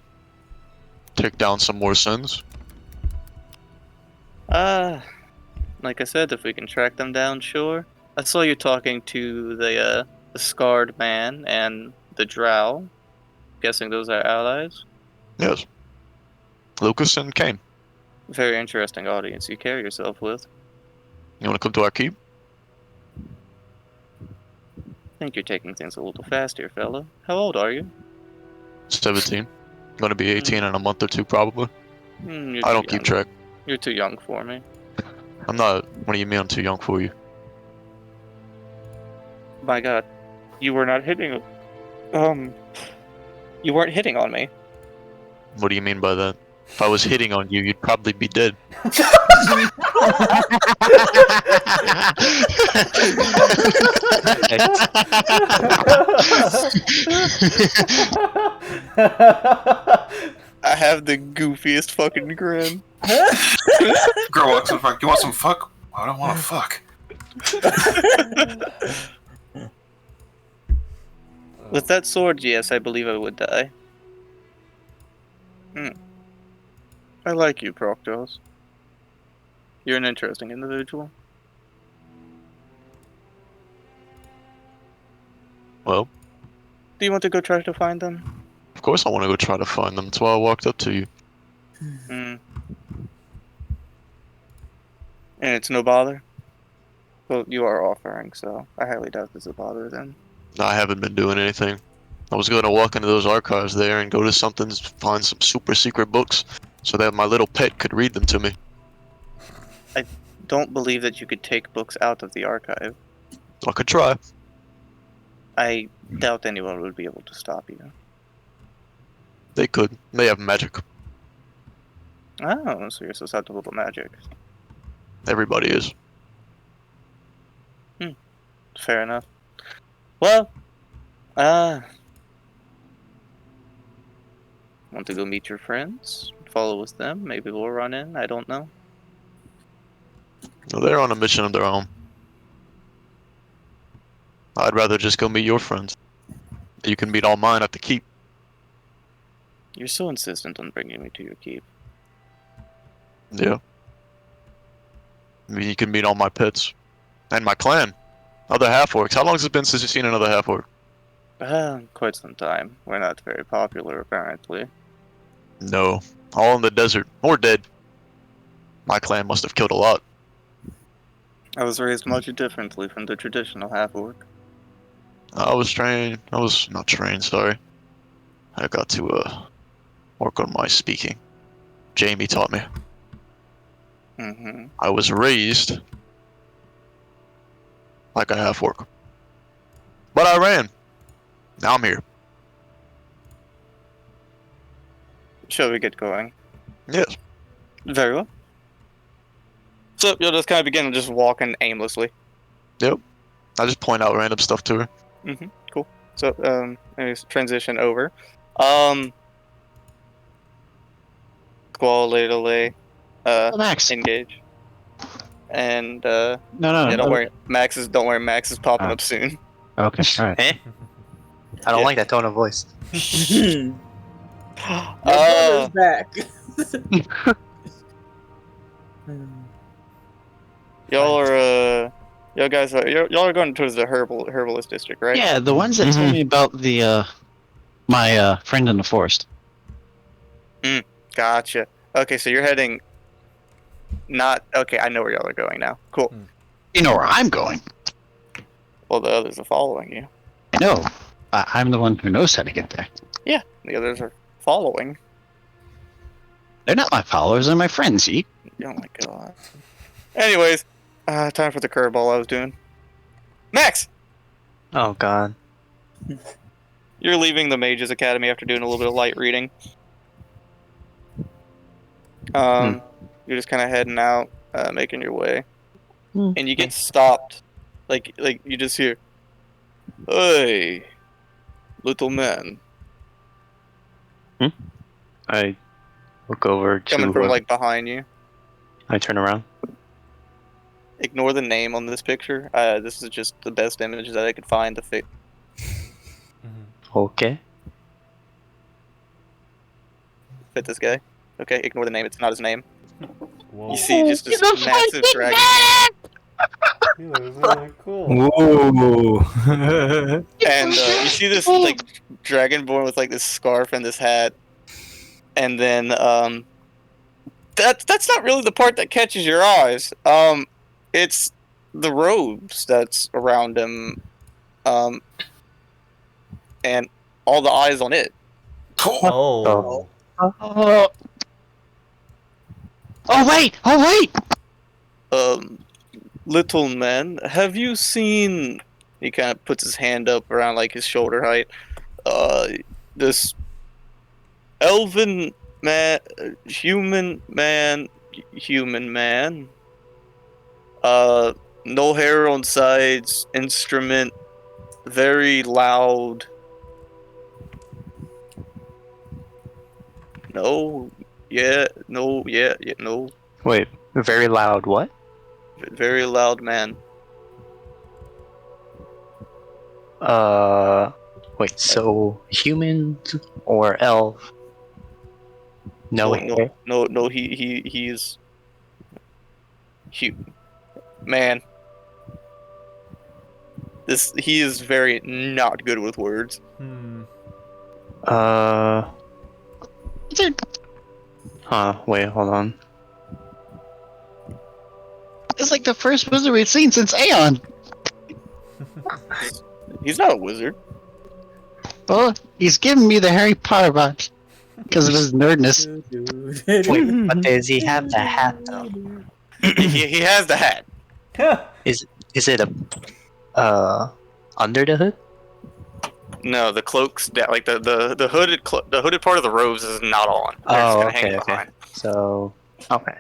Take down some more sins? like I said, if we can track them down, sure. I saw you talking to the scarred man and the drow. Guessing those are allies. Yes. Lucas and Kain. Very interesting audience you carry yourself with. You want to come to our keep? I think you're taking things a little fast here, fella. How old are you? 17. Going to be 18 in a month or two, probably. I don't keep track. You're too young for me. I'm not. What do you mean I'm too young for you? My God, you were not hitting. You weren't hitting on me. What do you mean by that? If I was hitting on you, you'd probably be dead. I have the goofiest fucking grin. Girl walks in front. You want some fuck? I don't want to fuck. With that sword, yes, I believe I would die. I like you, Proktos. You're an interesting individual. Well, Do you want to go try to find them? of course I want to go try to find them. That's why I walked up to you. And it's no bother? Well, you are offering, so I highly doubt this is a bother then. I haven't been doing anything. I was going to walk into those archives there and go to something's, find some super secret books so that my little pet could read them to me. I don't believe that you could take books out of the archive. I could try. I doubt anyone would be able to stop you. They could. They have magic. Oh, so you're susceptible to magic. Everybody is. Fair enough. Well, want to go meet your friends? Follow with them? Maybe we'll run in? I don't know. Well, they're on a mission of their own. I'd rather just go meet your friends. You can meet all mine at the keep. You're so insistent on bringing me to your keep. Yeah. I mean, you can meet all my pets. And my clan. Other half-orcs. How long has it been since you've seen another half-orc? Quite some time. We're not very popular, apparently. No. All in the desert. Or dead. My clan must have killed a lot. I was raised much differently from the traditional half-orc. I was not trained, sorry. I got to, work on my speaking. Jamie taught me. I was raised like a half-orc. But I ran. Now I'm here. Shall we get going? Yes. Very well. So you'll just kind of begin just walking aimlessly. Yep. I just point out random stuff to her. Cool. So, anyways, transition over. Squall, Lelelele, Max. engage. And, No. yeah, don't worry. Max is popping up soon. Okay. All right. Eh? I don't like that tone of voice. My brother's back. Y'all are, y'all are going towards the herbalist district, right? Yeah, the ones that told me about the my friend in the forest. Gotcha. Okay, so you're heading. Okay, I know where y'all are going now. Cool. You know where I'm going. Well, the others are following you. I know. I'm the one who knows how to get there. Yeah, the others are following. They're not my followers. They're my friends. Yeet. Oh my god. Anyways, time for the curveball I was doing. Max! Oh god. You're leaving the Mages Academy after doing a little bit of light reading. You're just kind of heading out, making your way. And you get stopped. Like you just hear, "Hey, little man." I look over to... Coming from, like, behind you. I turn around. Ignore the name on this picture. This is just the best image that I could find to fit Okay. this guy. Okay, ignore the name. It's not his name. Whoa. You see just this massive dragon. He looks really cool. Whoa. And you see this like dragonborn with like this scarf and this hat. And then that's not really the part that catches your eyes. It's the robes that's around him. And all the eyes on it. Oh. Oh wait! Oh wait! Little man, have you seen? He kind of puts his hand up around like his shoulder height. This elven man, human man. No hair on sides, instrument, very loud. No, yeah, no, yeah, no. Wait, very loud what? Very loud man. Wait, so humans or elf? No hair? No, he's man. He is very not good with words. Wait, hold on. It's like the first wizard we've seen since Aeon. He's not a wizard. Well, he's giving me the Harry Potter vibes because of his nerdness. Wait, but does he have the hat though? he has the hat. Is it a under the hood? No, the cloaks that like the hooded part of the robes is not on. They're just Oh, gonna hang okay. behind. So, okay.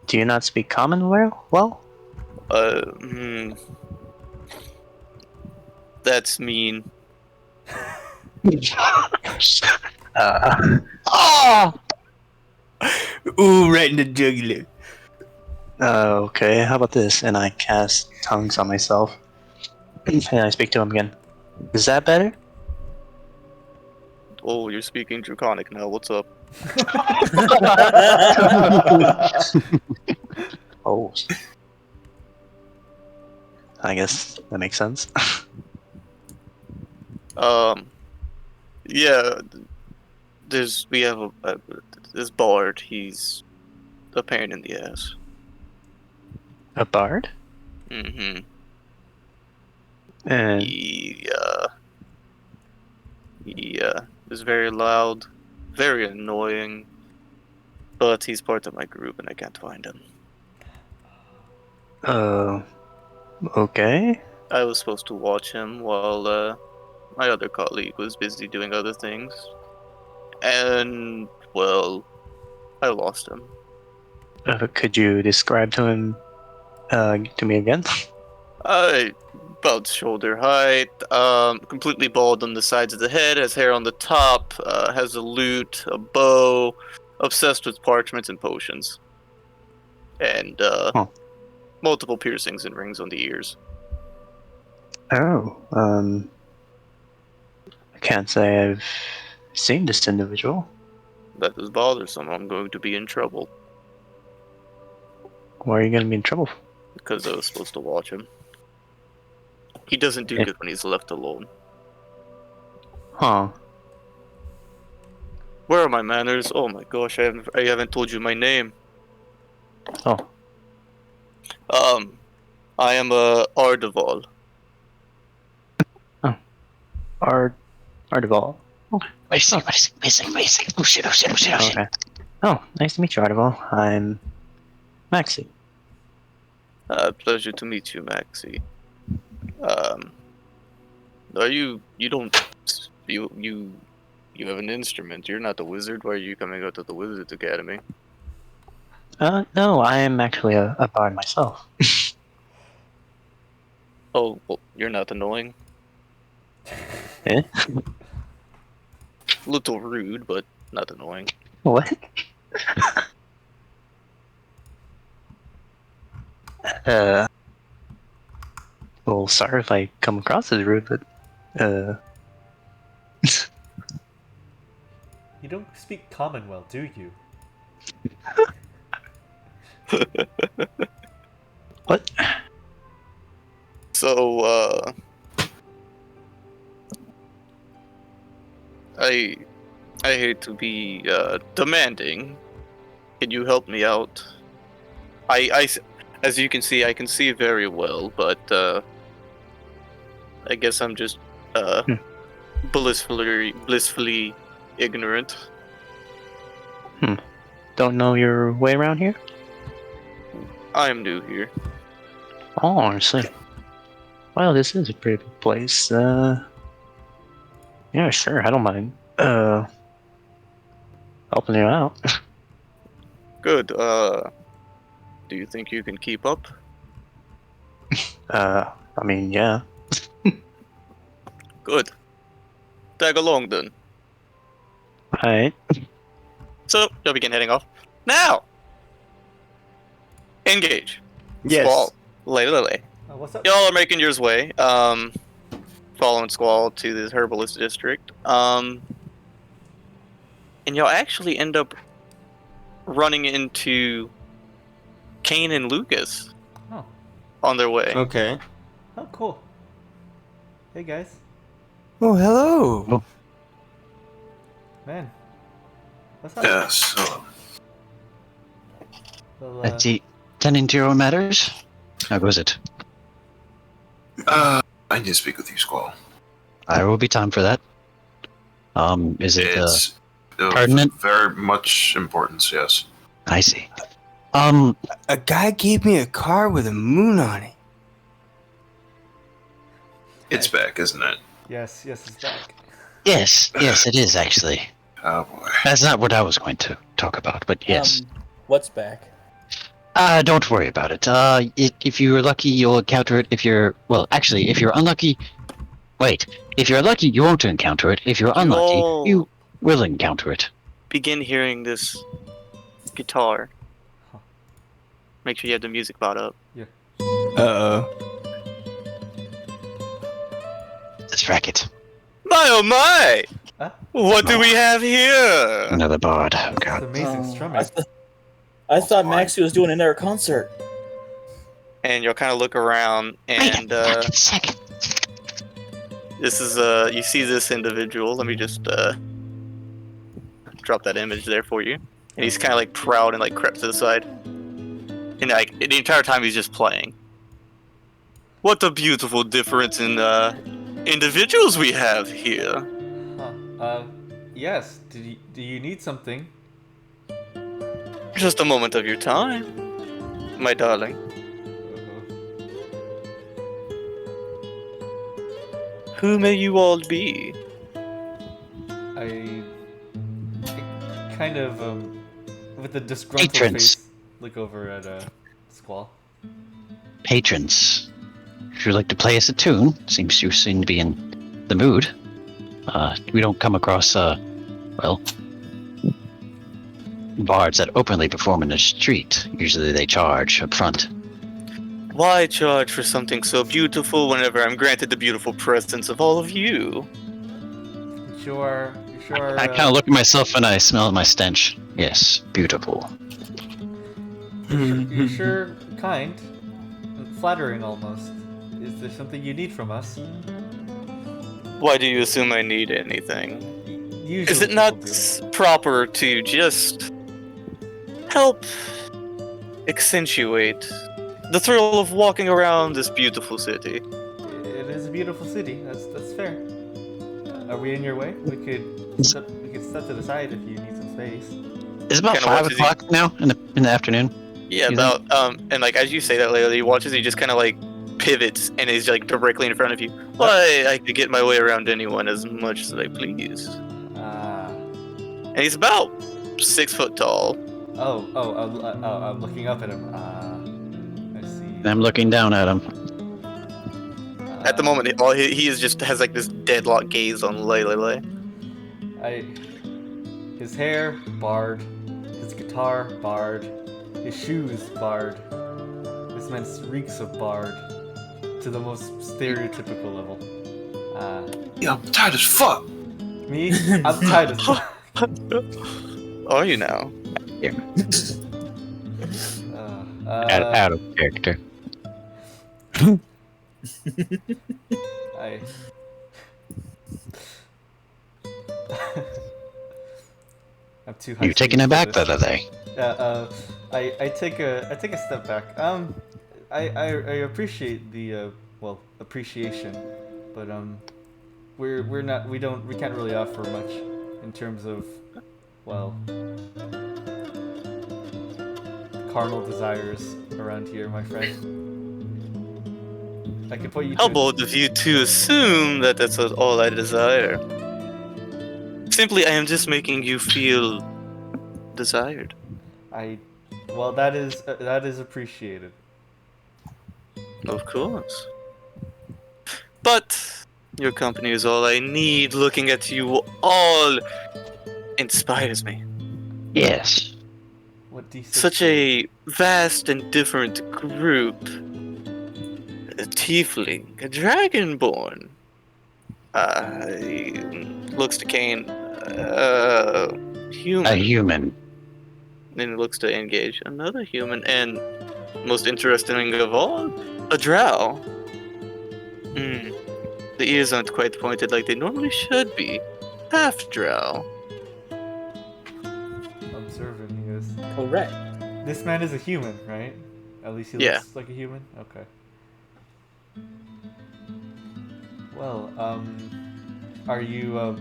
Do you not speak common well? That's mean. Oh! Ooh, right in the jugular. Okay, how about this? And I cast tongues on myself. And I speak to him again. Is that better? Oh, you're speaking Draconic now. What's up? Oh. I guess that makes sense. Yeah. We have this bard. He's a pain in the ass. A bard? Mm-hmm. And He is very loud, very annoying, but he's part of my group and I can't find him. okay. I was supposed to watch him while my other colleague was busy doing other things. And, well, I lost him. Could you describe to him, to me again? About shoulder height, completely bald on the sides of the head, has hair on the top, has a lute, a bow, obsessed with parchments and potions. And, multiple piercings and rings on the ears. Oh, I can't say I've seen this individual. That is bothersome. I'm going to be in trouble. Why are you going to be in trouble? Because I was supposed to watch him. He doesn't do good when he's left alone. Huh. Where are my manners? Oh my gosh, I haven't told you my name. Oh. I am Ardeval. Ardeval. Wait a second. Oh shit. Okay. Oh, nice to meet you, Ardeval. I'm Maxi. Pleasure to meet you, Maxi. Are you have an instrument? You're not a wizard. Why are you coming out to the Wizards Academy? No, I am actually a bard myself. Oh, well, you're not annoying. Eh? Little rude, but not annoying. What? Well, sorry if I come across as rude, but, You don't speak common well, do you? What? So, I hate to be demanding. Can you help me out? As you can see, I can see very well, but I guess I'm just blissfully ignorant. Don't know your way around here? I am new here. Oh, I see. Well, this is a pretty big place. Yeah, sure, I don't mind. Helping you out. Good. Do you think you can keep up? I mean, yeah. Good. Tag along then. Alright. So, you'll begin heading off. Now! Engage. Yes. Squall. Lelelele. What's up? Y'all are making yours way. Following Squall to this herbalist district. And y'all actually end up running into Kain and Lucas Oh. on their way. Okay. Oh, cool. Hey guys. Oh, hello. Man. What's up? Yeah, so Well, Let's see. Tending to your own matters? How goes it? I need to speak with you, Squall. There will be time for that. Is it, It's of pertinent? very much importance, yes. I see. A guy gave me a car with a moon on it. It's back, isn't it? yes, it's back. Yes, it is actually. Oh boy. That's not what I was going to talk about, but yes. What's back? Don't worry about it. If you're lucky, you'll encounter it. If you're unlucky, wait. If you're lucky, you won't encounter it. If you're unlucky, No. you will encounter it. Begin hearing this guitar. Make sure you have the music brought up. Uh-oh. Let's rack it. My oh my! Huh? What do we have here? Another bard. Oh It's god. amazing strumming. I thought Maxi was doing another concert. And you'll kind of look around, Wait and a fucking second. this is you see this individual. Let me just drop that image there for you. And he's kind of like proud and like crept to the side. And like the entire time he's just playing. What a beautiful difference in individuals we have here. Huh. Yes. Do you need something? Just a moment of your time, my darling. Who may you all be? I kind of with a disgruntled Patrons. face look over at Squall. Patrons. If you'd like to play us a tune, seems you seem to be in the mood. We don't come across, bards that openly perform in the street. Usually they charge up front. Why charge for something so beautiful whenever I'm granted the beautiful presence of all of you? Sure. I kind of look at myself and I smell my stench. Yes, beautiful. You're sure kind and flattering almost. Is there something you need from us? Why do you assume I need anything? Usually Is it not people do. proper to just help accentuate the thrill of walking around this beautiful city? It is a beautiful city. That's fair. Are we in your way? We could step to the side if you need some space. It's about Kinda 5 watches o'clock now in the afternoon. Yeah, You about and like as you say that, Layla, he watches. He just kind of like pivots and is like directly in front of you. Why, I could get my way around anyone as much as I please. And he's about 6 foot tall. I'm looking up at him. I see. And I'm looking down at him. At the moment, all he is just has like this deadlock gaze on Lelelele. His hair, barred. His guitar, barred. His shoes, barred. This man reeks of barred to the most stereotypical level. Yeah, I'm tired as fuck. Me? I'm tired as fuck. Are you now? Yeah. Uh, Out of character. I. I'm too high. You taking it back the other day? I take a step back. I appreciate the appreciation, but we can't really offer much in terms of carnal desires around here, my friend. I can put you. How bold of you to assume that that's all I desire. Simply, I am just making you feel desired. That is appreciated. Of course. But your company is all I need. Looking at you all inspires me. Yes. What do you say? Such a vast and different group. A tiefling, a dragonborn. Looks to Kain. Human. A human. Then he looks to engage another human, and most interesting of all, a drow. The ears aren't quite pointed like they normally should be. Half drow. Observing, he is. Correct. This man is a human, right? At least he looks like a human? Okay. Well, are you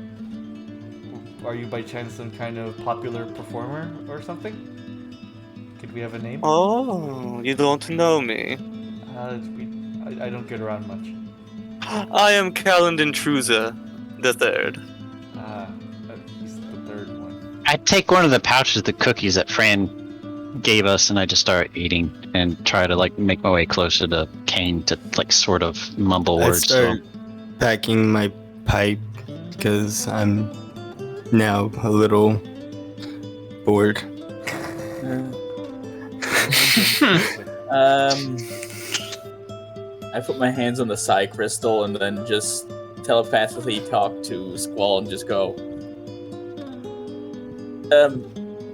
by chance some kind of popular performer or something? Could we have a name? Oh, you don't know me. I don't get around much. I am Calendin Truza the Third. He's the third one. I take one of the pouches of the cookies that Fran gave us, and I just start eating and try to make my way closer to Kain to sort of mumble words. I start packing my pipe because I'm now a little bored. I put my hands on the psi crystal and then just telepathically talk to Squall and just go.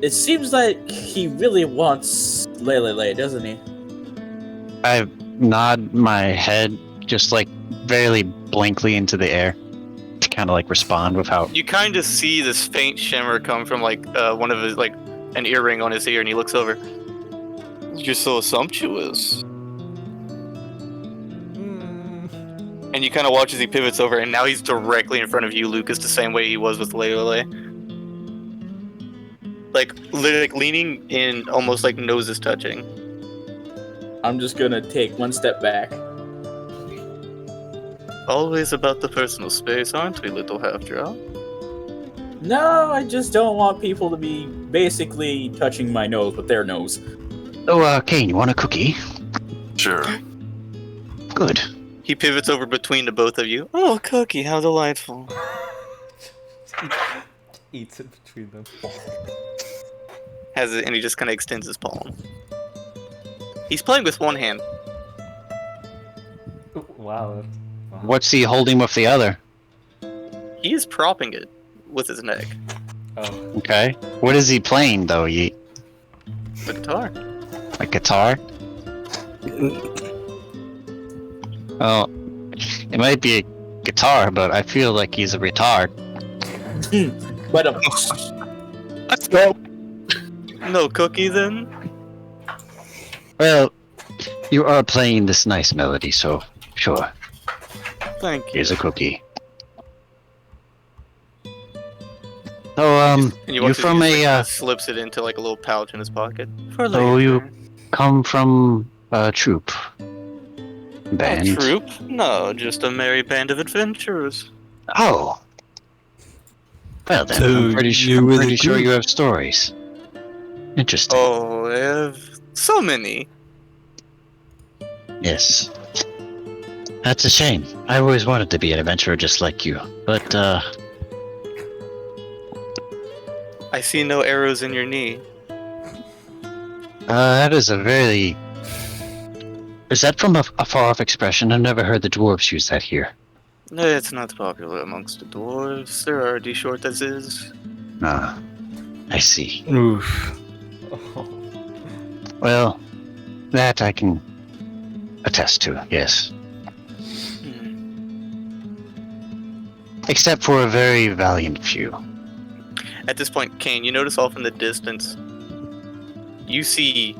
It seems like he really wants Lelelele, doesn't he? I nod my head just very blankly into the air to kind of respond with how You kind of see this faint shimmer come from one of his an earring on his ear, and he looks over. You're so sumptuous. And you kind of watch as he pivots over, and now he's directly in front of you, Lucas, the same way he was with Lelelele. Leaning in, almost noses touching. I'm just gonna take one step back. Always about the personal space, aren't we, little half-drow? No, I just don't want people to be basically touching my nose with their nose. Oh, Kain, you want a cookie? Sure. Good. He pivots over between the both of you. Oh, cookie, how delightful. Eats it between them. Has it, and he just kind of extends his palm. He's playing with one hand. Wow. What's he holding with the other? He is propping it with his neck. Oh. Okay. What is he playing, though, Yeet? The guitar. A guitar? Well, it might be a guitar, but I feel like he's a retard. But Let's go. No cookie, then? Well, you are playing this nice melody, so sure. Thank you. Here's a cookie. So, And you you're watch as from he a, slips it into a little pouch in his pocket. For so later. you come from a troop. Band. A troop? No, just a merry band of adventurers. Oh. Well then, So I'm pretty you were the sure group. you have stories. Interesting. Oh, I have so many. Yes. That's a shame. I always wanted to be an adventurer just like you. But, I see no arrows in your knee. that is a very... Is that from a far-off expression? I've never heard the dwarves use that here. No, it's not popular amongst the dwarves. There are the short as is. Ah, I see. Oof. Well, that I can attest to, yes. Except for a very valiant few. At this point, Kain, you notice off in the distance, you see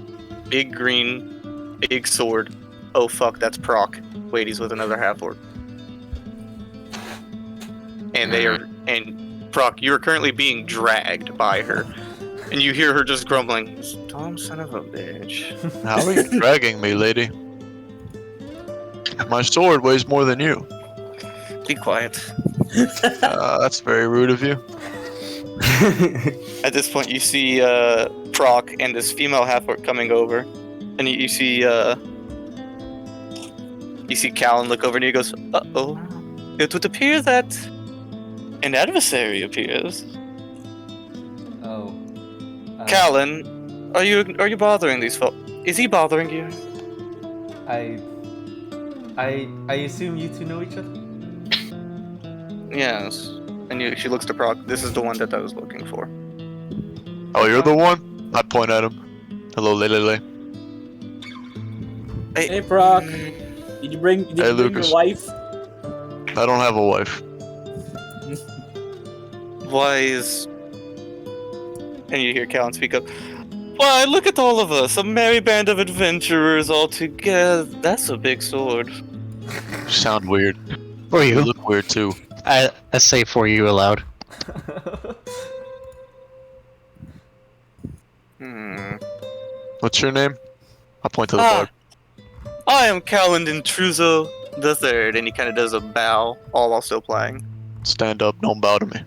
big green, big sword. Oh fuck, that's Prok. Wait, he's with another half-orc. And and Prok, you are currently being dragged by her. And you hear her just grumbling, "Dumb son of a bitch." How are you dragging me, lady? My sword weighs more than you. Be quiet. That's very rude of you. At this point, you see Prok and this female half-orc coming over. And you see Callan look over and he goes, "Uh-oh. It would appear that an adversary appears." Oh. Callan, are you bothering these folk? Is he bothering you? I assume you two know each other? Yes. And she looks to Prok. This is the one that I was looking for. Oh, you're the one? I point at him. Hello, Lelelele. Hey, Prok. Did you bring your wife? I don't have a wife. Why is... And you hear Callan speak up. Why, look at all of us. A merry band of adventurers all together. That's a big sword. You sound weird. For you. You look weird, too. I say for you aloud. What's your name? I point to the bard. I am Callan Intruso the Third, and he kind of does a bow, all while still playing. Stand up, don't bow to me.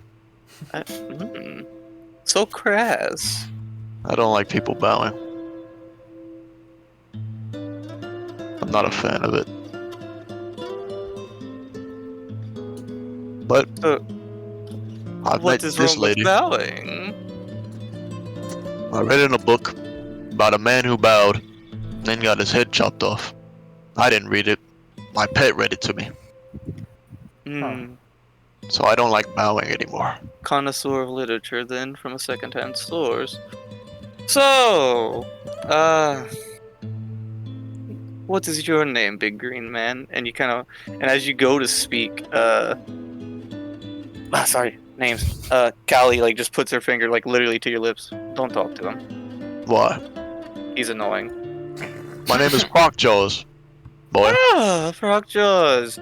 So crass. I don't like people bowing. I'm not a fan of it. But I've met this lady. Bowing? I read in a book about a man who bowed, then got his head chopped off. I didn't read it. My pet read it to me. So I don't like bowing anymore. Connoisseur of literature, then, from a second-hand source. So, what is your name, big green man? And you kind of, and as you go to speak, names. Callie, like, just puts her finger, like, literally to your lips. Don't talk to him. Why? He's annoying. My name is Prok Jaws, boy. Ah, Prok Jaws.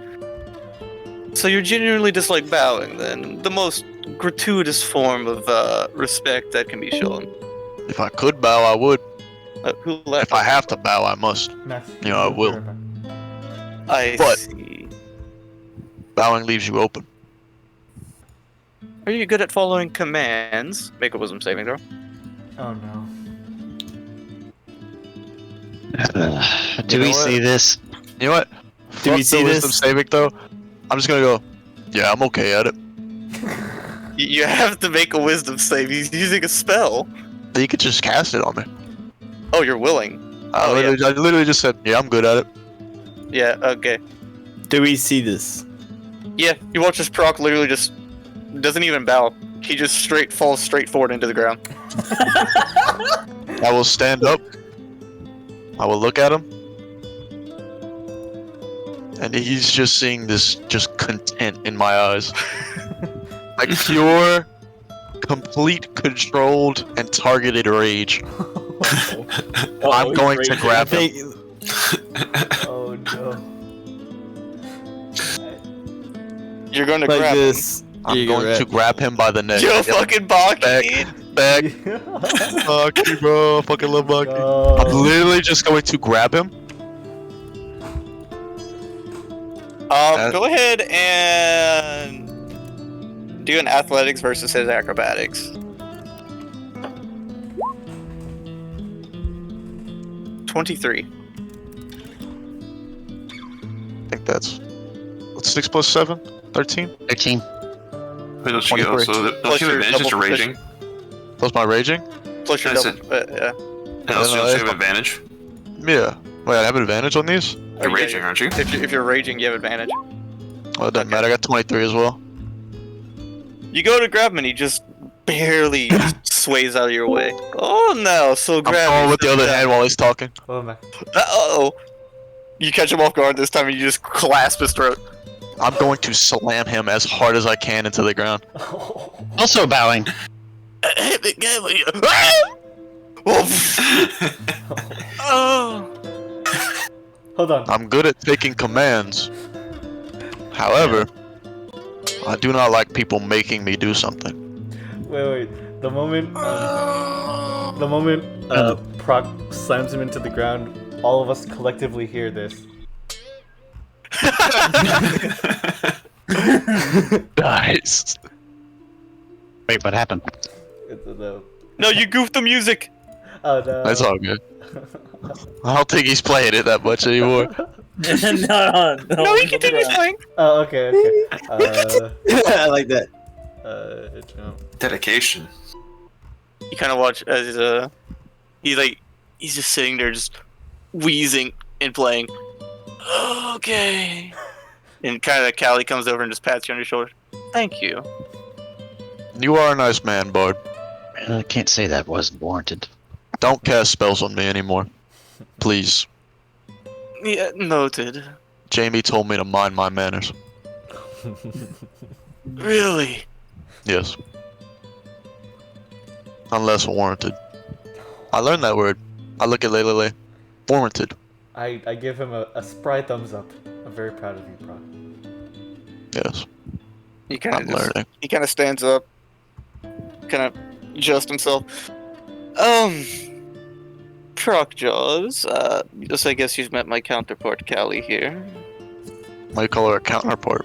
So you genuinely dislike bowing, then? The most gratuitous form of respect that can be shown. If I could bow, I would. Who left? If I have to bow, I must. Maxi, I will. I see. Bowing leaves you open. Are you good at following commands? Make a wisdom saving throw. Oh no. Do we see this? You know what? Do we see this? Wisdom saving throw. I'm just gonna go. Yeah, I'm okay at it. You have to make a wisdom save. He's using a spell. You could just cast it on me. Oh, you're willing. I literally just said, yeah, I'm good at it. Yeah, okay. Do we see this? Yeah, you watch this Prok literally just doesn't even bow. He just falls straight forward into the ground. I will stand up. I will look at him. And he's just seeing this just content in my eyes. Like pure, complete, controlled, and targeted rage. I'm going to grab him. Oh no. You're going to Like grab this. him. I'm going to grab him by the neck. Yo, fucking Baki. Back. Fuck you, bro. I fucking love Baki. I'm literally just going to grab him. Go ahead and do an athletics versus his acrobatics. 23. I think that's... What's 6 plus 7? 13? 13. Wait, don't you also don't you have advantage to raging? Plus my raging? Plus your double, yeah. And also you have advantage? Yeah. Wait, I have an advantage on these? You're raging, aren't you? If you're raging, you have advantage. Well, it doesn't matter. I got 23 as well. You go to grab him and he just barely sways out of your way. Oh no! So grab. I'm going with the other hand while he's talking. Oh my. Uh-oh. You catch him off guard this time, and you just clasp his throat. I'm going to slam him as hard as I can into the ground. Also bowing. Oh. Hold on. I'm good at taking commands. However, I do not like people making me do something. Wait. The moment Prok slams him into the ground, all of us collectively hear this. Nice. Wait, what happened? No, you goofed the music. Oh no. That's all good. I don't think he's playing it that much anymore. No, he continues playing. Oh, okay. I like that. No. Dedication. You kind of watch as he's just sitting there, just wheezing and playing. Okay. And kind of Callie comes over and just pats you on your shoulder. Thank you. You are a nice man, Bard. I can't say that wasn't warranted. Don't cast spells on me anymore. Please. Yeah, noted. Jamie told me to mind my manners. Really? Yes. Unless warranted. I learned that word. I look at Lelelele. Warranted. I give him a spry thumbs up. I'm very proud of you, Prok. Yes. He kind I'm learning. He kind of stands up, kind of adjusts himself. Prok Jaws. Just I guess you've met my counterpart, Callie here. Might call her a counterpart.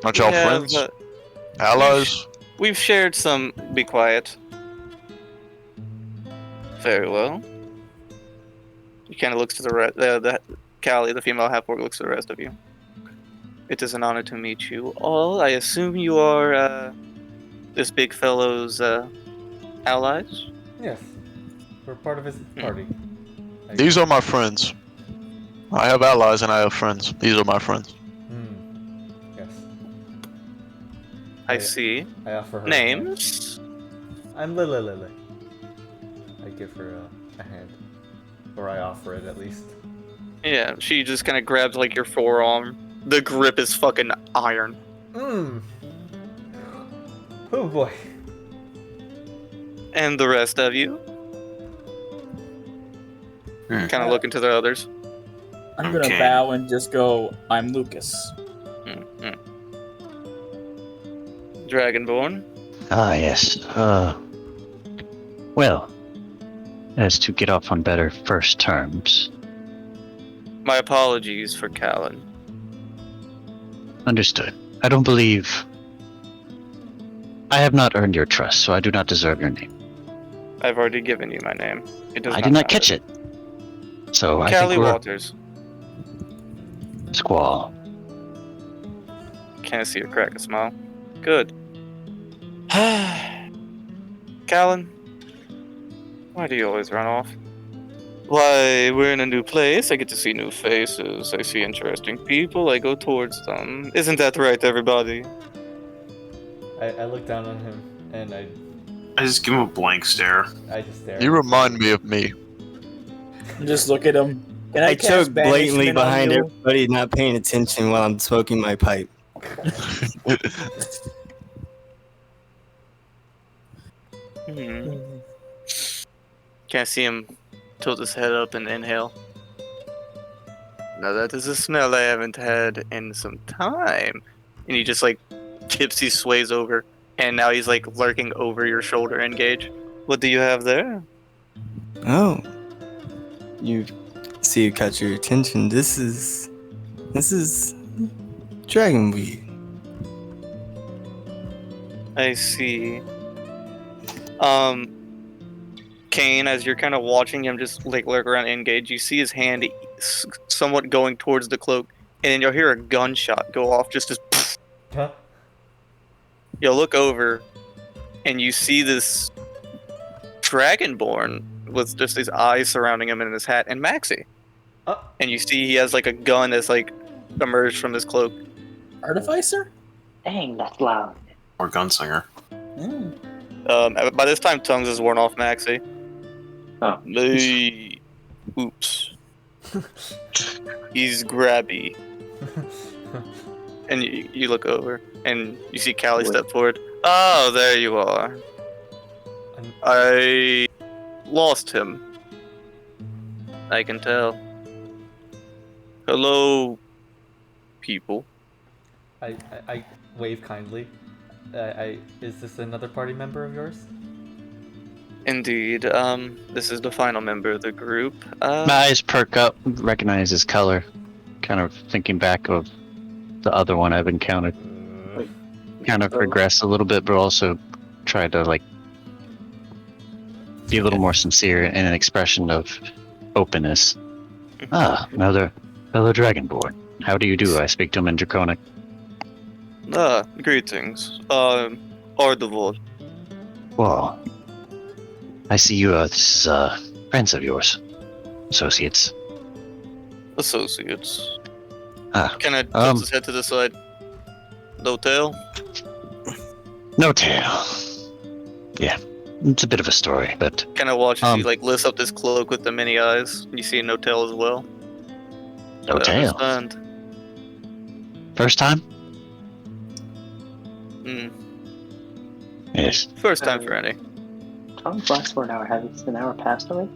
Aren't y'all friends? Allies? We've shared some. Be quiet. Very well. He kind of looks to the Callie, the female half-orc, looks to the rest of you. It is an honor to meet you all. I assume you are this big fellow's allies? Yes. We're part of his party. These are my friends. I have allies and I have friends. These are my friends. Yes. I see. I offer her names. I'm Lelelele. I give her a hand. Or I offer it, at least. Yeah, she just kind of grabs, like, your forearm. The grip is fucking iron. Oh boy. And the rest of you? Kind of looking to the others. I'm gonna bow and just go, I'm Lucas. Dragonborn? Ah, yes. Well, as to get off on better first terms. My apologies for Callan. Understood. I don't believe... I have not earned your trust, so I do not deserve your name. I've already given you my name. I did not catch it. So I Callie think we're... Walters. Squall. Can't see her crack a smile. Good. Callan, why do you always run off? Why, we're in a new place, I get to see new faces, I see interesting people, I go towards them. Isn't that right, everybody? I look down on him, and I just give him a blank stare. I just stare. You remind me of me. Just look at him. Can I choke blatantly banishment on behind you? everybody not paying attention while I'm smoking my pipe. Can't see him tilt his head up and inhale. Now that is a smell I haven't had in some time. And he just like tipsy sways over, and now he's like lurking over your shoulder. Engage. What do you have there? Oh, you see, it caught your attention. This is dragon weed. I see. Kain, as you're kind of watching him just like lurk around Engage, you see his hand somewhat going towards the cloak, and then you'll hear a gunshot go off just as. Huh? You'll look over, and you see this Dragonborn with just his eyes surrounding him and his hat, and Maxi. And you see he has like a gun that's like emerged from his cloak. Artificer? Dang, that's loud. Or Gunslinger. By this time, Tongues has worn off Maxi. Oh. Oops. He's grabby. And you look over, and you see Callie step forward. Oh, there you are. I lost him. I can tell. Hello, people. I wave kindly. Is this another party member of yours? Indeed. This is the final member of the group. My eyes perk up, recognize his color. Kind of thinking back of the other one I've encountered. Kind of regress a little bit, but also try to like be a little more sincere in an expression of openness. Ah, another fellow Dragonborn. How do you do? I speak to him in Draconic. Greetings. Ardevol. Well, I see you this is friends of yours. Associates. Associates. Can I tilt his head to the side? No tail? No tail. Yeah. It's a bit of a story, but Can I watch as he lifts up this cloak with the many eyes? You see no tail as well? no tail. Understand. First time? Yes. First time for any. Tongues lasts for an hour. Has an hour passed already?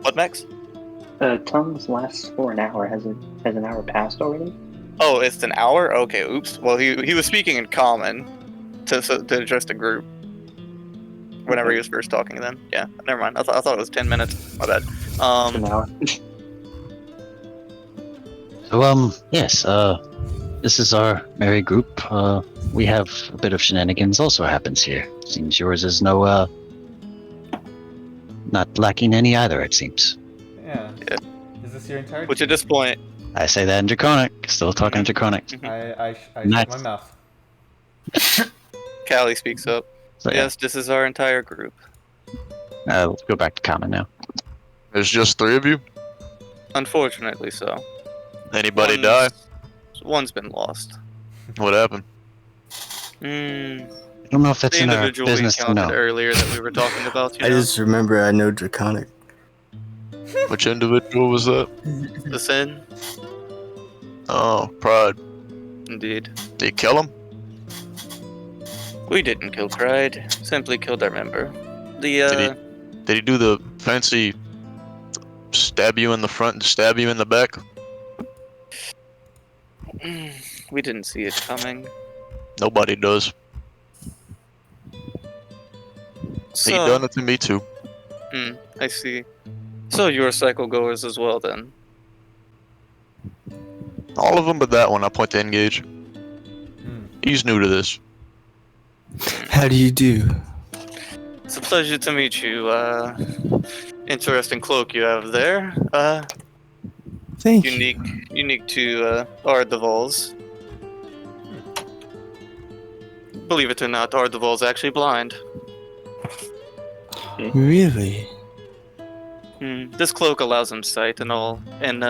What, Max? Tongues lasts for an hour. Has an hour passed already? Oh, it's an hour? Okay, oops. Well, he was speaking in common to address the group. Whenever he was first talking then. Yeah, never mind. I thought it was 10 minutes. My bad. An hour. So, yes, this is our merry group. We have a bit of shenanigans also happens here. Seems yours is no, not lacking any either, it seems. Yeah. Is this your entire Which at this point... I say that in Draconic. Still talking in Draconic. I Nice. shut my mouth. Callie speaks up. So, yeah. Yes, this is our entire group. Let's go back to common now. There's just 3 of you? Unfortunately so. Anybody die? One's been lost. What happened? I don't know if that's The in our individual we business to encountered know. earlier that we were talking about, you I know? just remember I know Draconic. Which individual was that? The Sin? Oh, Pride. Indeed. Did you kill him? We didn't kill Pride. Simply killed our member. The, Did he do the fancy stab you in the front and stab you in the back? we didn't see it coming. Nobody does. So, He done it to me too. I see. So you're cycle goers as well then? All of them but that one. I point to Engage. He's new to this. How do you do? It's a pleasure to meet you. Interesting cloak you have there. Thank Unique to Ardevol's. Believe it or not, Ardevol's actually blind. you. Really? This cloak allows him sight and all, and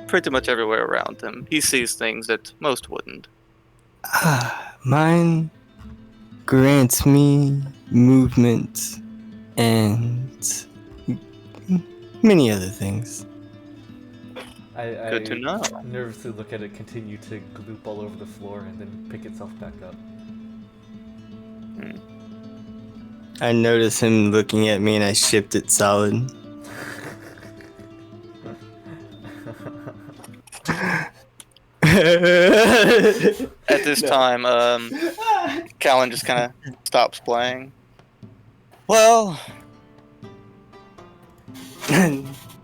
pretty much everywhere around him. He sees things that most wouldn't. Mine grants me movement and many other things. Good to know. Nervously look at it continue to gloop all over the floor and then pick itself back up. I notice him looking at me and I shipped it solid. At this time, Callan just kind of stops playing. Well,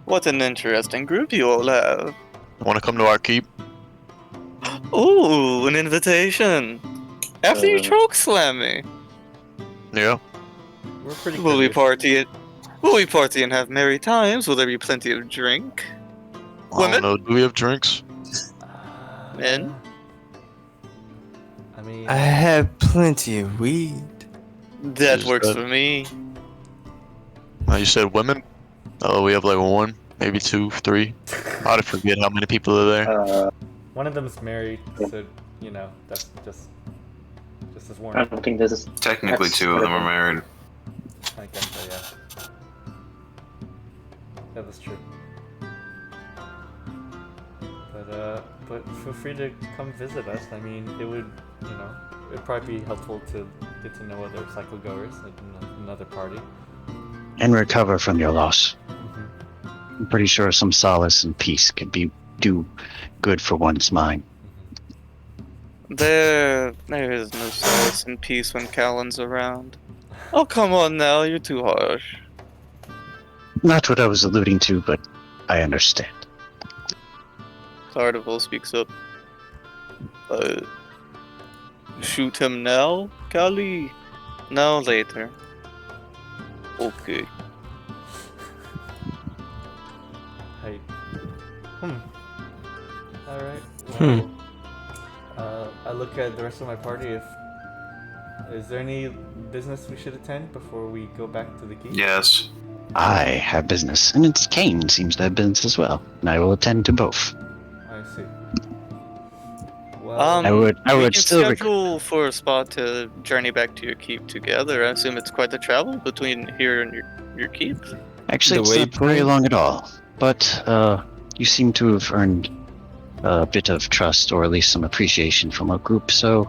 what an interesting group you all have. Want to come to our keep? Ooh, an invitation. After you choke slam me. Yeah. We're pretty Will we courteous. party and have merry times? Will there be plenty of drink? I don't Women? know. Do we have drinks? Men? I mean, I have plenty of weed. That Is works that- for me. You said women? Oh, we have like 1, maybe 2, 3. I forget how many people are there. one of them's married, so you know that's just This is I warning. don't think this is. Technically, two of them are married. I guess so, yeah. Yeah, that's true. But feel free to come visit us. I mean, it would, it'd probably be helpful to get to know other cycle goers in another party. And recover from your loss. Mm-hmm. I'm pretty sure some solace and peace could do good for one's mind. There is no solace and peace when Callan's around. Oh, come on now, you're too harsh. Not what I was alluding to, but I understand. Artival speaks up. Shoot him now, Kali? No, later. Okay. Hey. Alright. Well, I look at the rest of my party. Is there any business we should attend before we go back to the keep? Yes. I have business, and it's Kain seems to have business as well, and I will attend to both. I see. Well, I would we can still schedule for a spot to journey back to your keep together. I assume it's quite the travel between here and your keep. Actually, it's not very long at all. But you seem to have earned a bit of trust, or at least some appreciation from our group. So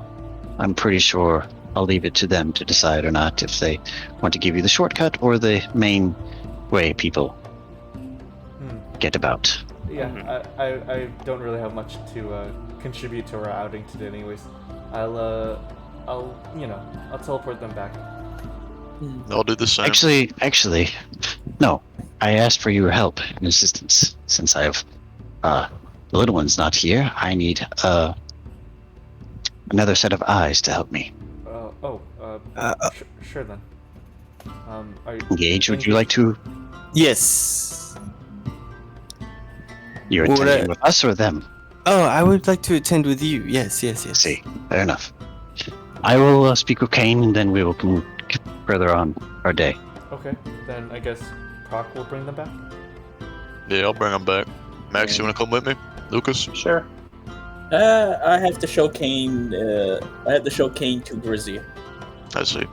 I'm pretty sure I'll leave it to them to decide or not if they want to give you the shortcut or the main way people get about. Yeah, I don't really have much to contribute to our outing today, anyways. I'll teleport them back. I'll do the same. Actually, no. I asked for your help and assistance since the little one's not here. I need another set of eyes to help me. Sure then. Engage, would you like to? Yes. You're attending with us or them? Oh, I would like to attend with you. Yes. See, fair enough. I will speak with Kain, and then we will come further on our day. Okay, then I guess Prok will bring them back? Yeah, I'll bring them back. Max, you want to come with me? Lucas? Sure. I have to show Kain. I have to show Kain to Grizzy. I see.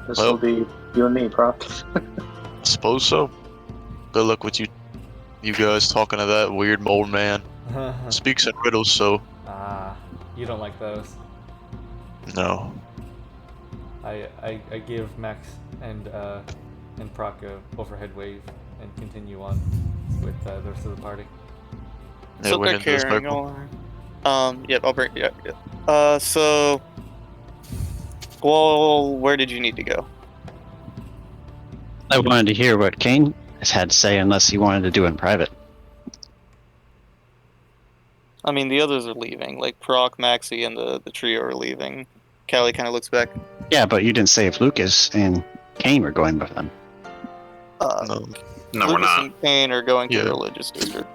This Well- will be you and me, Prok. I suppose so. Good luck with you guys talking to that weird mold man. Speaks in riddles, so You don't like those. no. I give Max and Prok a overhead wave and continue on with the rest of the party. Yeah, So we they're didn't do this carrying paper. on. Yep, I'll bring. Yeah. So, well, where did you need to go? I wanted to hear what Kain had to say, unless he wanted to do it in private. I mean, the others are leaving. Like Prok, Maxi, and the trio are leaving. Callie kind of looks back. Yeah, but you didn't say if Lucas and Kain were going with them. No. No, we're Lucas not. and Kain are going to Yeah. the religious district.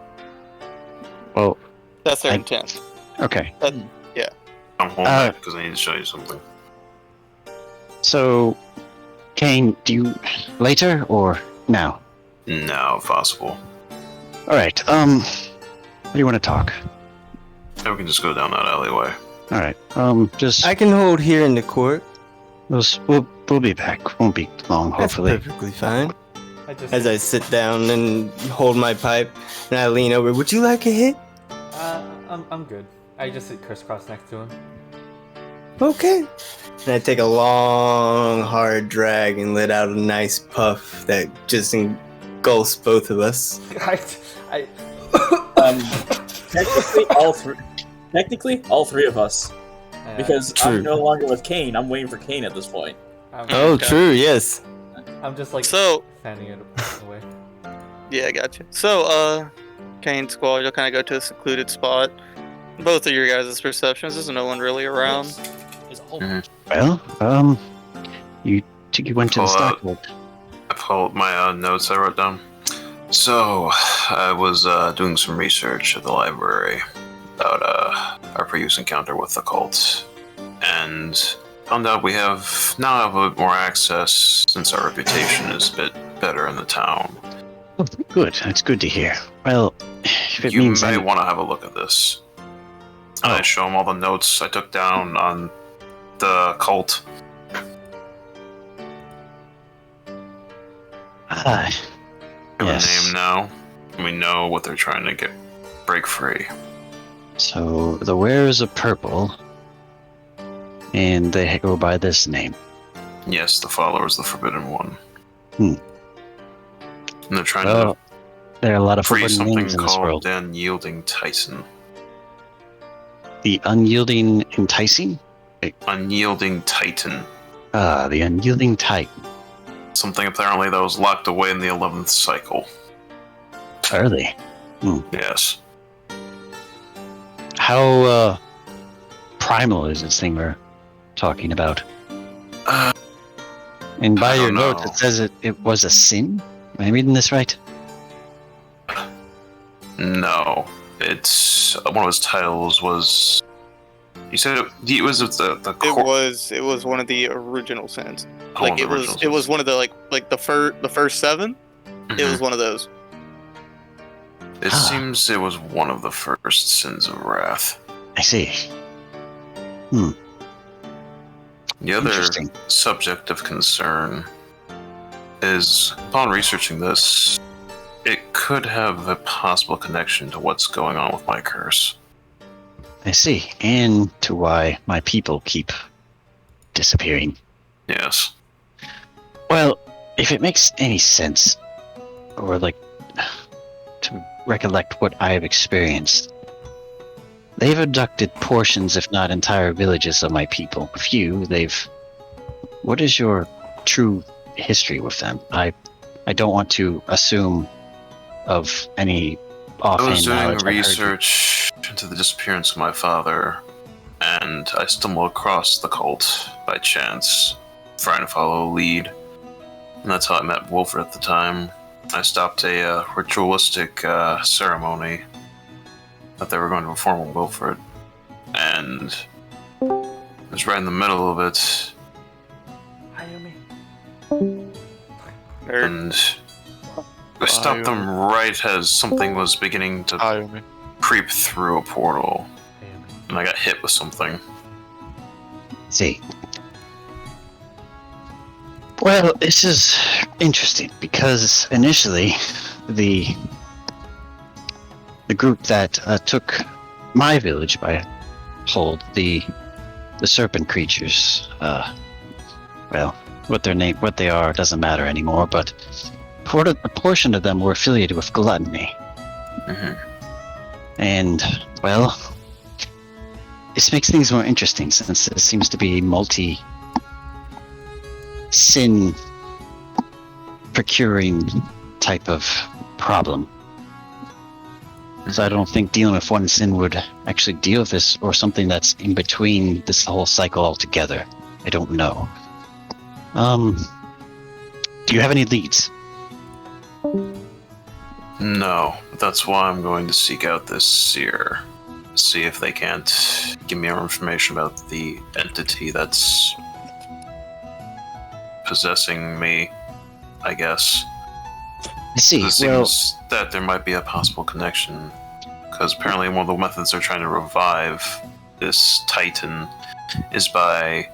Well, That's their I- intent. okay. I'm home because I need to show you something. So, Kain, do you later or now? No, if possible. All right. What do you want to talk? Yeah, we can just go down that alleyway. All right. Just I can hold here in the court. we'll be back. Won't be long, hopefully. That's perfectly fine. As I sit down and hold my pipe, and I lean over. Would you like a hit? I'm good. I just sit crisscross next to him. Okay. And I take a long, hard drag and let out a nice puff that just engulfs both of us. Technically, all three of us. Because True. I'm no longer with Kain. I'm waiting for Kain at this point. Oh, Okay. true. Yes. I'm just like So, fanning it away. yeah, I got you. So, Kain, Squall, you'll kind of go to a secluded spot. Both of your guys' perceptions, there's no one really around. Well, you went to the Pull out. stockhold. I pulled my notes I wrote down. So, I was doing some research at the library about our previous encounter with the cult, and found out we now have a bit more access since our reputation is a bit better in the town. Oh, good. That's good to hear. Well, if it You means may want to have a look at this. And I show him all the notes I took down on the cult. Ah, We have a yes. name now. We know what they're trying to break free. So the Wearers of Purple, and they go by this name. Yes, the followers of the Forbidden One. Hmm. And they're trying Well, there are a lot of free forbidden something names in this called world. the Unyielding Titan. The Unyielding Enticing? Unyielding Titan. Ah, the Unyielding Titan. Something apparently that was locked away in the 11th cycle. Are they? Yes. How primal is this thing we're talking about? And by I your don't notes, know. it says it was a sin? Am I reading this right? No. It's one of his titles was. You said it was the It was one of the original sins. Like it was one of the like the first 7. Mhm. It was one of those. It seems it was one of the first sins of wrath. I see. The other Interesting. subject of concern is, upon researching this, it could have a possible connection to what's going on with my curse. I see. And to why my people keep disappearing. Yes. Well, if it makes any sense, or like to recollect what I have experienced, they've abducted portions, if not entire villages of my people. A few, What is your true history with them? I don't want to assume of any I was offhand doing knowledge. I've heard. research into the disappearance of my father, and I stumbled across the cult by chance, trying to follow a lead. And that's how I met Wilfred at the time. I stopped a ritualistic ceremony that they were going to perform on Wilfred, and it was right in the middle of it, and I stopped them right as something was beginning to creep through a portal, and I got hit with something. See. Well, this is interesting because initially the group that took my village by hold, the serpent creatures, well, what they are doesn't matter anymore, but a portion of them were affiliated with gluttony. Mm-hmm. And, well, this makes things more interesting since it seems to be a multi-sin procuring type of problem. So I don't think dealing with one sin would actually deal with this, or something that's in between this whole cycle altogether. I don't know. Do you have any leads? No, but that's why I'm going to seek out this seer. See if they can't give me more information about the entity that's possessing me, I guess. I see. It seems that there might be a possible connection, because apparently one of the methods they're trying to revive this Titan is by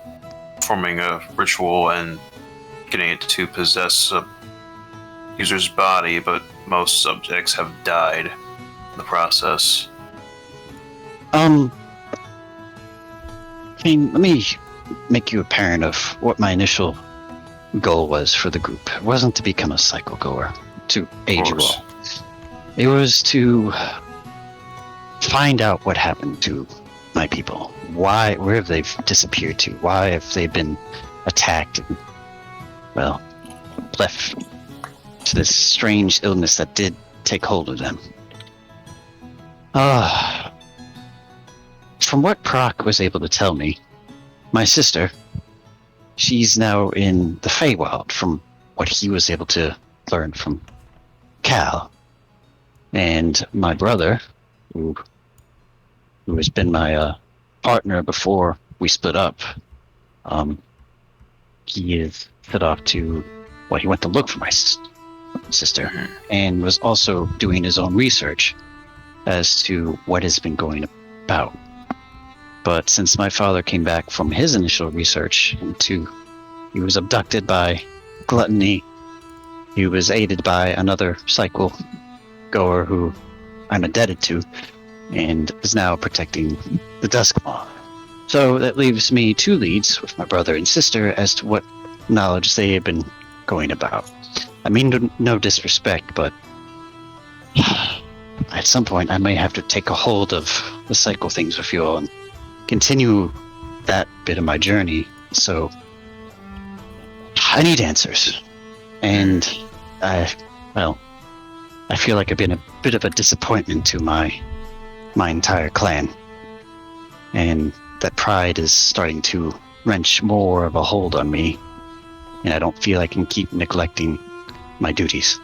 forming a ritual and getting it to possess a user's body, but most subjects have died in the process. I mean, let me make you apparent of what my initial goal was for the group. It wasn't to become a cycle goer, to aid you all. It was to find out what happened to my people. Where have they disappeared to? Why have they been attacked and, well, left to this strange illness that did take hold of them? From what Prok was able to tell me, my sister, she's now in the Feywild, from what he was able to learn from Cal. And my brother, who has been my partner before we split up, he is set off to, well, he went to look for my sister, and was also doing his own research as to what has been going about. But since my father came back from his initial research he was abducted by gluttony, he was aided by another cycle goer who I'm indebted to, and is now protecting the Duskmaw. So that leaves me 2 leads with my brother and sister as to what knowledge they have been going about. I mean, no disrespect, but at some point I may have to take a hold of the cycle things with you all and continue that bit of my journey. So I need answers. And I feel like I've been a bit of a disappointment to my entire clan. And that pride is starting to wrench more of a hold on me. And I don't feel I can keep neglecting my duties.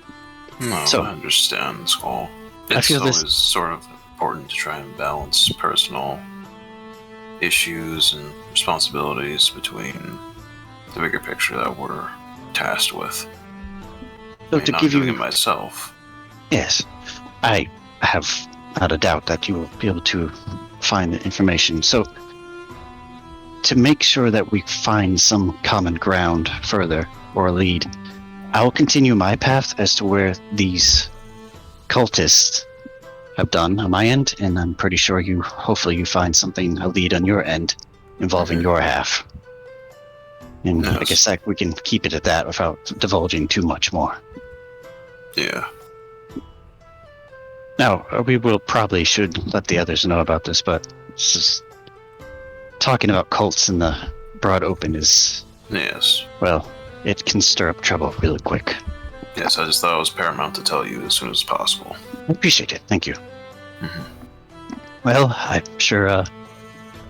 No, So, I understand, Squall. I It's feel always this- sort of important to try and balance personal issues and responsibilities between the bigger picture that we're tasked with. So I mean, to not give doing you... it myself. Yes, I have not a doubt that you will be able to find the information. So, to make sure that we find some common ground further, or a lead, I will continue my path as to where these cultists have done on my end, and I'm pretty sure hopefully you find something, a lead on your end, involving your half. And I Yes. guess that we can keep it at that without divulging too much more. Yeah. Now, we will probably should let the others know about this, but this is, talking about cults in the broad open is, Yes. well, it can stir up trouble really quick. Yes, I just thought it was paramount to tell you as soon as possible. I appreciate it, thank you. Mhm. Well, I'm sure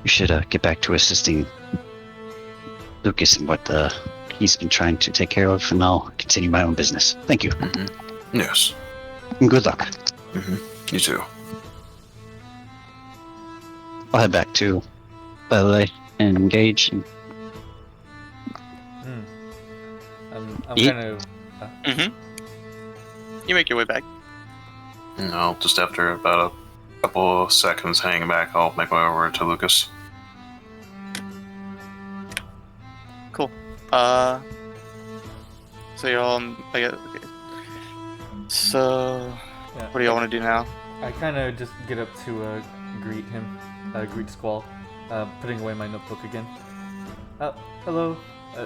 you should get back to assisting Lucas in what he's been trying to take care of, and I'll continue my own business. Thank you, Yes. and good luck. You too. I'll head back to Lelelele and engage. And I'm Yeet. kind of. You make your way back. No, just after about a couple of seconds hanging back, I'll make my way over to Lucas. Cool. So y'all, I guess. Okay. So, Yeah. what do y'all want to do now? I kind of just get up to greet him, greet Squall, putting away my notebook again. Hello.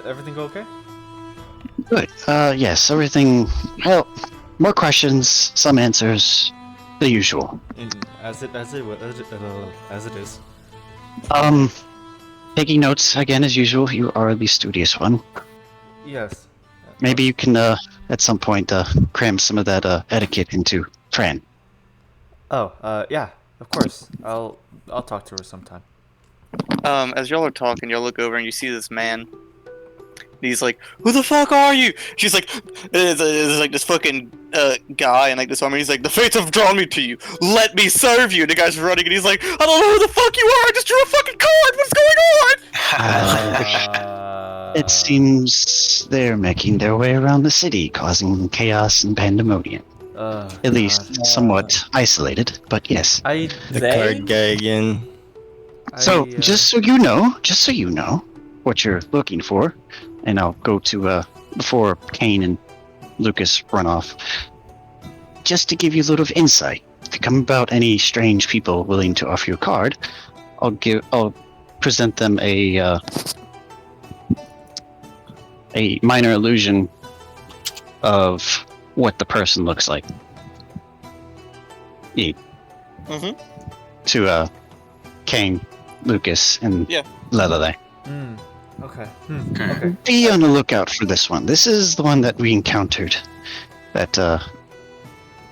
Everything go okay? good. Yes, everything. Well, more questions, some answers, the usual. As it is. Taking notes again as usual. You are the studious one. Yes. Maybe you can, at some point, cram some of that etiquette into Fran. Oh, yeah, of course. I'll talk to her sometime. As y'all are talking, y'all look over and you see this man. He's like, "Who the fuck are you?" She's like, "It's like this fucking guy in like this armor." He's like, "The fates have drawn me to you. Let me serve you." And the guy's running, and he's like, "I don't know who the fuck you are. I just drew a fucking card. What's going on?" It seems they're making their way around the city, causing chaos and pandemonium. At least somewhat isolated, but yes. The card guy again. So, just so you know what you're looking for, and I'll go to, before Kain and Lucas run off, just to give you a little insight. If you come about any strange people willing to offer you a card, I'll present them a minor illusion of what the person looks like. Yeet. To, Kain, Lucas, and Lelelele. Okay. Okay. Be on the lookout for this one. This is the one that we encountered that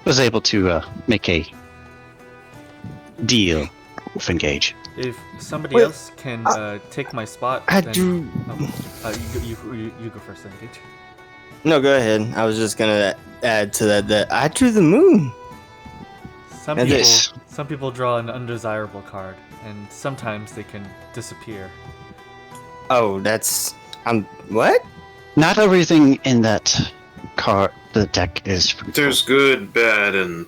was able to make a deal with Engage. If somebody else can take my spot, I then... do. You go first, then, Gage. No, go ahead. I was just gonna add to that I drew the moon. Some people draw an undesirable card, and sometimes they can disappear. Oh, what? Not everything in that the deck is. There's good, bad, and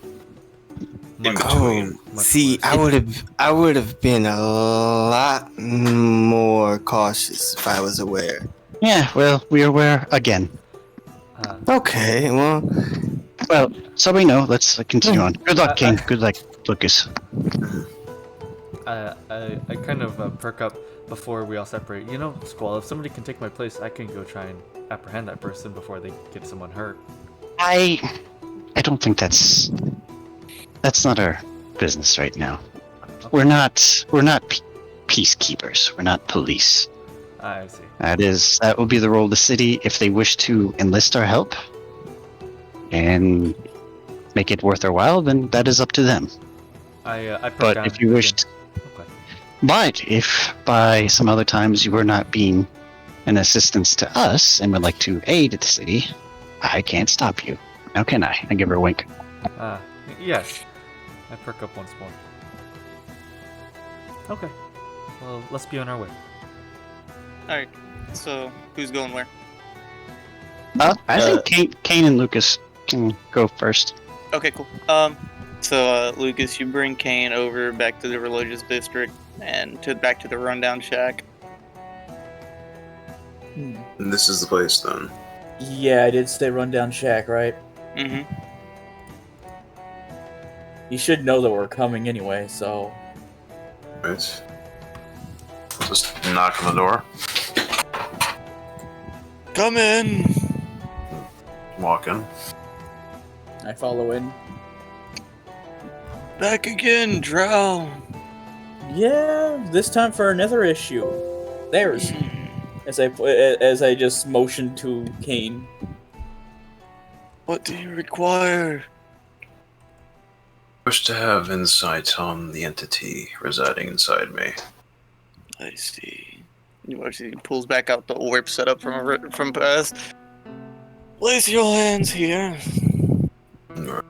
in between. See, I would have been a lot more cautious if I was aware. Yeah, well, we're aware again. Okay, well, so we know. Let's continue on. Good luck, King. Good luck, Lucas. I kind of perk up before we all separate. You know, Squall, if somebody can take my place, I can go try and apprehend that person before they get someone hurt. I don't think that's not our business right now. Okay. We're not peacekeepers. We're not police. I see. That will be the role of the city if they wish to enlist our help and make it worth their while. Then that is up to them. I perk But on if you wished, Okay. but if by some other times you were not being an assistance to us and would like to aid the city, I can't stop you. Now can I? I give her a wink. Yes. I perk up once more. Okay. Well, let's be on our way. Alright, so who's going where? I think Kain and Lucas can go first. Okay, cool. So Lucas, you bring Kain over back to the religious district and back to the rundown shack. And this is the place then. Yeah, I did say rundown shack, right? Mm-hmm. You should know that we're coming anyway, so... Right. Just knock on the door. Come in! Walk in. I follow in. Back again, Drow! Yeah, this time for another issue. There's... As I just motioned to Kain. What do you require? Wish to have insight on the entity residing inside me. I see. You watch, he pulls back out the orb set up from past. Place your hands here. No.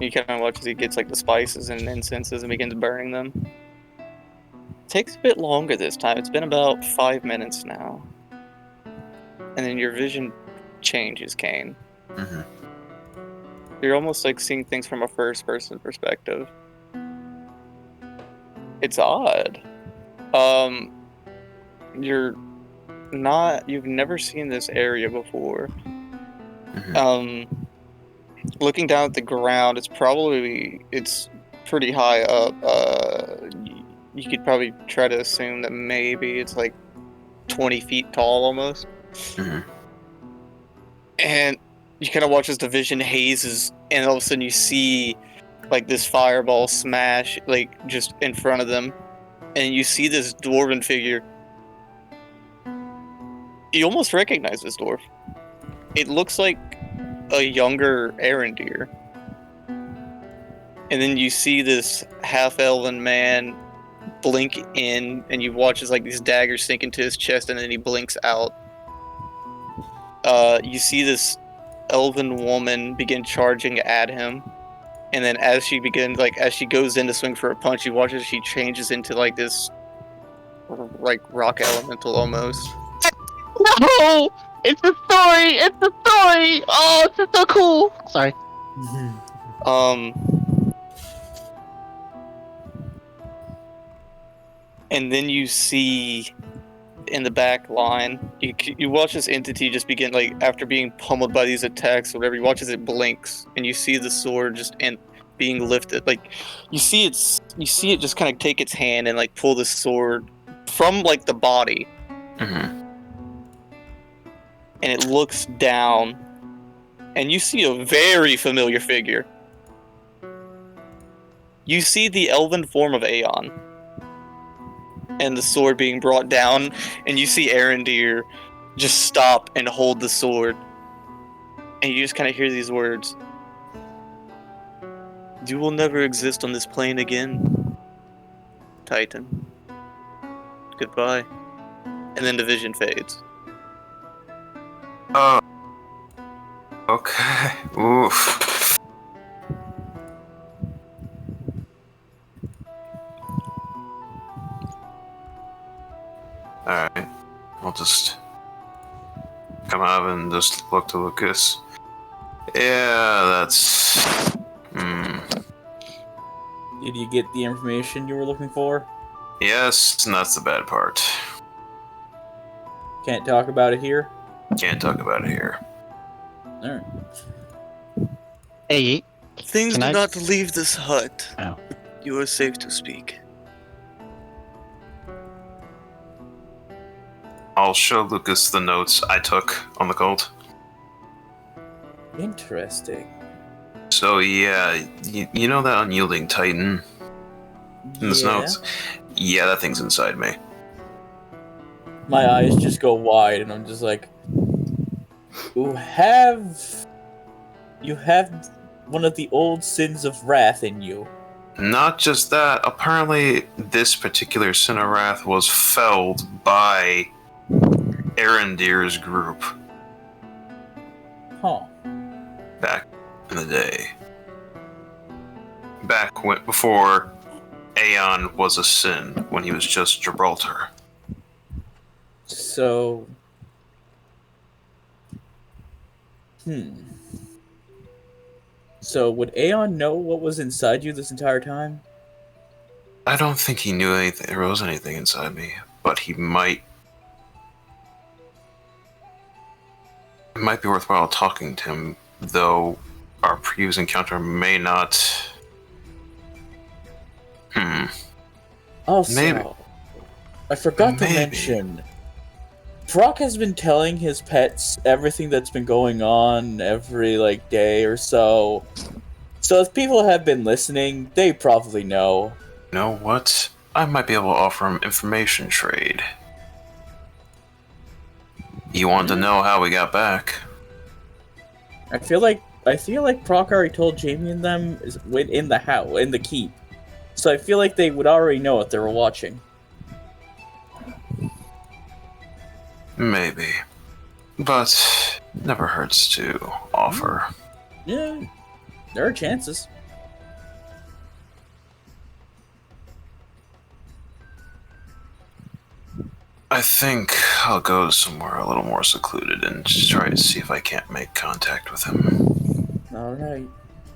You kind of watch as he gets like the spices and incenses and begins burning them. Takes a bit longer this time. It's been about 5 minutes now. And then your vision changes, Kain. Mm-hmm. You're almost like seeing things from a first-person perspective. It's odd. You've never seen this area before. Mm-hmm. Looking down at the ground, it's pretty high up. You could probably try to assume that maybe it's like 20 feet tall almost. Mm-hmm. And you kind of watch as the vision hazes, and all of a sudden you see like this fireball smash like just in front of them, and you see this dwarven figure. You almost recognize this dwarf. It looks like a younger Arendir. And then you see this half-elven man blink in, and you watch as like these daggers sink into his chest, and then he blinks out. You see this elven woman begin charging at him, and then as she goes in to swing for a punch, you watch as she changes into like this like rock elemental almost. No! It's a story! It's a story! Oh, it's so cool! Sorry. And then you see in the back line, you watch this entity just begin, like, after being pummeled by these attacks or whatever, you watch as it blinks, and you see the sword just being lifted. Like, you see it just kind of take its hand and, like, pull the sword from, like, the body. Mm-hmm. And it looks down, and you see a very familiar figure. You see the elven form of Aeon, and the sword being brought down, and you see Arendir just stop and hold the sword. And you just kind of hear these words. You will never exist on this plane again, Titan. Goodbye. And then the vision fades. Oh. Okay. Oof. Alright. I'll just come out and just look to Lucas. Yeah, that's... Did you get the information you were looking for? Yes, and that's the bad part. Can't talk about it here? Can't talk about it here. Alright. Hey, Things Can do I- not leave this hut. Oh. You are safe to speak. I'll show Lucas the notes I took on the cult. Interesting. So yeah, you know that unyielding titan in the Snouts? Yeah, that thing's inside me. My eyes just go wide, and I'm just like, you have one of the old sins of wrath in you. Not just that, apparently this particular sin of wrath was felled by Arendir's group Huh. back in the day. Back when, before Aeon was a sin, when he was just Gibraltar. So... So, would Aeon know what was inside you this entire time? I don't think he knew anything, there was anything inside me, but he might... It might be worthwhile talking to him, though our previous encounter may not... Also, Maybe. I forgot to Maybe. mention, Prok has been telling his pets everything that's been going on every, day or so. So if people have been listening, they probably know. You know what? I might be able to offer him information trade. You want to know how we got back? I feel like Prok already told Jamie and them in the keep. So I feel like they would already know if they were watching. Maybe. But never hurts to offer. Yeah, there are chances. I think I'll go somewhere a little more secluded and just try to see if I can't make contact with him. All right.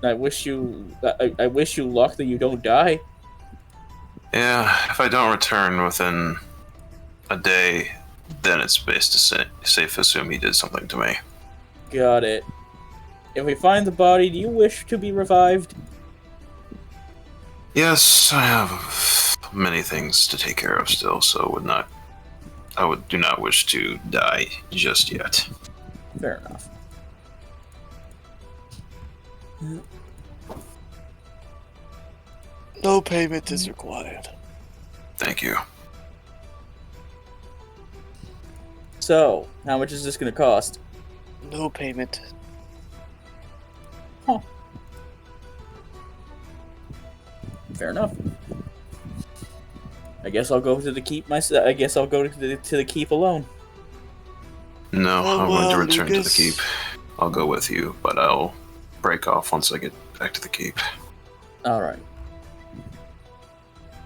I wish you luck that you don't die. Yeah, if I don't return within a day, then it's best to safe to assume he did something to me. Got it. If we find the body, do you wish to be revived? Yes, I have many things to take care of still, so I do not wish to die just yet. Fair enough. No payment is required. Thank you. So, how much is this going to cost? No payment. Huh. Fair enough. I guess I'll go to the keep myself. I guess I'll go to the keep alone. No, Oh, I'm going to well, return to the Lucas. keep. I'll go with you, but I'll break off once I get back to the keep. All right.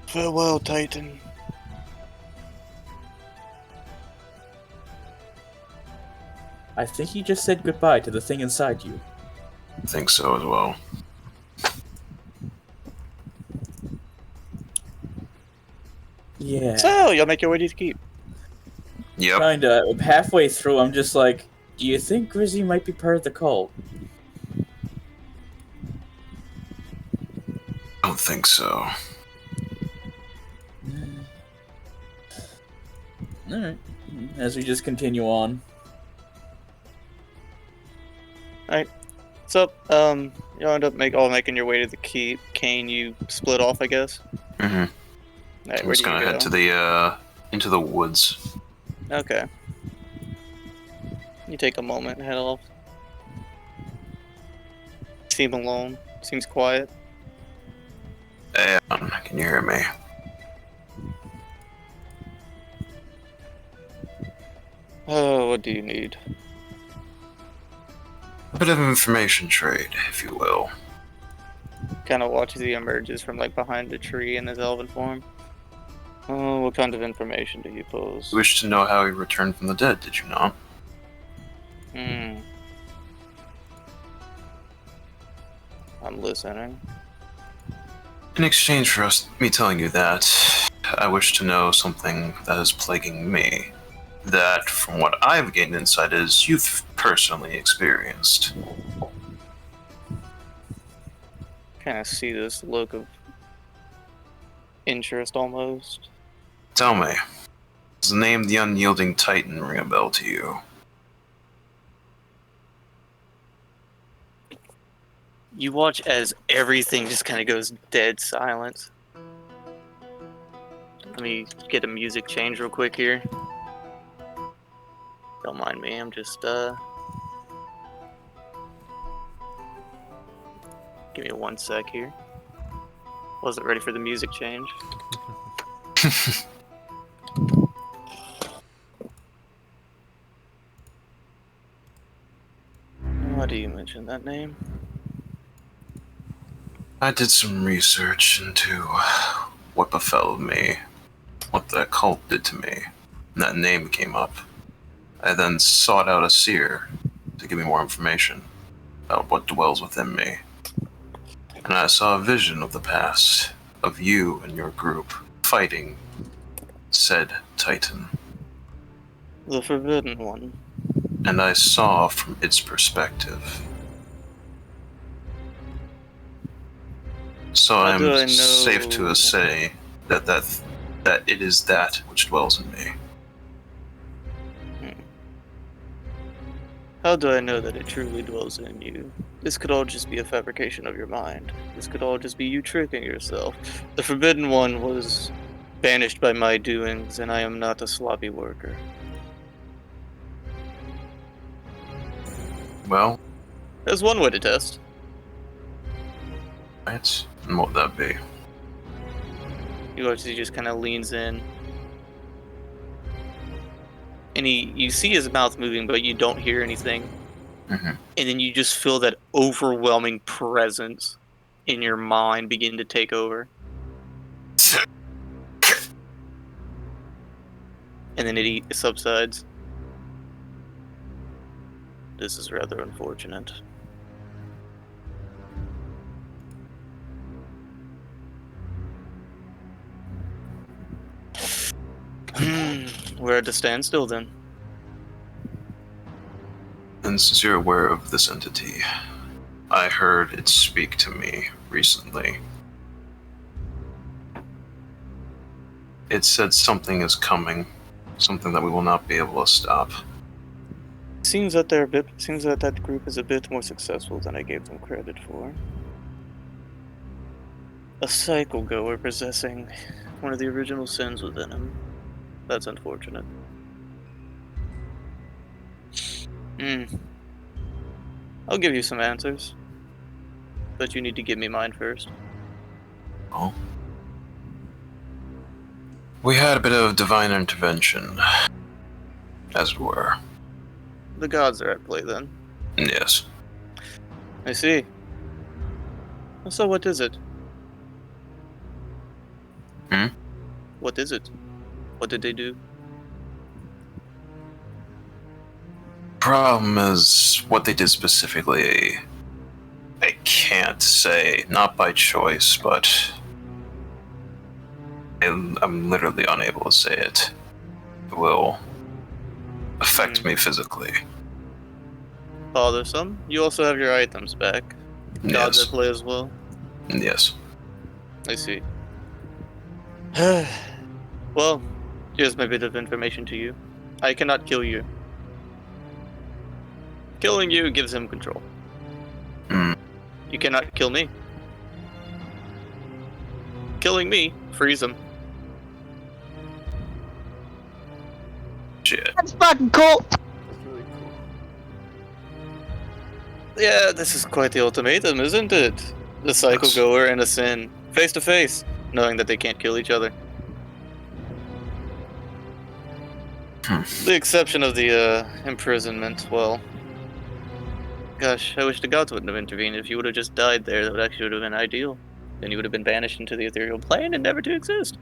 Farewell, Titan. I think you just said goodbye to the thing inside you. I think so as well. Yeah. So, you'll make your way to the keep. Yep. Kinda. Halfway through, I'm just like, do you think Grizzy might be part of the cult? I don't think so. Alright. As we just continue on. So, you'll end up making your way to the keep. Kain, you split off, I guess. Mm-hmm. Alright, I'm where just do you gonna go? head to the into the woods. Okay. You take a moment and head off. Seem alone. Seems quiet. Hey, can you hear me? Oh, what do you need? A bit of information trade, if you will. Kind of watches he emerges from behind a tree in his elven form. Oh, what kind of information do you pose? You wish to know how he returned from the dead, did you not? I'm listening. In exchange for me telling you that, I wish to know something that is plaguing me. That, from what I've gained insight, is you've personally experienced. Kind of see this look of interest almost. Tell me, does the name the Unyielding Titan ring a bell to you? You watch as everything just kind of goes dead silent. Let me get a music change real quick here. Don't mind me, I'm just, give me 1 sec here. Wasn't ready for the music change. Why do you mention that name? I did some research into what befell me, what the cult did to me, and that name came up. I then sought out a seer to give me more information about what dwells within me. And I saw a vision of the past, of you and your group fighting said Titan. The Forbidden One. And I saw from its perspective. So I'm safe to say that it is that which dwells in me. How do I know that it truly dwells in you? This could all just be a fabrication of your mind. This could all just be you tricking yourself. The Forbidden One was banished by my doings, and I am not a sloppy worker. Well, there's one way to test. Right. And what would that be? He just kind of leans in. And you see his mouth moving, but you don't hear anything. Mm-hmm. And then you just feel that overwhelming presence in your mind begin to take over. And then it subsides. This is rather unfortunate. We're at a standstill then. And since you're aware of this entity, I heard it speak to me recently. It said something is coming, something that we will not be able to stop. Seems that that group is a bit more successful than I gave them credit for. A cycle goer possessing one of the original sins within him. That's unfortunate. I'll give you some answers. But you need to give me mine first. Oh? We had a bit of divine intervention, as it were. The gods are at play then. Yes. I see. So what is it? What is it? What did they do? Problem is, what they did specifically, I can't say. Not by choice, but I'm literally unable to say it. It will affect me physically. Bothersome. You also have your items back. Gods at play as well. Yes. I see. Well, here's my bit of information to you. I cannot kill you. Killing you gives him control. You cannot kill me. Killing me frees him. Shit. That's fucking cool. That's really cool. Yeah, this is quite the ultimatum, isn't it? The cycle goer and a sin, face to face, knowing that they can't kill each other. The exception of the imprisonment, well, gosh, I wish the gods wouldn't have intervened. If you would have just died there, that would actually have been ideal. Then you would have been banished into the ethereal plane and never to exist.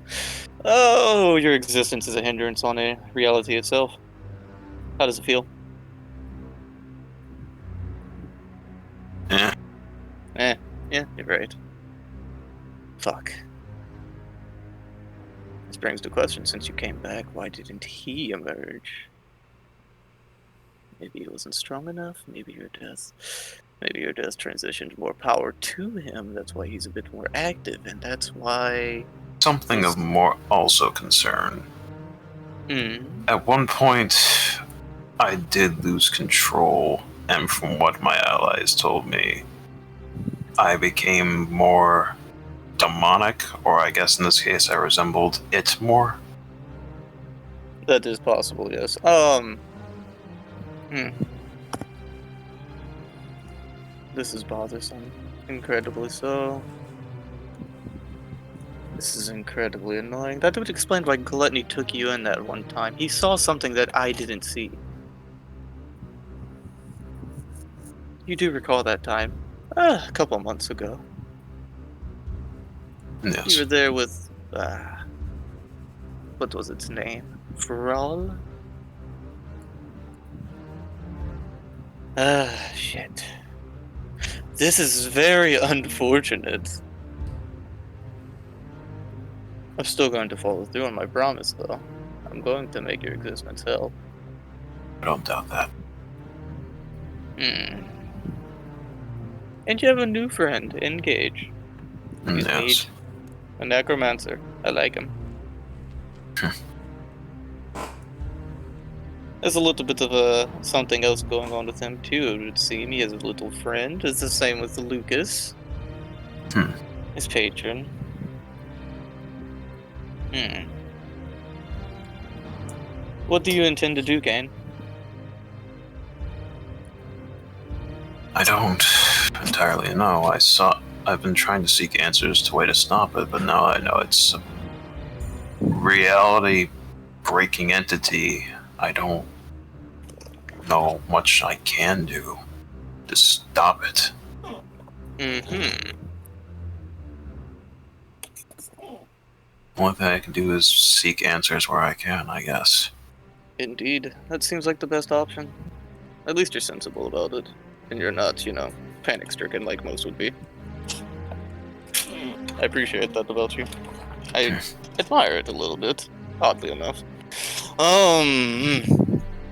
Oh, your existence is a hindrance on a reality itself. How does it feel? Yeah, you're right. Fuck. This brings the question, since you came back, why didn't he emerge? Maybe he wasn't strong enough, maybe your death transitioned more power to him, that's why he's a bit more active, and that's why... Something of more also concern. At one point, I did lose control, and from what my allies told me, I became more demonic, or I guess in this case I resembled it more. That is possible, yes. This is bothersome. Incredibly so. This is incredibly annoying. That would explain why Gluttony took you in that one time. He saw something that I didn't see. You do recall that time? A couple months ago. Yes. You were there with... what was its name? Thrall? Shit. This is very unfortunate. I'm still going to follow through on my promise, though. I'm going to make your existence hell. I don't doubt that. And you have a new friend, Engage. He's Yes. neat. A necromancer. I like him. There's a little bit of something else going on with him too, it would seem. He has a little friend. It's the same with Lucas. His patron. What do you intend to do, Kain? I don't entirely know. I've been trying to seek answers to way to stop it, but now I know it's a reality-breaking entity. I don't know much I can do to stop it. One thing I can do is seek answers where I can, I guess. Indeed. That seems like the best option. At least you're sensible about it. And you're not, panic-stricken like most would be. I appreciate that about you. I admire it a little bit, oddly enough.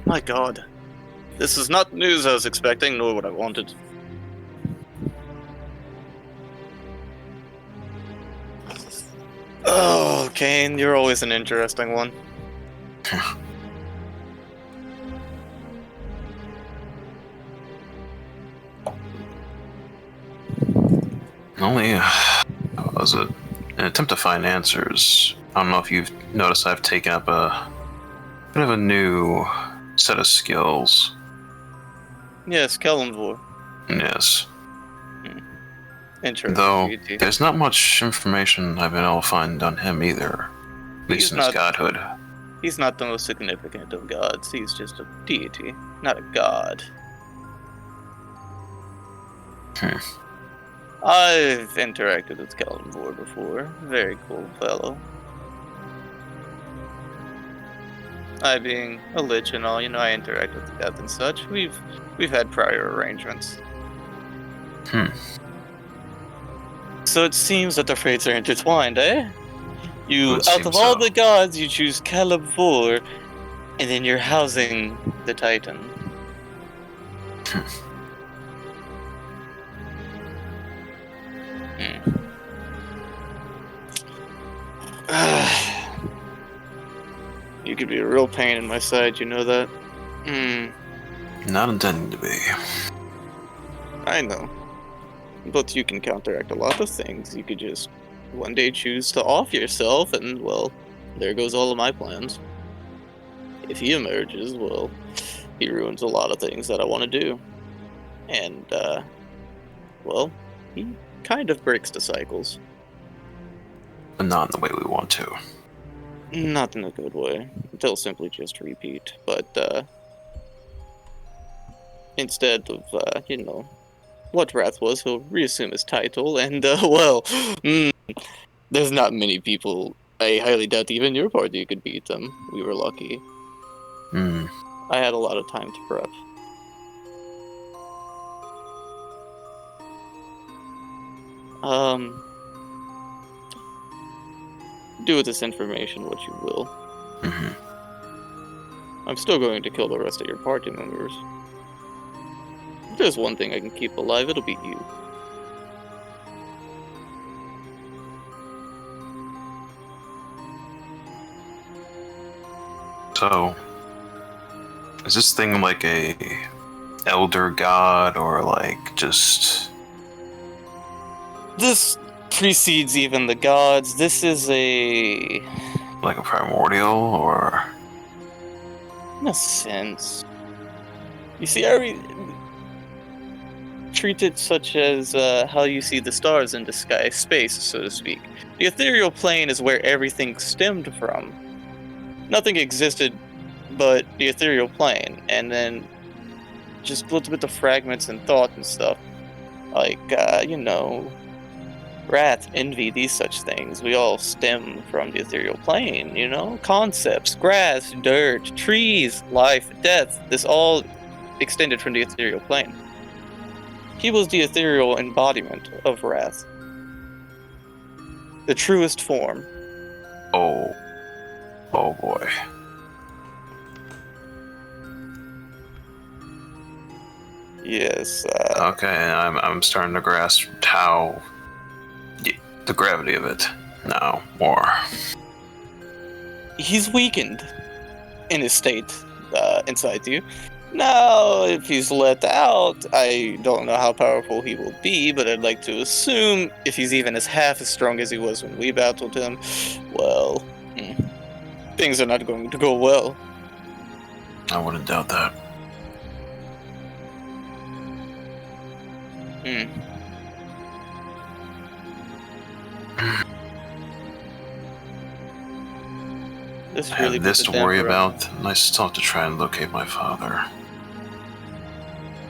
My god. This is not news I was expecting, nor what I wanted. Oh, Kain, you're always an interesting one. Only, was it an attempt to find answers? I don't know if you've noticed I've taken up a bit of a new set of skills. Yes, Kellenvor. Yes. Interesting. Though, there's not much information I've been able to find on him either. At least in his godhood. He's not the most significant of gods. He's just a deity, not a god. I've interacted with Kellenvor before. Very cool fellow. I being a lich and all, I interact with the gods and such. We've had prior arrangements. So it seems that the fates are intertwined, eh? Out of all the gods, you choose Kellenvor, and then you're housing the Titan. You could be a real pain in my side, you know that? Not intending to be. I know. But you can counteract a lot of things. You could just one day choose to off yourself, and, well, there goes all of my plans. If he emerges, well, he ruins a lot of things that I want to do. And, well, he kind of breaks the cycles. But not in the way we want to. Not in a good way. They'll simply just repeat. But, instead of, what Wrath was, he'll reassume his title, and, there's not many people. I highly doubt even your party could beat them. We were lucky. I had a lot of time to prep. Do with this information what you will. Mm-hmm. I'm still going to kill the rest of your party members. If there's one thing I can keep alive, it'll be you. So, is this thing like a elder god or like just... This precedes even the gods. This is a... like a primordial or... in a sense. You see, I treat it such as how you see the stars in the sky, space, so to speak. The ethereal plane is where everything stemmed from. Nothing existed but the ethereal plane, and then just a little bit of fragments and thought and stuff. Like, wrath, envy, these such things. We all stem from the ethereal plane, Concepts, grass, dirt, trees, life, death. This all extended from the ethereal plane. He was the ethereal embodiment of wrath. The truest form. Oh boy. Yes. Okay, I'm starting to grasp how the gravity of it now more. He's weakened in his state inside you. Now, if he's let out, I don't know how powerful he will be, but I'd like to assume if he's even half as strong as he was when we battled him, well, things are not going to go well. I wouldn't doubt that. This I really have this to worry about, and I still have to try and locate my father.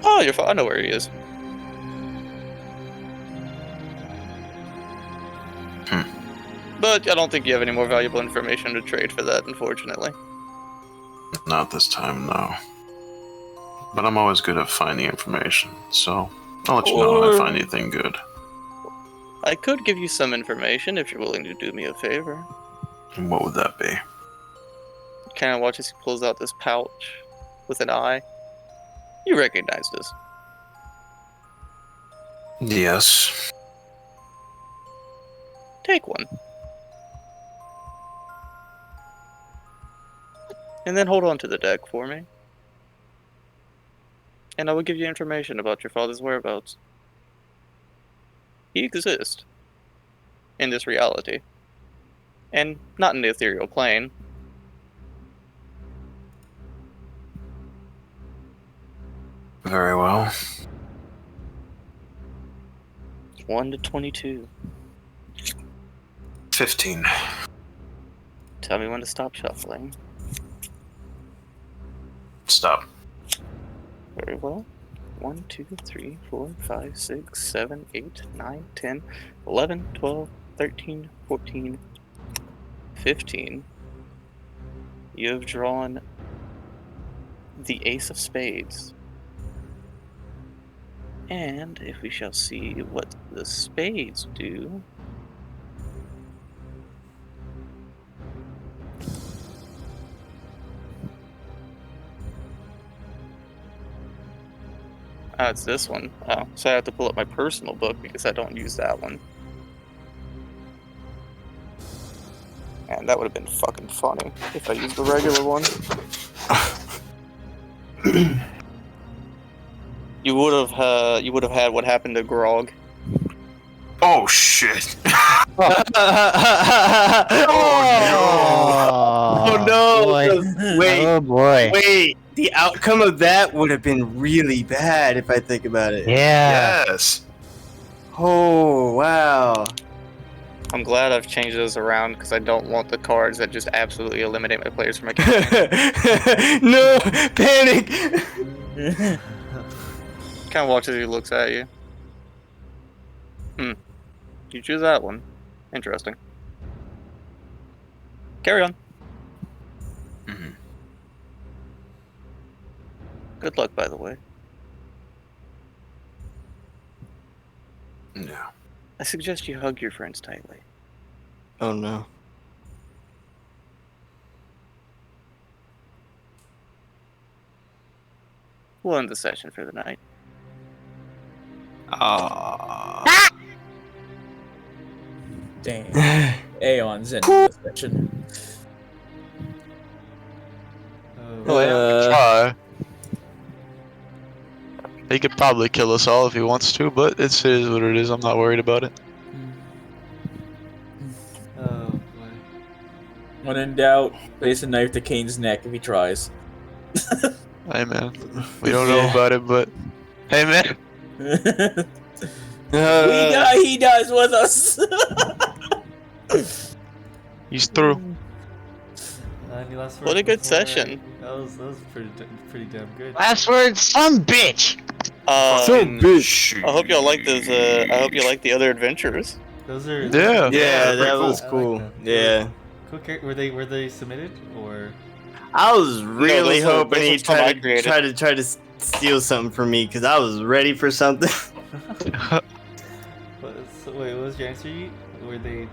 Oh, your father, I know where he is. But I don't think you have any more valuable information to trade for that, unfortunately. Not this time, no. But I'm always good at finding information, so I'll let you know when I find anything good. I could give you some information if you're willing to do me a favor. And what would that be? Kind of watch as he pulls out this pouch with an eye. You recognize this. Yes. Take one. And then hold on to the deck for me. And I will give you information about your father's whereabouts. He exists. In this reality. And not in the ethereal plane. Very well. 1 to 22. 15. Tell me when to stop shuffling. Stop. Very well. 1, 2, 3, 4, 5, 6, 7, 8, 9, 10, 11, 12, 13, 14, 15. You have drawn the Ace of Spades. And if we shall see what the spades do. Oh, it's this one. Oh, so I have to pull up my personal book because I don't use that one. And that would have been fucking funny if I used the regular one. You would have had what happened to Grog. Oh shit! Oh no! Boy. Wait, Oh boy. wait. The outcome of that would have been really bad if I think about it. Yeah. Yes. Oh wow. I'm glad I've changed those around because I don't want the cards that just absolutely eliminate my players from my campaign. No panic. Kind of watches as he looks at you. You choose that one. Interesting. Carry on. Mm-hmm. Good luck, by the way. Yeah. I suggest you hug your friends tightly. Oh no. We'll end the session for the night. Damn. Aeon's in the session. Try. He could probably kill us all if he wants to, but it is what it is. I'm not worried about it. Oh boy. When in doubt, place a knife to Kane's neck if he tries. Hey man, we don't know about it, but hey man. He dies with us. He's through. Any last What a words good before session. That was pretty damn good. Last word, some bitch. I hope y'all like those. I hope you like the other adventurers. Those are Yeah. Yeah, that cool. was cool. Yeah. Cool. Were they submitted or? I was really those are- hoping those he are some I created. tried to steal something from me because I was ready for something. Wait, what was your answer? Were they?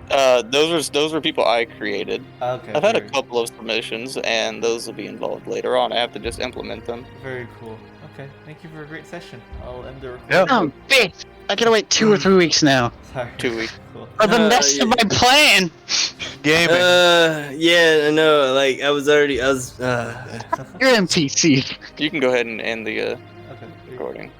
Those were people I created. Okay. I've had a couple of submissions, and those will be involved later on. I have to just implement them. Very cool. Okay, thank you for a great session. I'll end the recording. Yeah. Some bitch. I gotta wait 2 or 3 weeks now. Sorry. 2 weeks. Cool. For the rest of my plan. Gaming. Yeah, I know. Like I was. You're NPC. You can go ahead and end the Okay. recording.